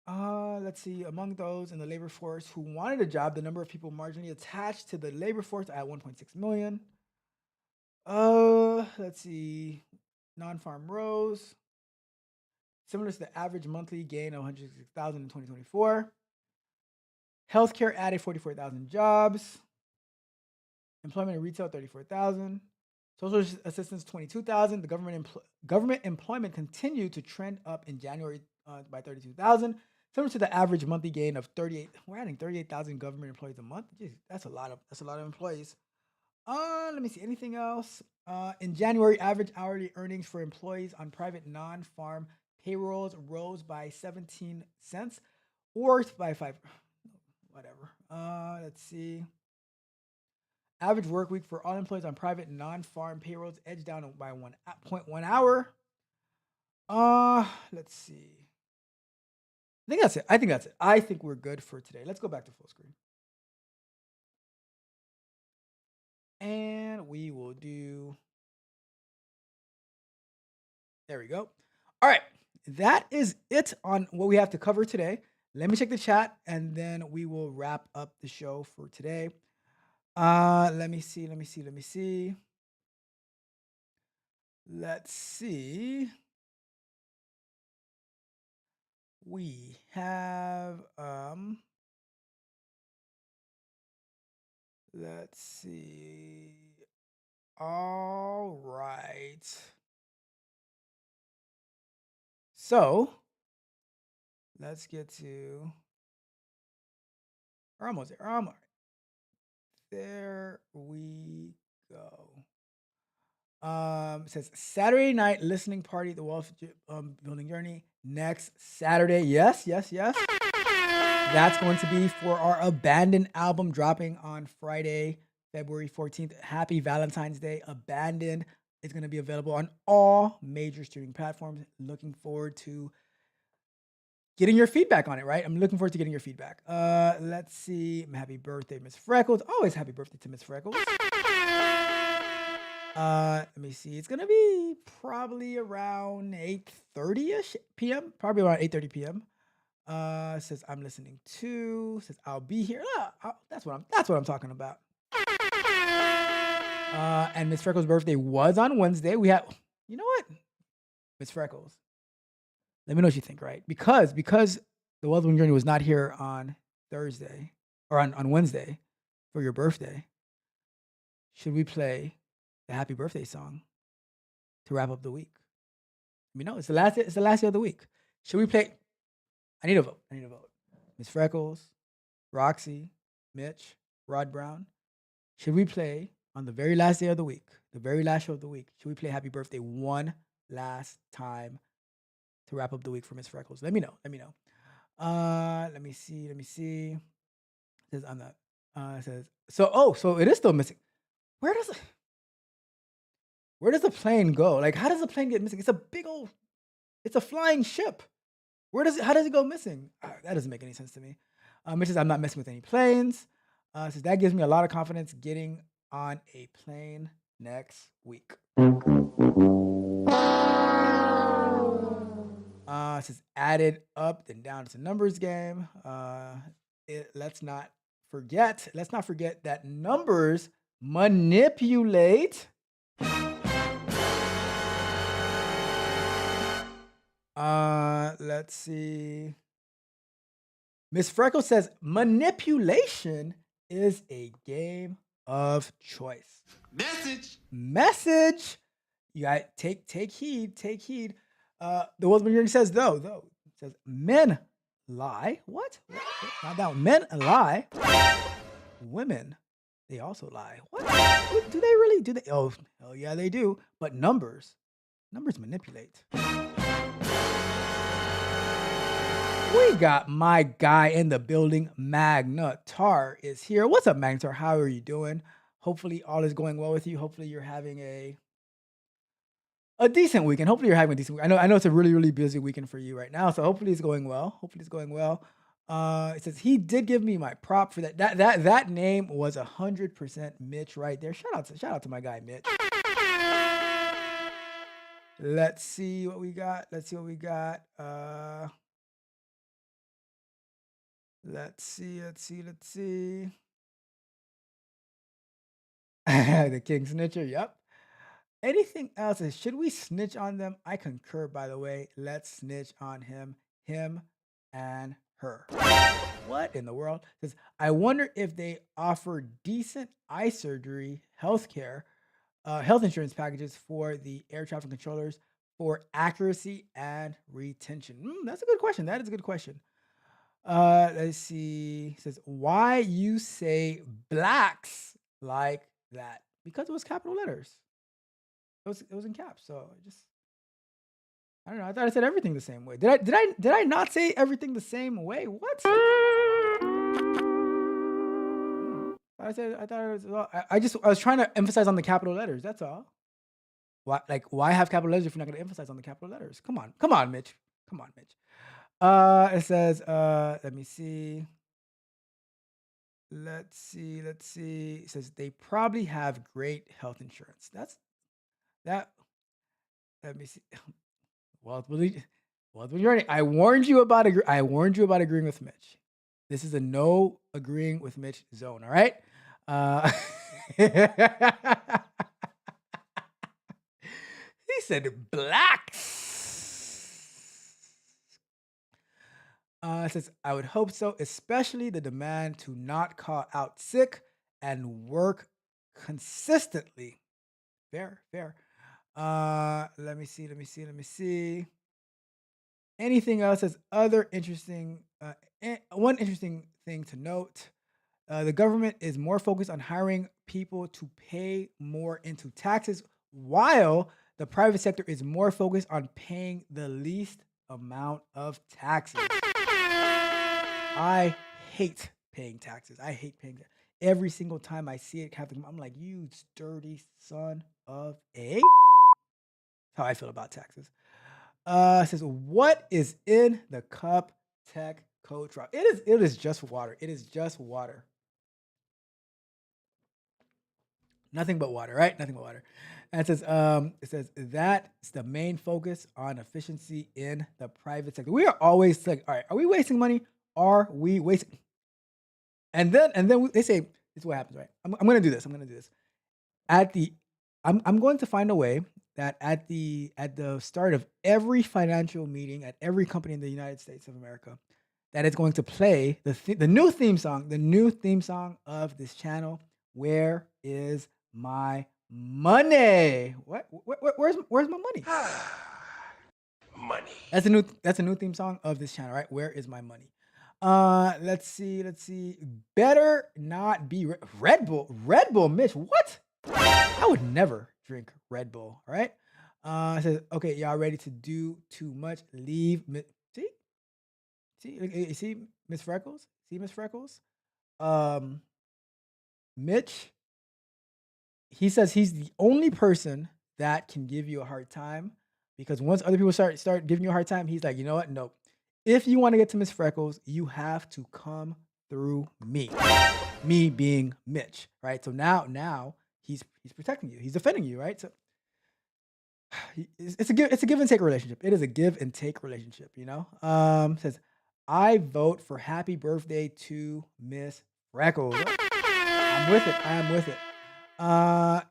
Let's see. Among those in the labor force who wanted a job, the number of people marginally attached to the labor force at 1.6 million. Let's see. Non-farm rose, similar to the average monthly gain of 106,000 in 2024. Healthcare added 44,000 jobs. Employment in retail 34,000. Social assistance 22,000. The government employment continued to trend up in January by 32,000, similar to the average monthly gain of 38. We're adding 38,000 government employees a month. Jeez, that's a lot of employees. Let me see anything else. In January, average hourly earnings for employees on private non-farm payrolls rose by 17 cents, or by 5. Whatever. Let's see. Average work week for all employees on private non-farm payrolls edged down by 1.1 hour. Let's see. I think that's it. I think we're good for today. Let's go back to full screen. And we will do. There we go. All right. That is it on what we have to cover today. Let me check the chat and then we will wrap up the show for today. Let me see. Let's see. We have let's see. All right. So let's get to. We're almost there. All right. There we go. It says Saturday night listening party at the Wealth Building Journey. next Saturday. Yes. That's going to be for our Abandon album dropping on Friday, February 14th. Happy Valentine's Day. Abandon is going to be available on all major streaming platforms. Looking forward to getting your feedback on it, right? I'm looking forward to getting your feedback. Let's see. Happy birthday, Miss Freckles. Always happy birthday to Miss Freckles. Let me see. It's gonna be probably around 8:30ish p.m. Probably around 8:30 p.m. Says I'm listening to. Says I'll be here. That's what I'm talking about. And Miss Freckles' birthday was on Wednesday. We have, you know what, Miss Freckles. Let me know what you think, right? Because the Wealth Journey was not here on Thursday or on Wednesday for your birthday. Should we play the happy birthday song to wrap up the week? Let me know. It's the last day of the week. Should we play? I need a vote. Miss Freckles, Roxy, Mitch, Rod Brown. Should we play on the very last day of the week, the very last show of the week? Should we play happy birthday one last time to wrap up the week for Miss Freckles? Let me know. Let me see. It says on the it says so it is still missing. Where does the plane go? Like, how does the plane get missing? It's a flying ship. How does it go missing? That doesn't make any sense to me. Mitch says I'm not messing with any planes. Says that gives me a lot of confidence getting on a plane next week. Says added up then down. It's a numbers game. Let's not forget that numbers manipulate. Let's see. Miss Freckles says manipulation is a game of choice. Message. You got take heed. The Wolfman says though it says men lie. What? Not that one. Men lie. Women, they also lie. What? Do they really? Do they? Oh yeah, they do. But numbers manipulate. We got my guy in the building. Magnetar is here. What's up, Magnetar? How are you doing? Hopefully all is going well with you. Hopefully you're having a decent weekend. Hopefully you're having a decent week. I know it's a really, really busy weekend for you right now. So hopefully it's going well. It says he did give me my prop for that. That name was 100% Mitch right there. Shout out to my guy Mitch. Let's see what we got. Let's see. The King Snitcher, yep. Anything else? Should we snitch on them? I concur, by the way. Let's snitch on him and her. What in the world? Says, I wonder if they offer decent eye surgery, healthcare, health insurance packages for the air traffic controllers for accuracy and retention. That's a good question. That is a good question. Let's see. It says, why you say blacks like that? Because it was capital letters. It was in caps. So I don't know. I thought I said everything the same way. Did I not say everything the same way? What? I was trying to emphasize on the capital letters. That's all. Why have capital letters if you're not going to emphasize on the capital letters? Come on, Mitch. It says, let me see. Let's see. It says they probably have great health insurance. Let me see. Well, I warned you about agreeing with Mitch. This is a no agreeing with Mitch zone. All right. He said blacks. It says, I would hope so, especially the demand to not call out sick and work consistently. Fair. Let me see. Anything else as other interesting? One interesting thing to note, the government is more focused on hiring people to pay more into taxes, while the private sector is more focused on paying the least amount of taxes. I hate paying taxes. I hate paying taxes. Every single time I see it happen, I'm like, you dirty son of a. That's how I feel about taxes. It says, what is in the cup? Tech coach Rob. It is just water. It is just water. Nothing but water, right? Nothing but water. And it says that's the main focus on efficiency in the private sector. We are always like, all right, are we wasting money? Are we wasting? And then they say, this is what happens, right? I'm gonna do this. I'm gonna do this. I'm going to find a way that at the start of every financial meeting at every company in the United States of America, that it's going to play the new theme song of this channel. Where is my money? Where's my money? Money. That's a new theme song of this channel, right? Where is my money? Let's see. Better not be Red Bull. Red Bull, Mitch. What? I would never drink Red Bull. All right. It says, okay, y'all ready to do too much? Leave. See, Miss Freckles. See, Miss Freckles. Mitch. He says he's the only person that can give you a hard time, because once other people start giving you a hard time, he's like, you know what? No. If you want to get to Miss Freckles, you have to come through me. Me being Mitch, right? So now he's protecting you. He's defending you, right? So it's a give and take relationship. It is a give and take relationship, you know? Says, I vote for happy birthday to Miss Freckles. I'm with it. I am with it.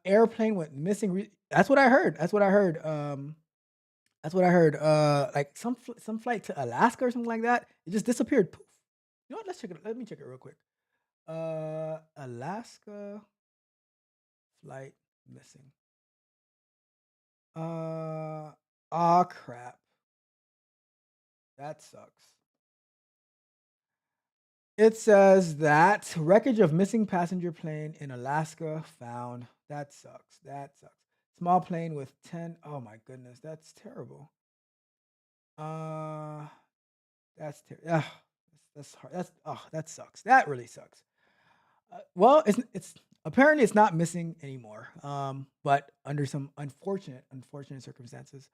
Airplane went missing. That's what I heard. Like some flight to Alaska or something like that. It just disappeared. Poof. You know what? Let's check it. Let me check it real quick. Alaska flight missing. Crap. That sucks. It says that wreckage of missing passenger plane in Alaska found. That sucks. Small plane with 10. Oh my goodness, that's terrible. That's terrible. That's hard. That sucks. That really sucks. Well, it's apparently it's not missing anymore. But under some unfortunate circumstances.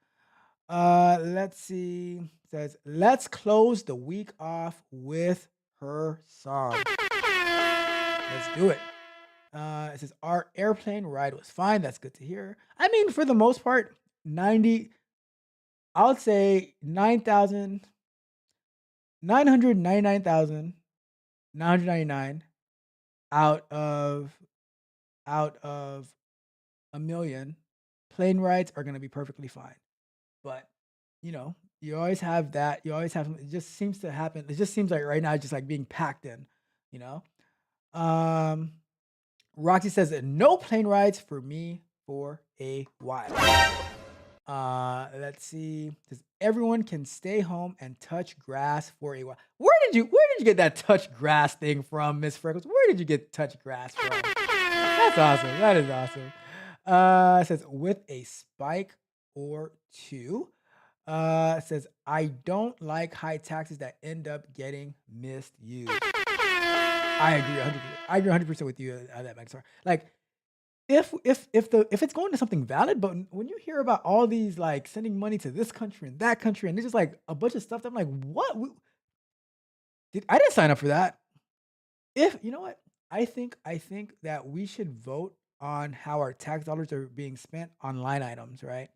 Let's see. It says, let's close the week off with her song. Let's do it. It says our airplane ride was fine. That's good to hear. I mean, for the most part, 90. I would say 999,999 out of a million plane rides are gonna be perfectly fine. But you know, you always have that. You always have. It just seems to happen. It just seems like right now, it's just like being packed in. You know. Roxy says that no plane rides for me for a while. Let's see. Says everyone can stay home and touch grass for a while. Where did you get that touch grass thing from, Miss Freckles? Where did you get touch grass from? That's awesome. That is awesome. It says with a spike or two. It says I don't like high taxes that end up getting misused. I agree 100%. I agree 100% with you on that, Max. Like, if it's going to something valid, but when you hear about all these like sending money to this country and that country, and it's just like a bunch of stuff, I'm like, what? I didn't sign up for that. If you know what, I think that we should vote on how our tax dollars are being spent on line items, right?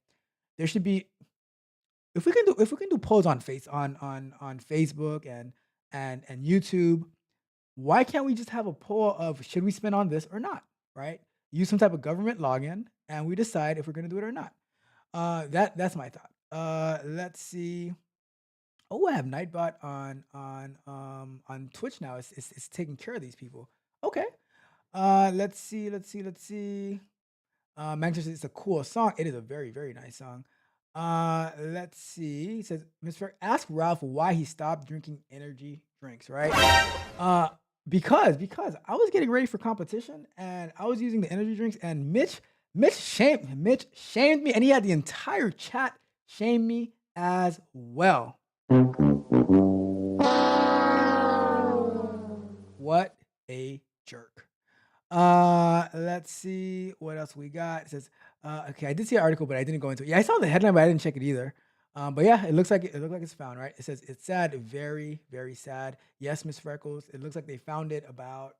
There should be, if we can do polls on Facebook and YouTube. Why can't we just have a poll of should we spend on this or not, right? Use some type of government login, and we decide if we're going to do it or not. That's my thought. Let's see. Oh, I have Nightbot on Twitch now. It's taking care of these people. Okay. Let's see. Max says it's a cool song. It is a very, very nice song. Let's see. It says, Mr. Ask Ralph why he stopped drinking energy drinks, right? Because I was getting ready for competition and I was using the energy drinks, and Mitch shamed me, and he had the entire chat shame me as well. What a jerk. Let's see what else we got. It says, okay, I did see an article, but I didn't go into it. Yeah, I saw the headline, but I didn't check it either. But yeah, it looks like it's found, right? It says it's sad, very, very sad. Yes, Miss Freckles. It looks like they found it about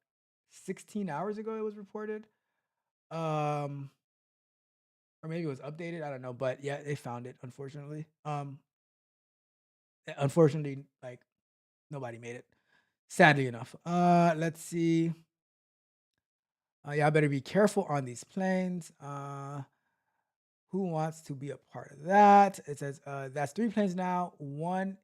16 hours ago. It was reported, or maybe it was updated. I don't know, but yeah, they found it. Unfortunately, like nobody made it. Sadly enough. Let's see. Y'all better be careful on these planes. Who wants to be a part of that? It says that's 3 planes now. One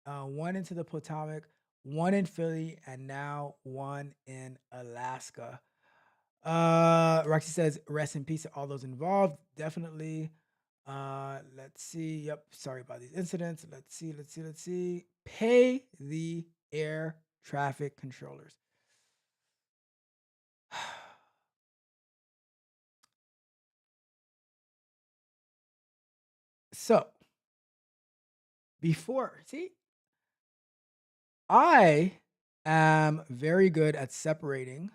into the Potomac, one in Philly, and now one in Alaska. Roxy says rest in peace to all those involved. Definitely. Let's see. Yep. Sorry about these incidents. Let's see. Pay the air traffic controllers. So I am very good at separating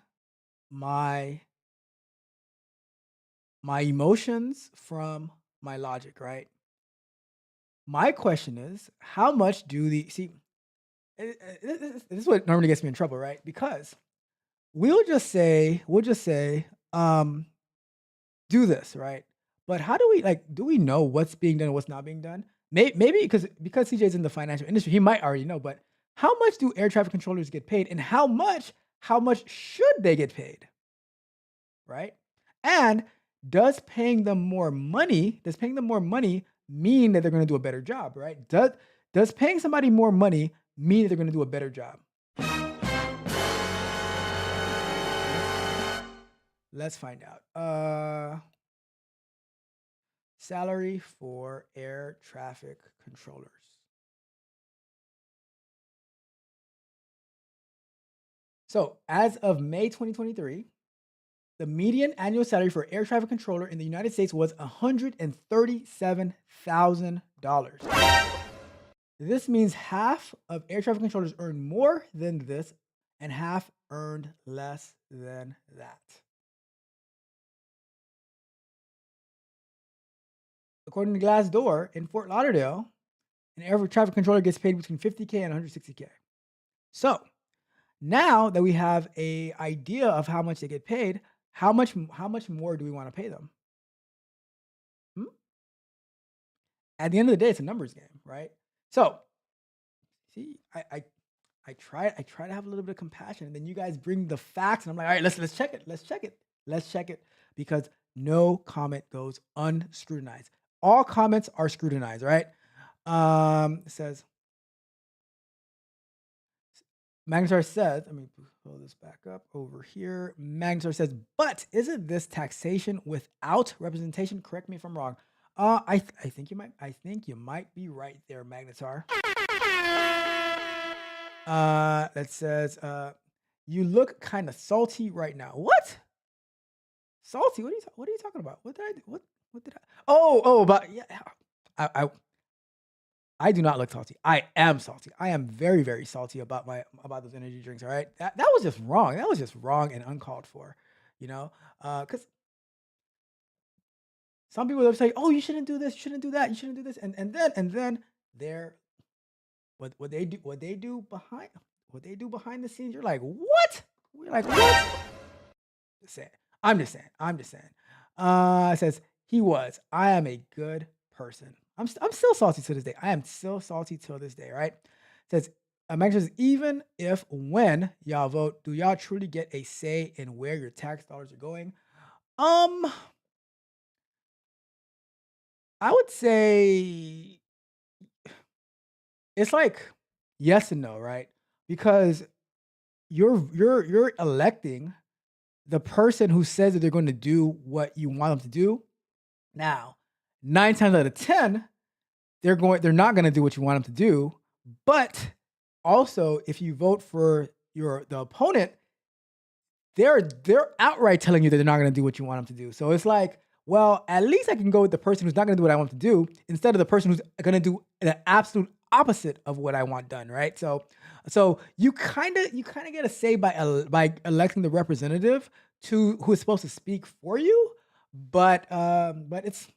my emotions from my logic, right? My question is, how much do this is what normally gets me in trouble, right? Because we'll just say, do this, right? But how do we do we know what's being done and what's not being done? Maybe because CJ's in the financial industry, he might already know. But how much do air traffic controllers get paid, and how much should they get paid, right? And does paying them more money mean that they're going to do a better job, right? Does paying somebody more money mean that they're going to do a better job? Let's find out. Salary for air traffic controllers. So, as of May 2023, the median annual salary for air traffic controller in the United States was $137,000. This means half of air traffic controllers earn more than this, and half earned less than that. According to Glassdoor, in Fort Lauderdale, an air traffic controller gets paid between $50K and $160K. So now that we have an idea of how much they get paid, how much more do we want to pay them? At the end of the day, it's a numbers game, right? So, see, I try to have a little bit of compassion, and then you guys bring the facts, and I'm like, all right, let's check it, because no comment goes unscrutinized. All comments are scrutinized, right? It says, Magnestar says, let me pull this back up over here. Magnestar says, but isn't this taxation without representation? Correct me if I'm wrong. I think you might be right there, Magnetar. That says, you look kind of salty right now. What? Salty? What are you talking about? What did I do? What did I? But yeah, I do not look salty. I am salty. I am very, very salty about those energy drinks. All right, that was just wrong. That was just wrong and uncalled for. Because some people will say, "Oh, you shouldn't do this. You shouldn't do that. You shouldn't do this." And then they're what they do behind the scenes. You're like, what? We're like, what? I'm just saying. It says he was. I am a good person. I'm still salty to this day. I am still salty till this day, right? It says, Max says, even if when y'all vote, do y'all truly get a say in where your tax dollars are going? I would say it's like yes and no, right? Because you're electing the person who says that they're going to do what you want them to do. Now, 9 times out of 10, they're not going to do what you want them to do. But also, if you vote for the opponent, they're outright telling you that they're not going to do what you want them to do. So it's like, well, at least I can go with the person who's not going to do what I want them to do instead of the person who's going to do the absolute opposite of what I want done, right? So you kind of get a say by electing the representative to who is supposed to speak for you, but it's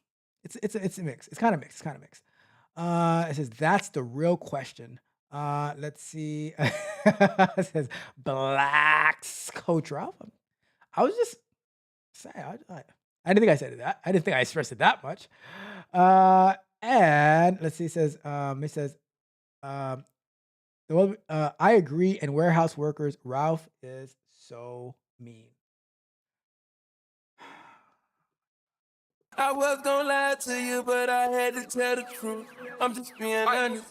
a mix. It's kind of mixed. It's kind of mixed. It says that's the real question. Let's see. It says blacks coach Ralph. I was just saying. I didn't think I said that. I didn't think I expressed it that much. And let's see. It says um, I agree. And warehouse workers, Ralph is so mean. I was gonna lie to you, but I had to tell the truth. I'm just being honest.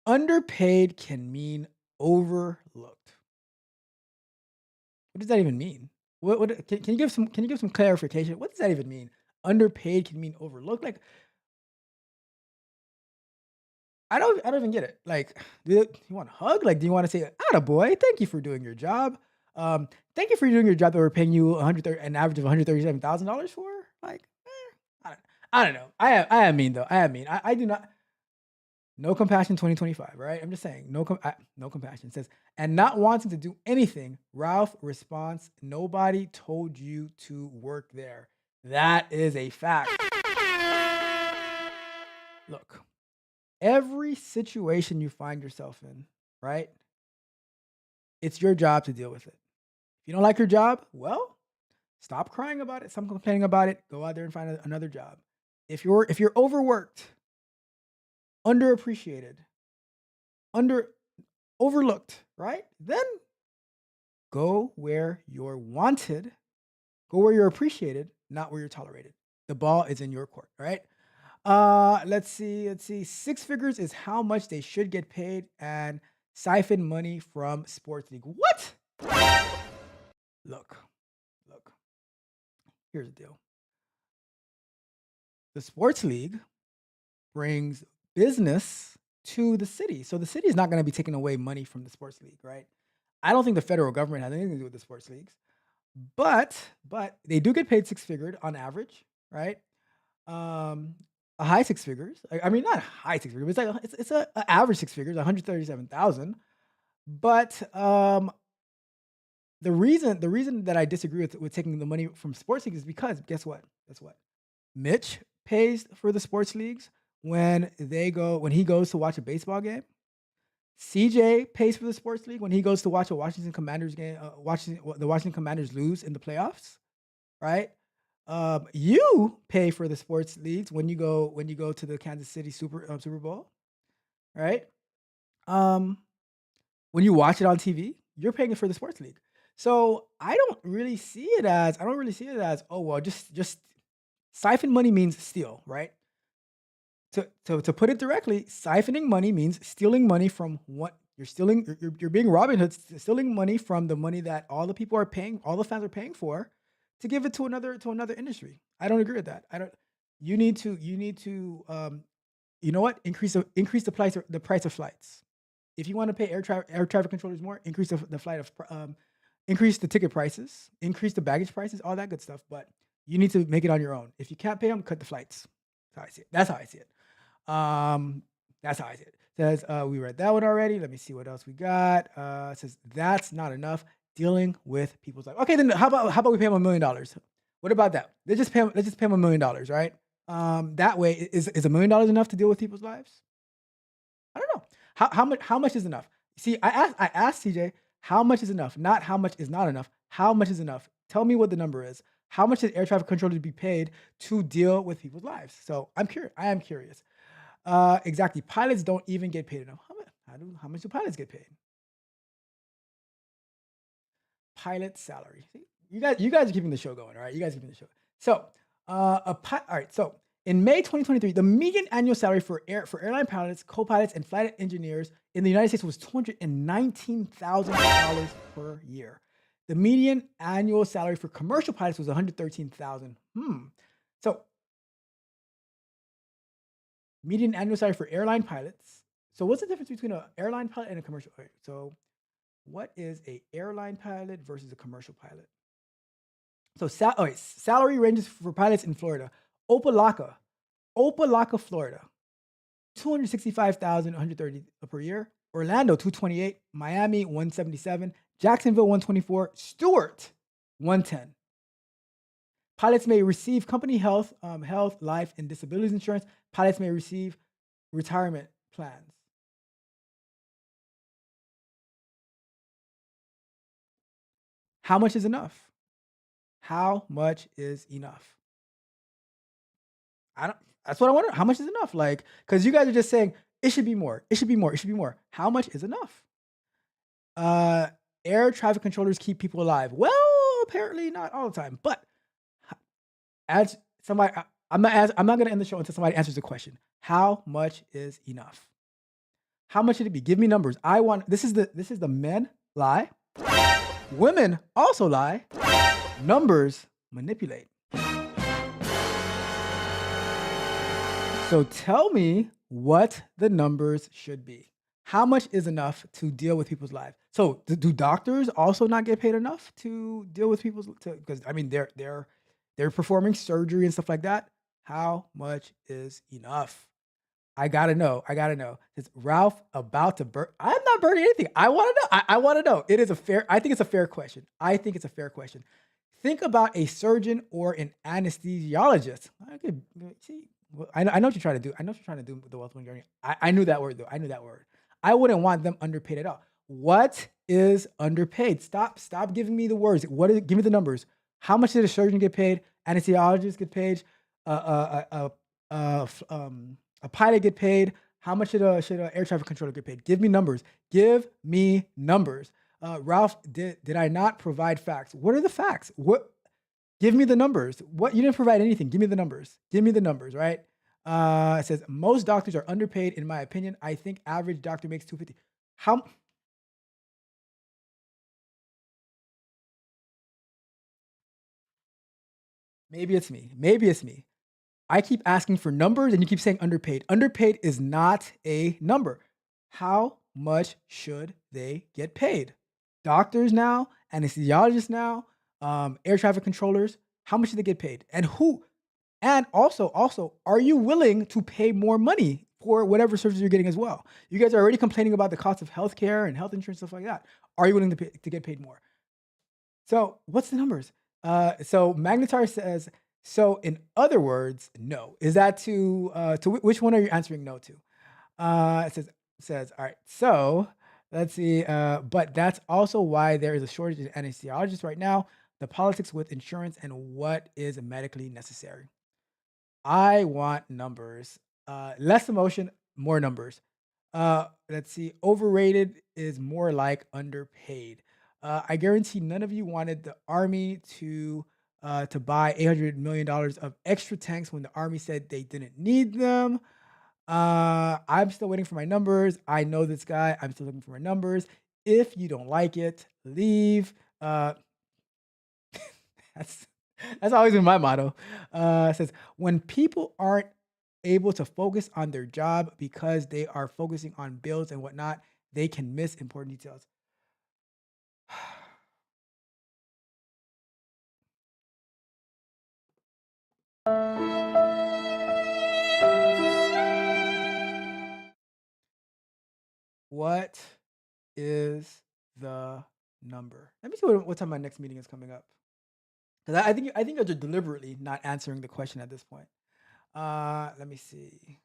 Underpaid can mean overlooked. What does that even mean? What can you give some clarification? What does that even mean? Underpaid can mean overlooked. Like I don't even get it. Like, do you want a hug? Like, do you want to say, "Atta boy, thank you for doing your job. Thank you for doing your job that we're paying you an average of $137,000 for." Like, I don't know. I am mean though. I am mean. I do not. No compassion 2025, right? I'm just saying, no compassion. It says, and not wanting to do anything, Ralph responds, nobody told you to work there. That is a fact. Look, every situation you find yourself in, right? It's your job to deal with it. If you don't like your job, well, stop crying about it, stop complaining about it, go out there and find another job. If you're overworked, underappreciated, overlooked, right? Then go where you're wanted, go where you're appreciated, not where you're tolerated. The ball is in your court, right? Let's see. 6 figures is how much they should get paid and siphon money from sports league. What? Look. Here's the deal. The sports league brings business to the city. So the city is not going to be taking away money from the sports league, right? I don't think the federal government has anything to do with the sports leagues, but they do get paid 6 figures on average, right? A high 6 figures. I mean, not high 6 figures. But it's a average 6 figures, 137,000. But the reason that I disagree with taking the money from sports leagues is because guess what? Mitch pays for the sports leagues when he goes to watch a baseball game. CJ pays for the sports league when he goes to watch a Washington Commanders game, watching the Washington Commanders lose in the playoffs, right? You pay for the sports leagues when you go to the Kansas City Super Bowl, right? When you watch it on TV, you're paying for the sports league. So I don't really see it as oh well, just siphon money means steal, right? To put it directly, siphoning money means stealing money from what you're stealing. You're being Robin Hood, stealing money from the money that all the people are paying, all the fans are paying for, to give it to another industry. I don't agree with that. I don't. You need to you know what? Increase the price of flights. If you want to pay air traffic controllers more, increase increase the ticket prices, increase the baggage prices, all that good stuff. But you need to make it on your own. If you can't pay them, cut the flights. That's how I see it. That's how I see it. Says we read that one already. Let me see what else we got. It says that's not enough dealing with people's life. Okay, then how about we pay them $1 million? What about that? Let's just pay them $1 million, right? That way, is $1 million enough to deal with people's lives? I don't know. How much is enough? See, I asked CJ how much is enough, not how much is not enough. How much is enough? Tell me what the number is. How much does air traffic controllers be paid to deal with people's lives? So I'm curious. I am curious. Exactly. Pilots don't even get paid enough. How much do pilots get paid? Pilot salary. See, you guys are keeping the show going, all right? You guys are keeping the show. So, all right. So in May 2023, the median annual salary for airline pilots, co-pilots, and flight engineers in the United States was $219,000 per year. The median annual salary for commercial pilots was $113,000. So median annual salary for airline pilots. So what's the difference between an airline pilot and a commercial pilot? So what is a airline pilot versus a commercial pilot? So salary ranges for pilots in Florida. Opelika, Florida. 265,130 per year. Orlando, 228. Miami, 177. Jacksonville, 124. Stewart, 110. Pilots may receive company health, life, and disability insurance. Pilots may receive retirement plans. How much is enough? How much is enough? I don't. That's what I wonder. How much is enough? Like, because you guys are just saying it should be more. It should be more. It should be more. How much is enough? Uh, Air traffic controllers keep people alive. Well, apparently not all the time. But as somebody, I'm not going to end the show until somebody answers the question. How much is enough? How much should it be? Give me numbers. I want. This is the men lie. Women also lie. Numbers manipulate. So tell me what the numbers should be. How much is enough to deal with people's lives? So do doctors also not get paid enough to deal with people's? Because I mean they're performing surgery and stuff like that. How much is enough? I gotta know. Is Ralph about to burn? I'm not burning anything. I want to know. I want to know. I think it's a fair question. Think about a surgeon or an anesthesiologist. I could see. I know what you're trying to do. I know what you're trying to do with the wealth journey. I knew that word though. I wouldn't want them underpaid at all. What is underpaid? Stop giving me the words. Give me the numbers. How much did a surgeon get paid? Anesthesiologist get paid? A pilot get paid? How much should a air traffic controller get paid? Give me numbers. Ralph, did I not provide facts? What are the facts? Give me the numbers. What, you didn't provide anything. Give me the numbers. Right? It says most doctors are underpaid, in my opinion. I think average doctor makes $250. How? Maybe it's me. I keep asking for numbers and you keep saying underpaid. Underpaid is not a number. How much should they get paid? Doctors now, anesthesiologists now, air traffic controllers, how much should they get paid? And who? And also, are you willing to pay more money for whatever services you're getting as well? You guys are already complaining about the cost of healthcare and health insurance, stuff like that. Are you willing to get paid more? So what's the numbers? So Magnetar says, so in other words, no. Is that to which one are you answering no to? It says, all right, so let's see. But that's also why there is a shortage of anesthesiologists right now, the politics with insurance and what is medically necessary. I want numbers. Less emotion, more numbers. Let's see. Overrated is more like underpaid. I guarantee none of you wanted the Army to buy $800 million of extra tanks when the Army said they didn't need them. I'm still waiting for my numbers. I know this guy. I'm still looking for my numbers. If you don't like it, leave. That's always been my motto. It says, when people aren't able to focus on their job because they are focusing on bills and whatnot, they can miss important details. What is the number? Let me see what time my next meeting is coming up. Because I think you're deliberately not answering the question at this point. Let me see.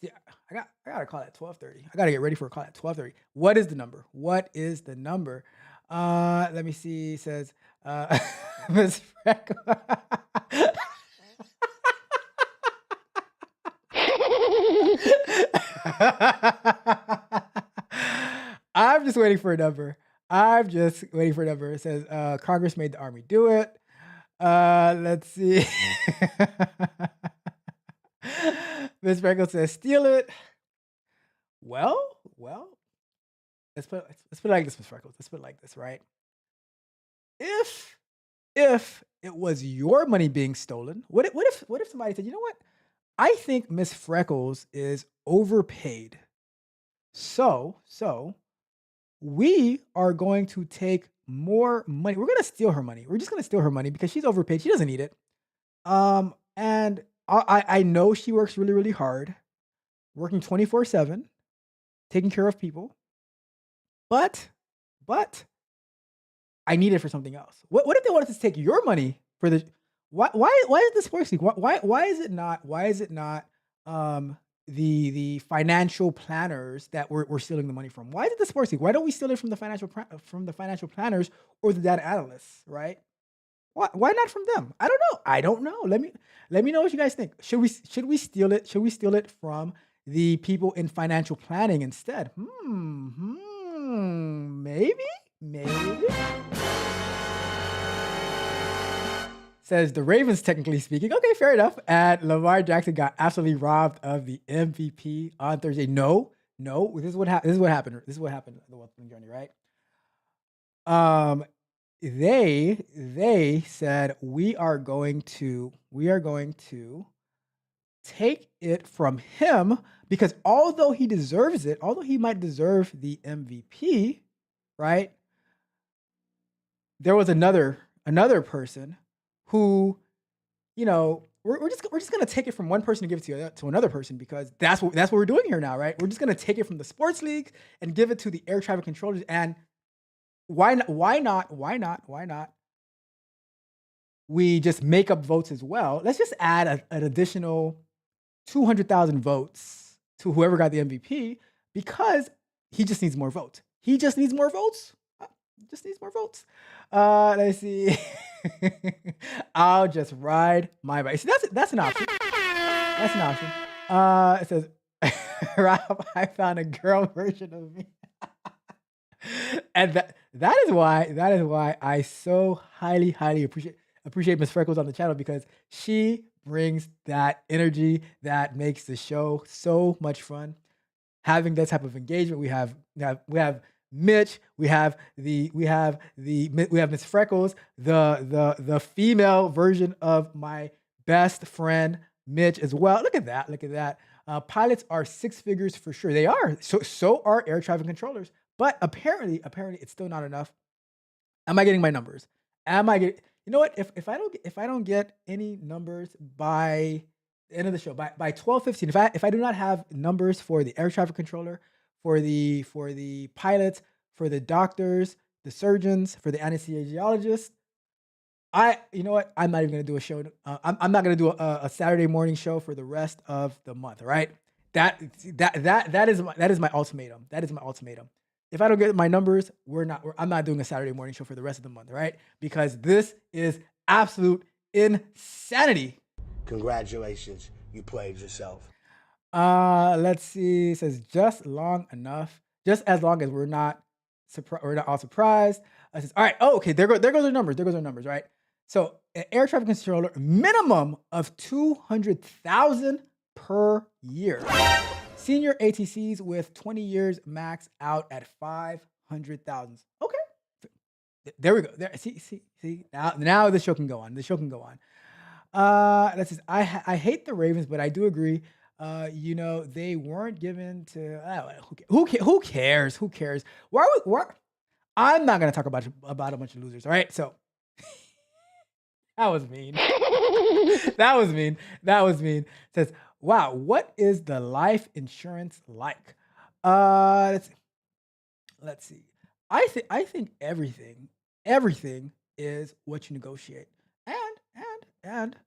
Yeah, I got a call at 12:30. I got to get ready for a call at 12:30. What is the number? Let me see. It says, Ms. Freckle. I'm just waiting for a number. It says, Congress made the Army do it. Let's see. Ms. Freckle says, steal it. Well, let's put it like this, Ms. Freckles. Let's put it like this, right? If it was your money being stolen, what if somebody said, you know what? I think Ms. Freckles is overpaid. So we are going to take more money. We're going to steal her money. We're just going to steal her money because she's overpaid. She doesn't need it. And I know she works really, really hard. working 24/7, taking care of people, but I need it for something else. What if they wanted to take your money for the why is this sports league? Why is it not the financial planners that we're stealing the money from? Why is it the sports league? Why don't we steal it from the financial planners or the data analysts, right? Why not from them? I don't know. Let me know what you guys think. Should we steal it? Should we steal it from the people in financial planning instead? Maybe. Says the Ravens, technically speaking. Okay, fair enough. And Lamar Jackson got absolutely robbed of the MVP on Thursday. No. This is what happened. This is what happened at the Welcome Journey, right? They said we are going to take it from him because although he deserves it, although he might deserve the MVP, right? There was another person who, we're just gonna take it from one person to give it to another person because that's what we're doing here now, right? We're just gonna take it from the sports league and give it to the air traffic controllers. And why not? We just make up votes as well. Let's just add an additional 200,000 votes to whoever got the MVP because he just needs more votes. Just needs more votes. Let's see. I'll just ride my bike. See, that's an option. It says, Rob, I found a girl version of me. And that is why I so highly appreciate Miss Freckles on the channel because she brings that energy that makes the show so much fun. Having that type of engagement, we have Mitch, we have Miss Freckles, the female version of my best friend Mitch as well. Look at that. Pilots are six figures for sure. They are. So are air traffic controllers. But apparently it's still not enough. Am I getting my numbers? You know what? If I don't get any numbers by the end of the show, by 12:15, if I do not have numbers for the air traffic controller, for the pilots, for the doctors, the surgeons, for the anesthesiologists, you know what? I'm not even gonna do a show. I'm not gonna do a Saturday morning show for the rest of the month. Right? That is my ultimatum. That is my ultimatum. If I don't get my numbers, I'm not doing a Saturday morning show for the rest of the month, right? Because this is absolute insanity. Congratulations, you played yourself. Let's see. It says just as long as we're not all surprised. It says, all right. Oh, okay. There goes our numbers. Right. So an air traffic controller, minimum of 200,000 per year. Senior ATCs with 20 years max out at 500,000. Okay, there we go. There, see. Now the show can go on. Let's see. I hate the Ravens, but I do agree. They weren't given to. Who cares? Why? I'm not gonna talk about a bunch of losers. All right, so that was mean. That was mean. It says, wow, what is the life insurance like? Let's see. I think everything is what you negotiate. And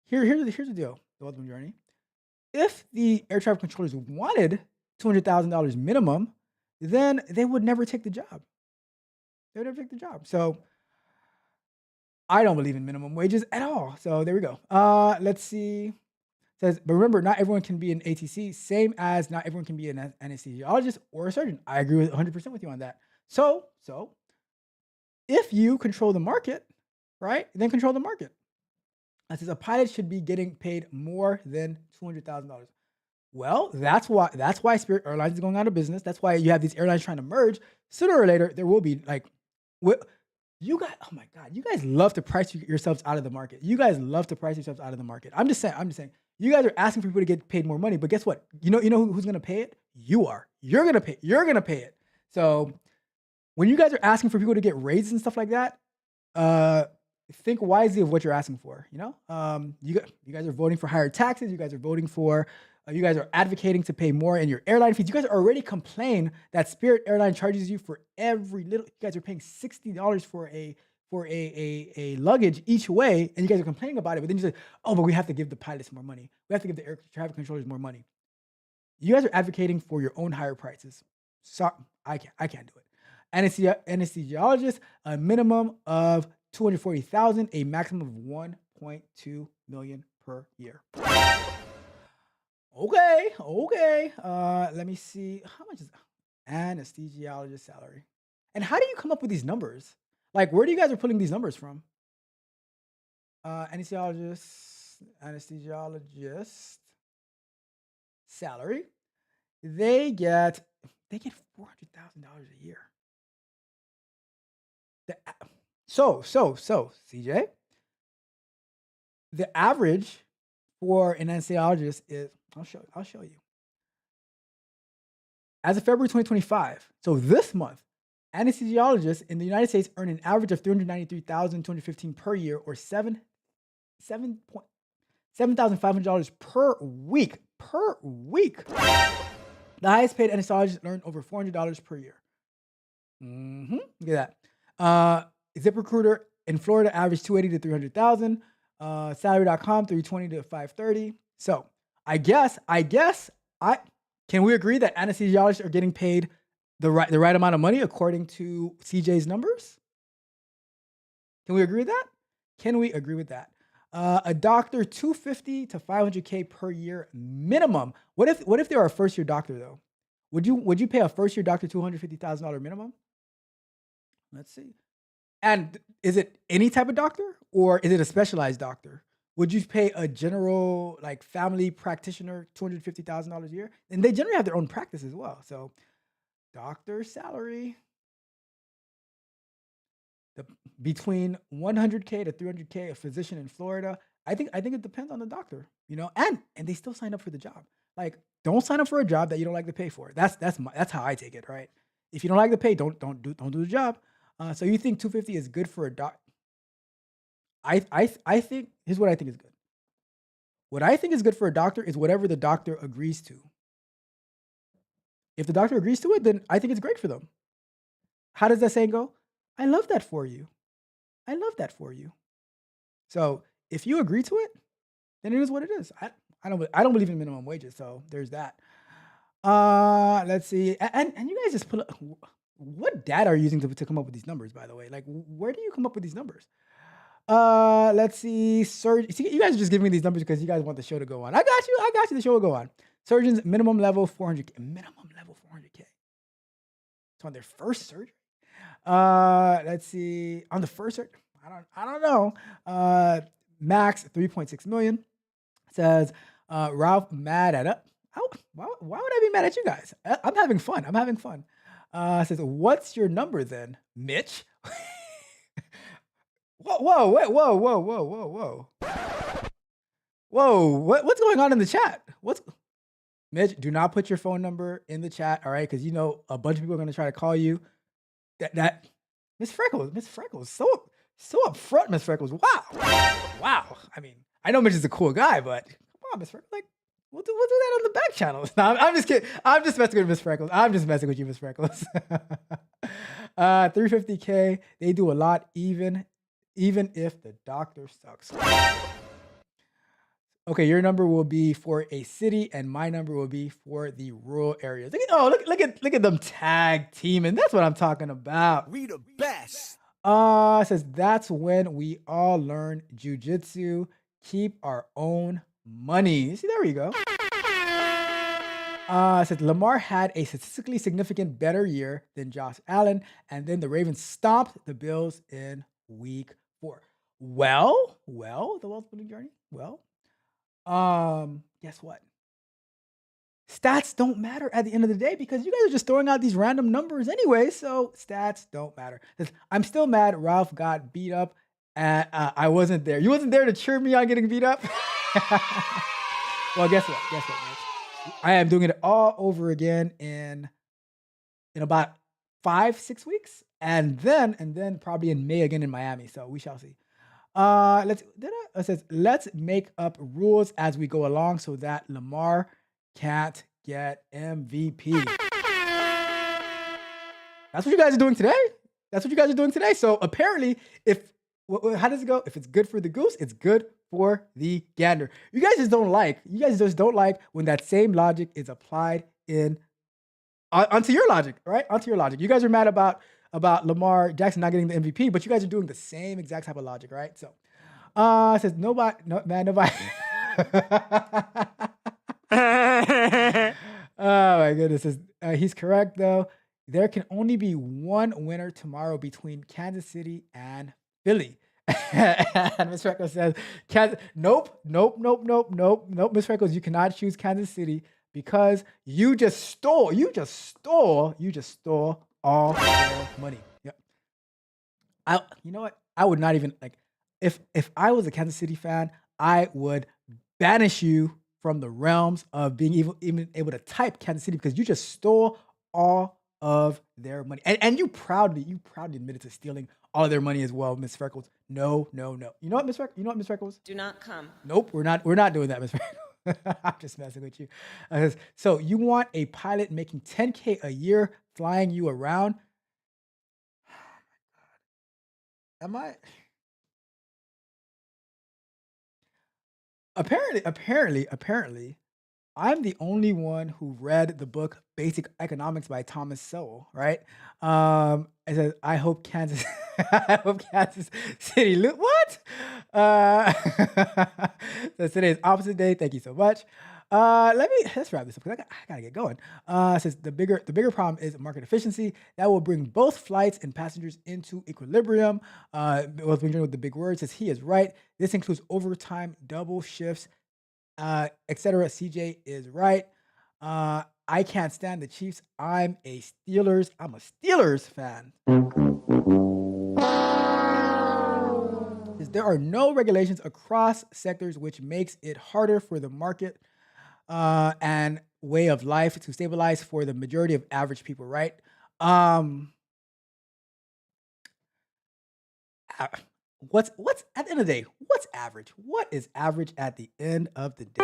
here's the deal, the Welcome Journey. If the air traffic controllers wanted $200,000 minimum, then they would never take the job. So I don't believe in minimum wages at all. So there we go. Let's see. Says, but remember, not everyone can be an ATC, same as not everyone can be an anesthesiologist or a surgeon. I agree with 100% with you on that. So if you control the market, right, then control the market. That says a pilot should be getting paid more than $200,000. Well, that's why Spirit Airlines is going out of business. That's why you have these airlines trying to merge. Sooner or later, there will be you guys love to price yourselves out of the market. I'm just saying, you guys are asking for people to get paid more money, but guess what? You know who's gonna pay it? You are. You're gonna pay it. So when you guys are asking for people to get raises and stuff like that, think wisely of what you're asking for. You guys are voting for higher taxes. You guys are voting for You guys are advocating to pay more in your airline fees. You guys already complain that Spirit Airline charges you for every little. You guys are paying $60 for a luggage each way, and you guys are complaining about it. But then you say, "Oh, but we have to give the pilots more money. We have to give the air traffic controllers more money." You guys are advocating for your own higher prices. So I can't do it. Anesthesiologist, a minimum of 240,000, a maximum of 1.2 million per year. Okay. Let me see. How much is anesthesiologist salary? And how do you come up with these numbers? Like, where do you guys are pulling these numbers from? Anesthesiologist salary. They get $400,000 a year. So, CJ, the average for an anesthesiologist is, I'll show you. As of February 2025, so this month, anesthesiologists in the United States earn an average of $393,215 per year, or $7,500 per week. The highest paid anesthesiologists earn over $400 per year. Look at that. ZipRecruiter in Florida averaged $280,000 to $300,000. Salary.com $320,000 to $530,000. So I guess can we agree that anesthesiologists are getting paid the right amount of money according to CJ's numbers? Can we agree with that? A doctor, $250,000 to $500,000 per year minimum. What if they are a first year doctor though? Would you pay a first year doctor $250,000 minimum? Let's see. And is it any type of doctor or is it a specialized doctor? Would you pay a general like family practitioner $250,000 a year? And they generally have their own practice as well. So doctor salary between $100,000 to $300,000 a physician in Florida. I think it depends on the doctor, and they still sign up for the job. Like, don't sign up for a job that you don't like to pay for. That's how I take it, right? If you don't like the pay, don't do the job. So you think $250,000 is good for a doc? I think here's what I think is good. What I think is good for a doctor is whatever the doctor agrees to. If the doctor agrees to it, then I think it's great for them. How does that saying go? I love that for you. So if you agree to it, then it is what it is. I don't believe in minimum wages, so there's that. Let's see. And you guys just what data are you using to come up with these numbers, by the way? Like, where do you come up with these numbers? Let's see. See, you guys are just giving me these numbers because you guys want the show to go on. I got you. The show will go on. Surgeons, minimum level $400,000. Minimum level $400,000. So on their first surgery. Let's see. On the first surgery, I don't know. Max $3.6 million. Says Ralph mad at us. Why would I be mad at you guys? I'm having fun. Says, what's your number then, Mitch? Whoa. What's going on in the chat? Mitch, do not put your phone number in the chat, all right? Because a bunch of people are going to try to call you. That Miss Freckles, so upfront, Miss Freckles. Wow. I mean, I know Mitch is a cool guy, but come on, Miss Freckles. Like, we'll do that on the back channels. No, I'm just kidding. I'm just messing with Miss Freckles. I'm just messing with you, Miss Freckles. $350,000. They do a lot, even if the doctor sucks. Okay, your number will be for a city, and my number will be for the rural areas. Look at them tag teaming. That's what I'm talking about. We the best. It says that's when we all learn jujitsu. Keep our own money. See, there we go. It says Lamar had a statistically significant better year than Josh Allen, and then the Ravens stomped the Bills in week 4. Well, the wealth building journey. Guess what? Stats don't matter at the end of the day because you guys are just throwing out these random numbers anyway, so stats don't matter. I'm still mad Ralph got beat up and I wasn't there. You wasn't there to cheer me on getting beat up? Well, guess what, Mitch? I am doing it all over again in about 5-6 weeks, and then probably in May again in Miami, so we shall see. It says, let's make up rules as we go along so that Lamar can't get MVP. That's what you guys are doing today. That's what you guys are doing today. So apparently, how does it go? If it's good for the goose, it's good for the gander. You guys just don't like when that same logic is applied onto your logic, right? Onto your logic. You guys are mad about Lamar Jackson not getting the MVP, but you guys are doing the same exact type of logic, right? So, it says nobody. Oh my goodness, he's correct though. There can only be one winner tomorrow between Kansas City and Philly. And Miss Freckles says, nope. Miss Freckles, you cannot choose Kansas City because you just stole all their money. Yep. You know what? I would not even if I was a Kansas City fan, I would banish you from the realms of being even able to type Kansas City because you just stole all of their money. And you proudly admitted to stealing all of their money as well, Miss Freckles. No. You know what, Miss Freckles? Do not come. Nope, we're not doing that, Miss Freckles. I'm just messing with you. So you want a pilot making $10K a year flying you around? Am I? Apparently, I'm the only one who read the book Basic Economics by Thomas Sowell, right? It says, I hope Kansas City what? So today's opposite day. Thank you so much. Let's wrap this up because I gotta get going. It says the bigger problem is market efficiency that will bring both flights and passengers into equilibrium. With the big word, says he is right. This includes overtime, double shifts, etc. CJ is right. I can't stand the Chiefs. I'm a Steelers fan. There are no regulations across sectors, which makes it harder for the market and way of life to stabilize for the majority of average people, right? What's at the end of the day? What's average? What is average at the end of the day?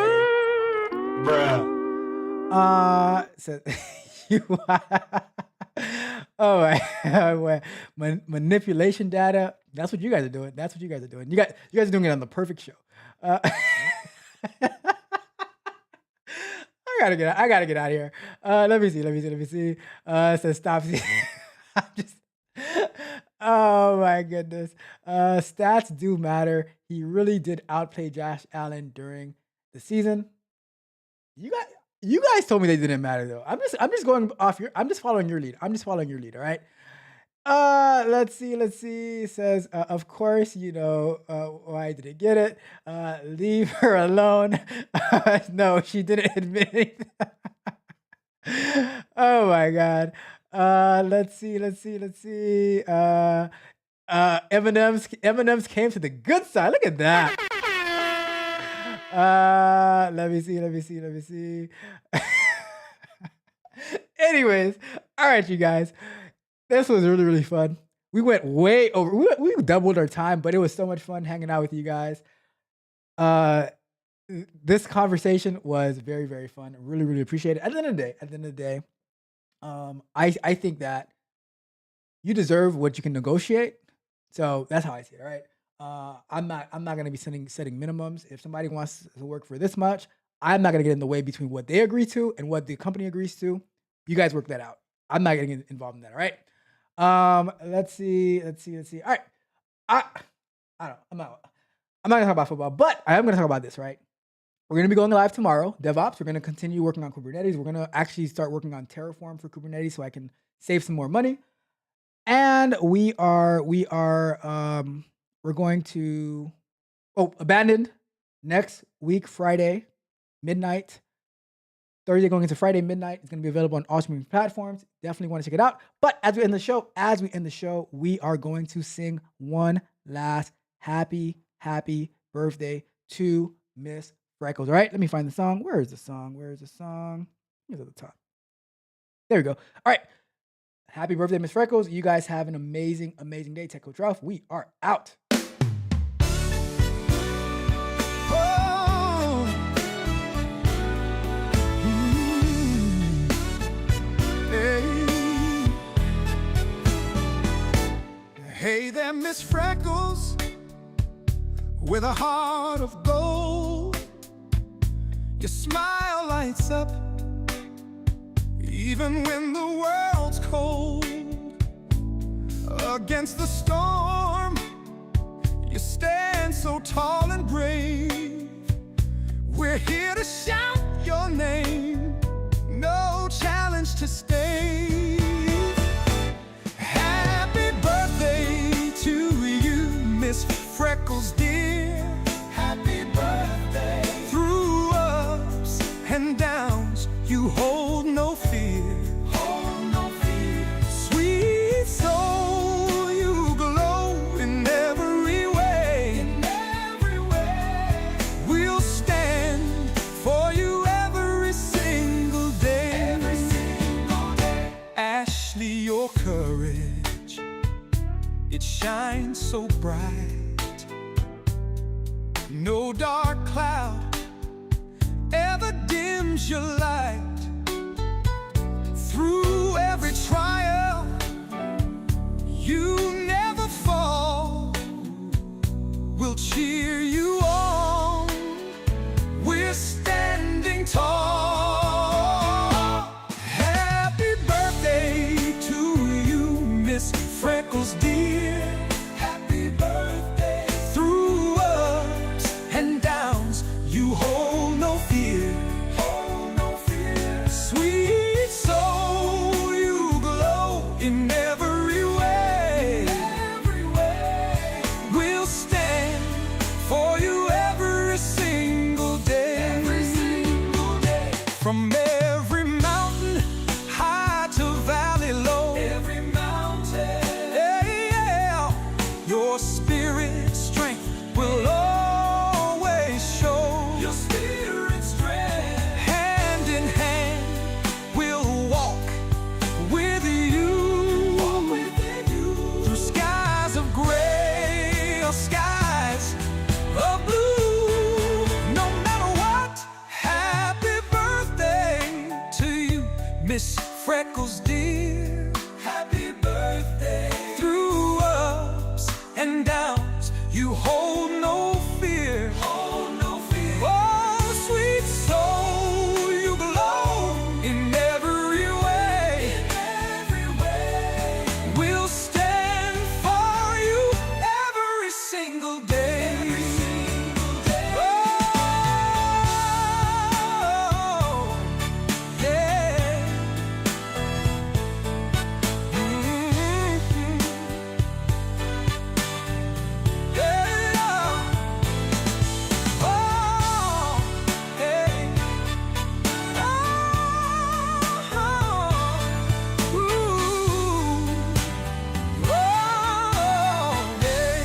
Bruh. So you oh my manipulation data. That's what you guys are doing. You guys are doing it on the perfect show. I gotta get out of here. Let me see. It says stop. I'm just. Oh my goodness. Stats do matter. He really did outplay Josh Allen during the season. You guys told me they didn't matter though. I'm just going off I'm just following your lead. All right. Let's see. It says, of course, why I didn't get it. Leave her alone. No, she didn't admit anything. Oh my God. Let's see. M&M's came to the good side. Look at that. Let me see. Anyways, all right, you guys. This was really, really fun. We went way over. We doubled our time, but it was so much fun hanging out with you guys. This conversation was very, very fun. Really, really appreciate it. At the end of the day, I think that you deserve what you can negotiate. So that's how I see it. All right. I'm not going to be setting minimums. If somebody wants to work for this much, I'm not going to get in the way between what they agree to and what the company agrees to. You guys work that out. I'm not going to get involved in that. All right. Let's see. All right. I don't know. I'm not going to talk about football, but I am going to talk about this, right? We're going to be going live tomorrow. DevOps. We're going to continue working on Kubernetes. We're going to actually start working on Terraform for Kubernetes so I can save some more money. And we're going to Abandoned next week, Friday, midnight. Thursday going into Friday, midnight. It's going to be available on all streaming platforms. Definitely want to check it out. But as we end the show, we are going to sing one last happy birthday to Miss Freckles. All right, let me find the song. Where is the song? Here's at the top. There we go. All right. Happy birthday, Miss Freckles. You guys have an amazing day. Tech Coach Ralph, we are out. Oh. Miss Freckles with a heart of gold. Your smile lights up even when the world's cold. Against the storm, you stand so tall and brave. We're here to shout your name, no challenge to stay. Happy birthday to you, Miss Freckles dear. Happy birthday. Through ups and downs, you hold no fear. Hold no fear. Sweet soul, you glow in every way. In every way. We'll stand for you every single day. Every single day. Ashley, your courage, it shines so bright. No dark cloud ever dims your light. Through every trial, you never fall. We'll cheer you on. We're standing tall. Happy birthday to you, Miss Freckles dear. Happy birthday. Through ups and downs, you hold no fear. Hold no fear. Sweet soul, you glow in every way. Every way. We'll stand for you every single day. Every single day. From every mountain high to valley low. Every mountain. Yeah. Your spirit strength will always show. Your spirit strength. Hand in hand, we'll walk with you. Walk with you. Through skies of gray or skies of blue. No matter what, happy birthday to you, Miss Freckles dear. Happy birthday. Through ups and downs, you hold no fear. Hold no fear. Oh, sweet soul, you glow in every way. In every way. We'll stand for you every single day. Every single day. Oh, yeah. Yeah. Oh, hey. Oh, ooh. Oh, hey.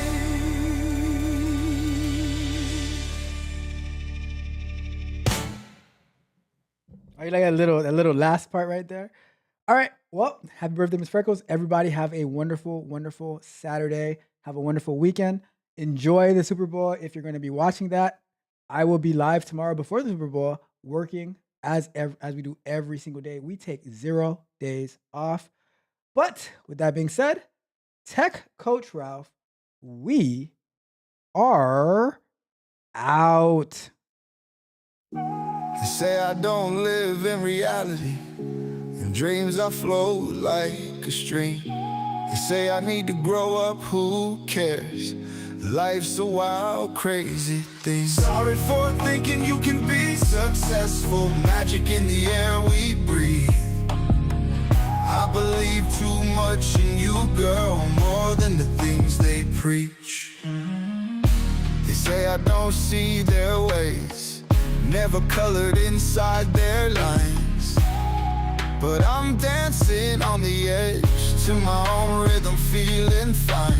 Oh, you like that little last part right there? All right. Well, happy birthday, Miss Freckles. Everybody have a wonderful, wonderful Saturday. Have a wonderful weekend. Enjoy the Super Bowl if you're going to be watching that. I will be live tomorrow before the Super Bowl, working as we do every single day. We take 0 days off. But with that being said, Tech Coach Ralph, we are out. They say I don't live in reality, and dreams I float like a stream. They say I need to grow up, who cares? Life's a wild, crazy thing. Sorry for thinking you can be successful. Magic in the air we breathe. I believe too much in you, girl, more than the things they preach. They say I don't see their ways, never colored inside their lines. But I'm dancing on the edge to my own rhythm, feeling fine.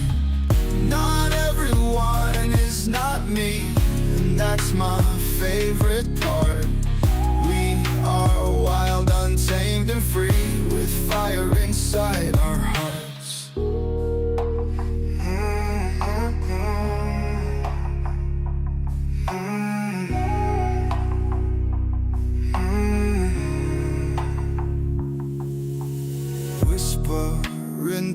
Not everyone is not me, and that's my favorite part. We are wild, untamed, and free, with fire inside our hearts. Whisper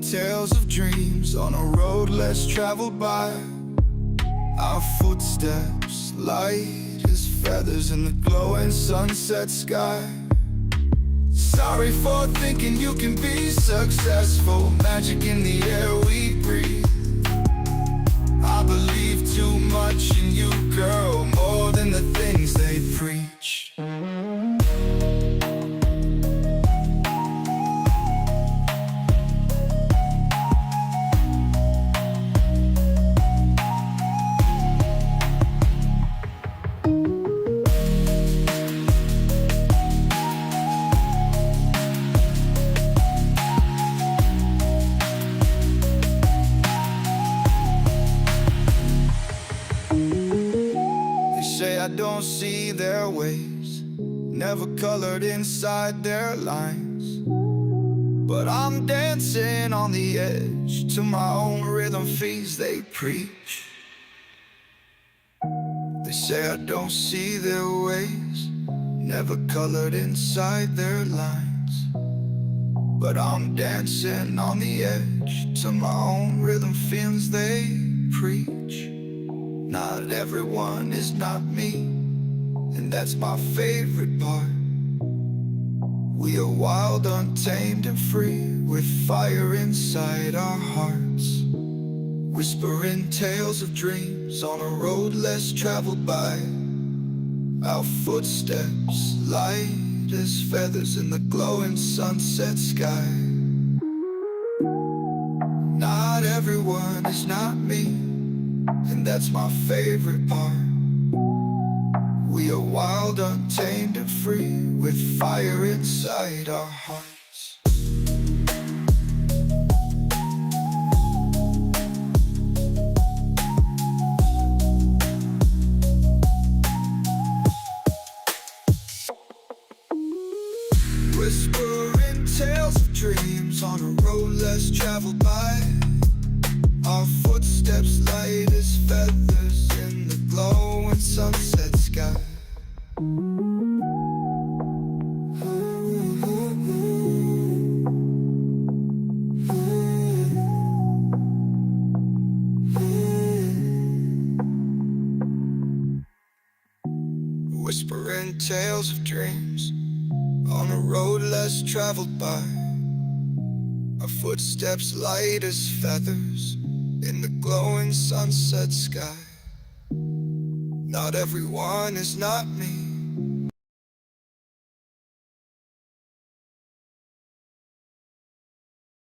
tales of dreams on a road less traveled by. Our footsteps light as feathers in the glowing sunset sky. Sorry for thinking you can be successful. Magic in the air we breathe. I believe too much in you, girl, more than the things they preach. I don't see their ways, never colored inside their lines. But I'm dancing on the edge to my own rhythm fees they preach. They say I don't see their ways, never colored inside their lines. But I'm dancing on the edge to my own rhythm feelings they preach. Not everyone is not me, and that's my favorite part. We are wild, untamed, and free, with fire inside our hearts. Whispering tales of dreams on a road less traveled by. Our footsteps light as feathers in the glowing sunset sky. Not everyone is not me, and that's my favorite part. We are wild, untamed, and free, with fire inside our hearts. Whispering tales of dreams on a road less traveled by. Our footsteps light as feathers in the glowing sunset sky. Whispering tales of dreams on a road less traveled by. Our footsteps light as feathers in the glowing sunset sky. Not everyone is not me,